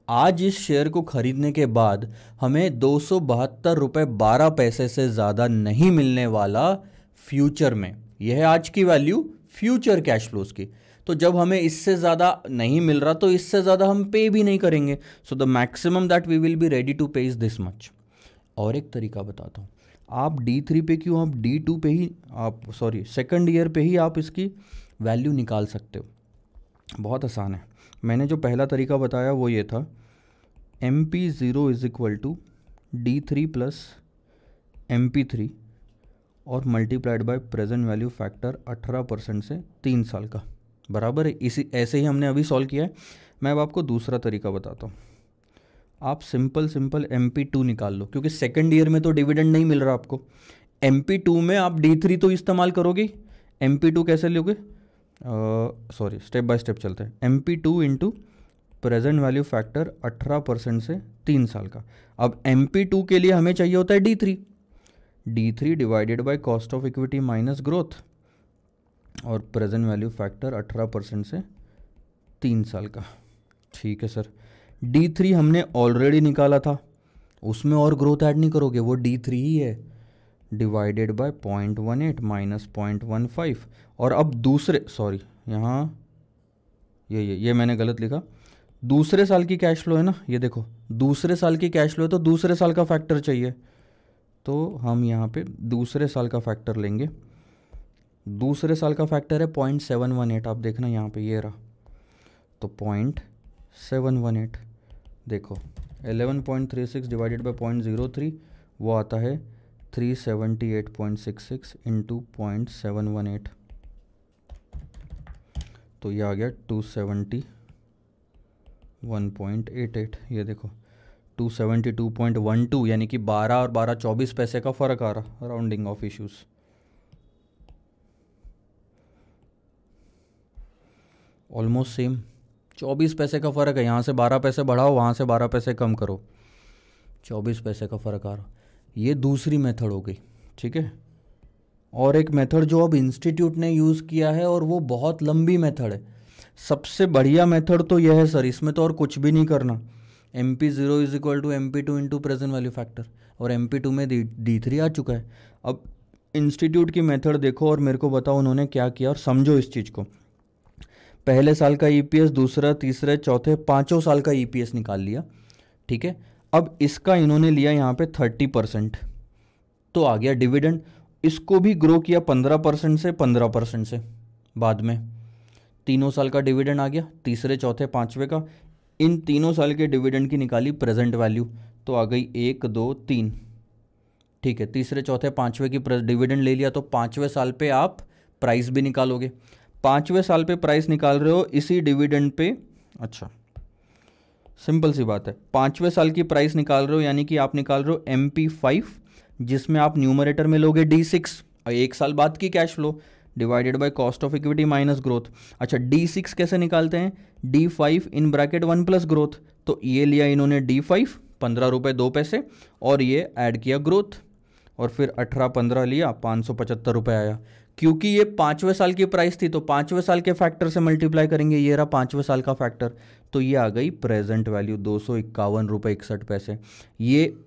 Speaker 1: आज इस शेयर को खरीदने के बाद हमें 272 रुपये 12 पैसे से ज़्यादा नहीं मिलने वाला फ्यूचर में। यह है आज की वैल्यू फ्यूचर कैश फ्लोज की। तो जब हमें इससे ज़्यादा नहीं मिल रहा तो इससे ज़्यादा हम पे भी नहीं करेंगे। So the maximum that we will be ready to pay is this much. और एक तरीका बताता हूँ, आप D3 पे क्यों, आप D2 पे ही, आप सॉरी सेकंड ईयर पे ही आप इसकी वैल्यू निकाल सकते हो। बहुत आसान है। मैंने जो पहला तरीका बताया वो ये था, MP0 is equal to D3 plus MP3 और multiplied by present value factor 18% से 3 साल का, बराबर है। इसी ऐसे ही हमने अभी सॉल्व किया है। मैं अब आपको दूसरा तरीका बताता हूँ। आप सिंपल MP2 निकाल लो, क्योंकि सेकंड ईयर में तो डिविडेंड नहीं मिल रहा आपको। MP2 में आप D3 तो इस्तेमाल करोगे। MP2 कैसे लोगे? सॉरी, स्टेप बाय स्टेप चलते हैं। MP2 into present value factor 18% से 3 साल का। अब MP2 के लिए हमें चाहिए होता है D3 divided by cost of equity minus growth और प्रेजेंट वैल्यू फैक्टर 18% से 3 साल का। ठीक है सर, D3 हमने ऑलरेडी निकाला था, उसमें और ग्रोथ ऐड नहीं करोगे, वो D3 ही है, डिवाइडेड बाय 0.18 माइनस 0.15। और अब दूसरे, सॉरी यहाँ ये मैंने गलत लिखा, दूसरे साल की कैश फ्लो है ना, ये देखो दूसरे साल की कैश फ्लो है तो दूसरे साल का फैक्टर चाहिए, तो हम यहाँ पे दूसरे साल का फैक्टर लेंगे। दूसरे साल का फैक्टर है 0.718, आप देखना यहाँ पे ये रहा, तो 0.718 देखो, 11.36 डिवाइडेड बाय 0.03 वो आता है 378.66 इंटू 0.718, तो ये आ गया 271.88। ये देखो 272.12, यानी कि 12 और 12 24 पैसे का फ़र्क आ रहा, rounding off issues. Almost same, 24 पैसे का फ़र्क है। यहाँ से 12 पैसे बढ़ाओ, वहाँ से 12 पैसे कम करो, 24 पैसे का फ़र्क आ रहा। ये दूसरी मेथड हो गई, ठीक है। और एक मेथड जो अब इंस्टीट्यूट ने यूज़ किया है, और वो बहुत लंबी मेथड है। सबसे बढ़िया मेथड तो यह है सर, इसमें तो और कुछ भी नहीं करना। MP0 is equal to MP2 into present value factor, और MP2 में D3 आ चुका है। अब इंस्टीट्यूट की मेथड देखो और मेरे को बताओ उन्होंने क्या किया, और समझो इस चीज़ को। पहले साल का EPS, दूसरा, तीसरे, चौथे, 5 साल का EPS निकाल लिया, ठीक है। अब इसका इन्होंने लिया यहाँ पे 30%, तो आ गया डिविडेंड। इसको भी ग्रो किया 15% से 15% से, बाद में 3 साल का डिविडेंड आ गया, तीसरे, चौथे, पाँचवें का। इन 3 साल के डिविडेंड की निकाली प्रेजेंट वैल्यू, तो आ गई 1, 2, 3, ठीक है। तीसरे, चौथे, पाँचवें की डिविडेंड ले लिया, तो 5वें साल पे आप प्राइस भी निकालोगे। 5वें साल पे प्राइस निकाल रहे हो इसी डिविडेंड पे। अच्छा, सिंपल सी बात है, 5वें साल की प्राइस निकाल रहे हो यानी कि आप निकाल रहे हो MP5, जिसमें आप न्यूमरेटर में लोगे D6 और 1 साल बाद की cash flow divided by cost of equity minus growth. अच्छा, D6 कैसे निकालते हैं? D5 in bracket 1 plus growth. तो ये लिया इन्होंने D5 ₹15.02 और ये ऐड किया ग्रोथ, और फिर 18-15 लिया, ₹575 आया। क्योंकि ये 5वें साल की प्राइस थी तो 5वें साल के फैक्टर से मल्टीप्लाई करेंगे, ये रहा 5वें साल का फैक्टर, तो ये आ गई प्रेजेंट वैल्यू ₹251.61। ये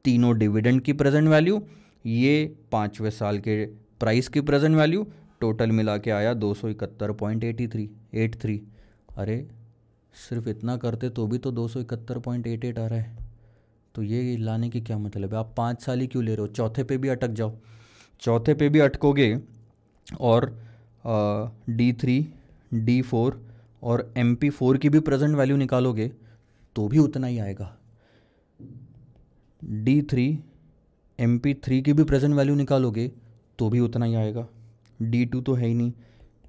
Speaker 1: तीनों डिविडेंड की प्रेजेंट वैल्यू, ये 5वें साल के प्राइस की प्रेजेंट वैल्यू, टोटल मिला के आया 271.83। अरे सिर्फ इतना करते तो भी तो 271.88 आ रहा है। तो ये लाने की क्या मतलब है? आप 5 साल ही क्यों ले रहे हो? चौथे पे भी अटक जाओ, चौथे पे भी अटकोगे और D3, D4 और MP4 की भी प्रेजेंट वैल्यू निकालोगे तो भी उतना ही आएगा। D3, MP3 की भी प्रेजेंट वैल्यू निकालोगे तो भी उतना ही आएगा। D2 तो है ही नहीं,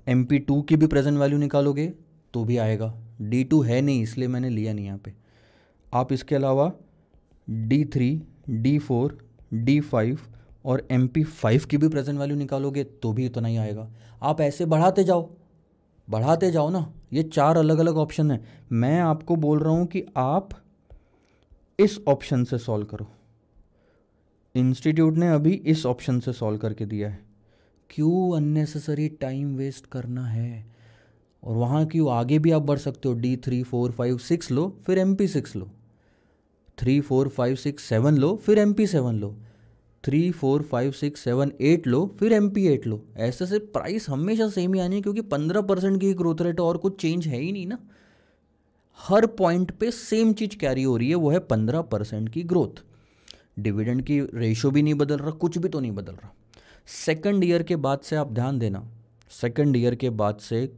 Speaker 1: MP2 की भी प्रेजेंट वैल्यू निकालोगे तो भी आएगा। D2 है नहीं इसलिए मैंने लिया नहीं यहाँ पे। आप इसके अलावा D3, D4, D5 और MP5 की भी प्रेजेंट वैल्यू निकालोगे तो भी उतना ही आएगा। आप ऐसे बढ़ाते जाओ ना। ये 4 अलग अलग ऑप्शन है, मैं आपको बोल रहा हूँ कि आप इस ऑप्शन से सॉल्व करो। इंस्टीट्यूट ने अभी इस ऑप्शन से सॉल्व करके दिया है, क्यों अननेसेसरी टाइम वेस्ट करना है? और वहाँ क्यों, आगे भी आप बढ़ सकते हो, D3, 4, 5, 6 लो फिर MP6 लो, 3, 4, 5, 6, 7 लो फिर MP7 लो, 3, 4, 5, 6, 7, 8 लो फिर MP8 लो। ऐसे से प्राइस हमेशा सेम ही आनी है, क्योंकि 15% की ग्रोथ रेट और कुछ चेंज है ही नहीं ना। हर पॉइंट पे सेम चीज कैरी हो रही है, वो है 15% की ग्रोथ। डिविडेंड की रेशियो भी नहीं बदल रहा, कुछ भी तो नहीं बदल रहा। सेकंड ईयर के बाद से आप ध्यान देना, सेकंड ईयर के बाद से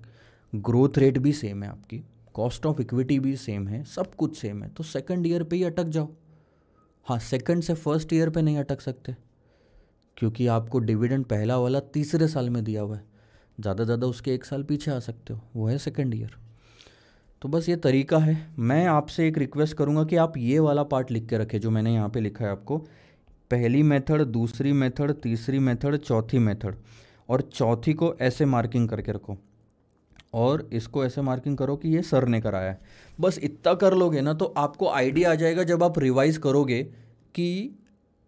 Speaker 1: ग्रोथ रेट भी सेम है आपकी, कॉस्ट ऑफ इक्विटी भी सेम है, सब कुछ सेम है, तो सेकंड ईयर पे ही अटक जाओ। हाँ, सेकंड से फर्स्ट ईयर पे नहीं अटक सकते, क्योंकि आपको डिविडेंड पहला वाला तीसरे साल में दिया हुआ है, ज़्यादा ज़्यादा उसके 1 साल पीछे आ सकते हो, वो है सेकंड ईयर। तो बस ये तरीका है। मैं आपसे एक रिक्वेस्ट करूँगा कि आप ये वाला पार्ट लिख के रखें जो मैंने यहाँ पे लिखा है आपको, पहली मेथड, दूसरी मेथड, तीसरी मेथड, चौथी मेथड, और चौथी को ऐसे मार्किंग करके रखो और इसको ऐसे मार्किंग करो कि ये सर ने कराया है। बस इतना कर लोगे ना तो आपको आइडिया आ जाएगा, जब आप रिवाइज करोगे कि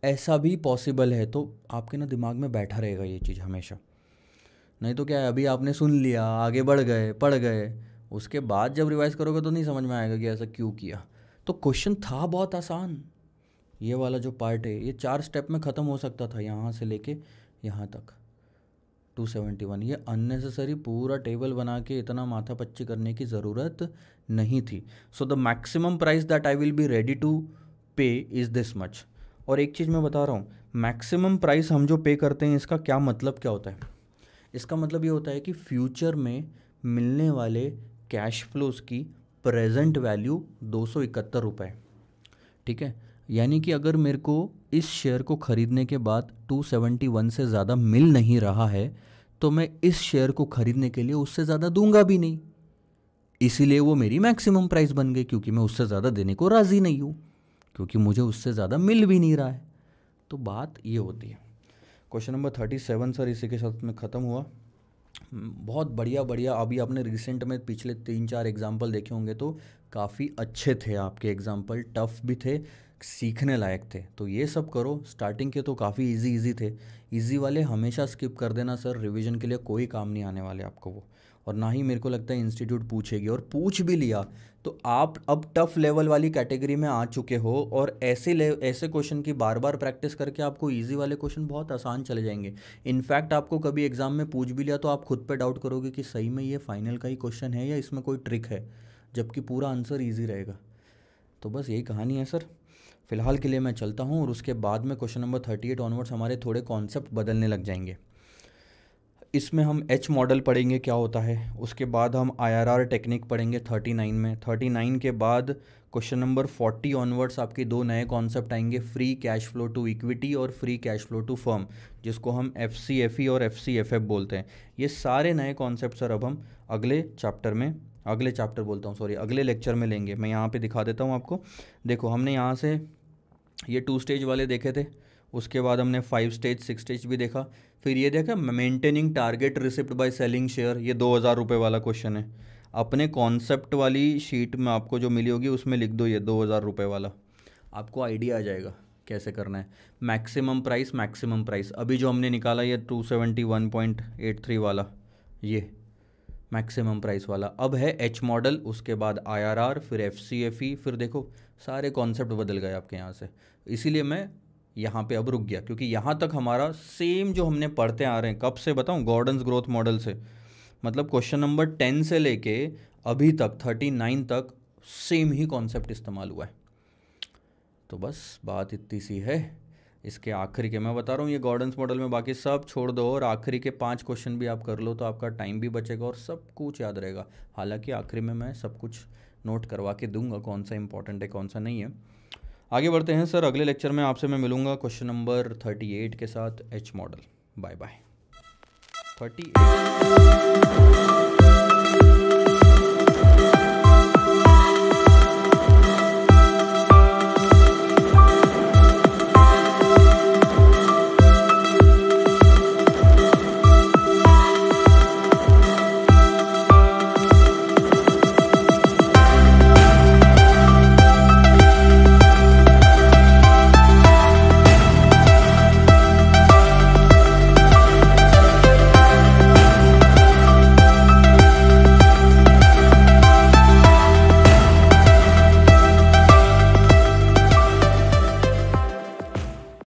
Speaker 1: ऐसा भी पॉसिबल है, तो आपके ना दिमाग में बैठा रहेगा ये चीज़ हमेशा। नहीं तो क्या है, अभी आपने सुन लिया, आगे बढ़ गए, पढ़ गए, उसके बाद जब रिवाइज करोगे तो नहीं समझ में आएगा कि ऐसा क्यों किया। तो क्वेश्चन था बहुत आसान, ये वाला जो पार्ट है ये 4 स्टेप में ख़त्म हो सकता था, यहाँ से लेके यहाँ तक 271। ये अननेसेसरी पूरा टेबल बना के इतना माथापच्ची करने की ज़रूरत नहीं थी। So the maximum price that I will be ready to pay is this much. और एक चीज़ मैं बता रहा हूँ, मैक्सिमम प्राइस हम जो पे करते हैं इसका क्या मतलब क्या होता है? इसका मतलब ये होता है कि फ्यूचर में मिलने वाले कैश फ्लोज की प्रेजेंट वैल्यू 271 रुपये, ठीक है। यानी कि अगर मेरे को इस शेयर को ख़रीदने के बाद 271 से ज़्यादा मिल नहीं रहा है तो मैं इस शेयर को ख़रीदने के लिए उससे ज़्यादा दूंगा भी नहीं, इसीलिए वो मेरी मैक्सिमम प्राइस बन गई, क्योंकि मैं उससे ज़्यादा देने को राज़ी नहीं हूँ, क्योंकि मुझे उससे ज़्यादा मिल भी नहीं रहा है। तो बात ये होती है। क्वेश्चन नंबर 37 सर इसी के साथ में ख़त्म हुआ। बहुत बढ़िया बढ़िया। अभी आपने रिसेंट में पिछले 3-4 एग्जाम्पल देखे होंगे तो काफ़ी अच्छे थे आपके एग्जाम्पल, टफ भी थे, सीखने लायक थे। तो ये सब करो। स्टार्टिंग के तो काफ़ी इजी थे, इजी वाले हमेशा स्किप कर देना सर, रिवीजन के लिए कोई काम नहीं आने वाले आपको वो, और ना ही मेरे को लगता है इंस्टीट्यूट पूछेगी, और पूछ भी लिया तो आप अब टफ लेवल वाली कैटेगरी में आ चुके हो, और ऐसे क्वेश्चन की बार बार प्रैक्टिस करके आपको इजी वाले क्वेश्चन बहुत आसान चले जाएंगे। इनफैक्ट आपको कभी एग्जाम में पूछ भी लिया तो आप खुद पे डाउट करोगे कि सही में ये फाइनल का ही क्वेश्चन है या इसमें कोई ट्रिक है, जबकि पूरा आंसर ईजी रहेगा। तो बस यही कहानी है सर। फ़िलहाल के लिए मैं चलता हूँ, और उसके बाद में क्वेश्चन नंबर 38 ऑनवर्ड्स हमारे थोड़े कॉन्सेप्ट बदलने लग जाएंगे। इसमें हम एच मॉडल पढ़ेंगे क्या होता है, उसके बाद हम IRR टेक्निक पढ़ेंगे 39 में। 39 के बाद क्वेश्चन नंबर 40 ऑनवर्ड्स आपके दो नए कॉन्सेप्ट आएंगे, free cash flow to equity और free cash flow to firm, जिसको हम FCFE और FCFF बोलते हैं। ये सारे नए कॉन्सेप्ट सर अब हम अगले लेक्चर में लेंगे। मैं यहाँ पे दिखा देता हूँ आपको। देखो हमने यहाँ से ये 2 स्टेज वाले देखे थे, उसके बाद हमने 5 स्टेज 6 स्टेज भी देखा, फिर ये देखा maintaining target receipt by selling share, ये 2000 रुपये वाला क्वेश्चन है। अपने कॉन्सेप्ट वाली शीट में आपको जो मिली होगी उसमें लिख दो ये 2000 रुपये वाला, आपको आइडिया आ जाएगा कैसे करना है। मैक्सिमम प्राइस अभी जो हमने निकाला ये 271.83 वाला, ये मैक्सिमम प्राइस वाला। अब है एच मॉडल, उसके बाद IRR, फिर FCFE, फिर देखो सारे कॉन्सेप्ट बदल गए आपके यहाँ से। इसीलिए मैं यहाँ पे अब रुक गया, क्योंकि यहाँ तक हमारा सेम जो हमने पढ़ते आ रहे हैं, कब से बताऊँ, गॉर्डन्स ग्रोथ मॉडल से, मतलब क्वेश्चन नंबर 10 से लेके अभी तक 39 तक सेम ही कॉन्सेप्ट इस्तेमाल हुआ है। तो बस बात इतनी सी है। इसके आखिरी के मैं बता रहा हूँ ये गॉर्डन्स मॉडल में, बाकी सब छोड़ दो और आखिरी के 5 क्वेश्चन भी आप कर लो तो आपका टाइम भी बचेगा और सब कुछ याद रहेगा। हालांकि आखिरी में मैं सब कुछ नोट करवा के दूंगा कौन सा इंपॉर्टेंट है कौन सा नहीं है। आगे बढ़ते हैं सर, अगले लेक्चर में आपसे मैं मिलूंगा क्वेश्चन नंबर 38 के साथ, एच मॉडल। Bye bye. 38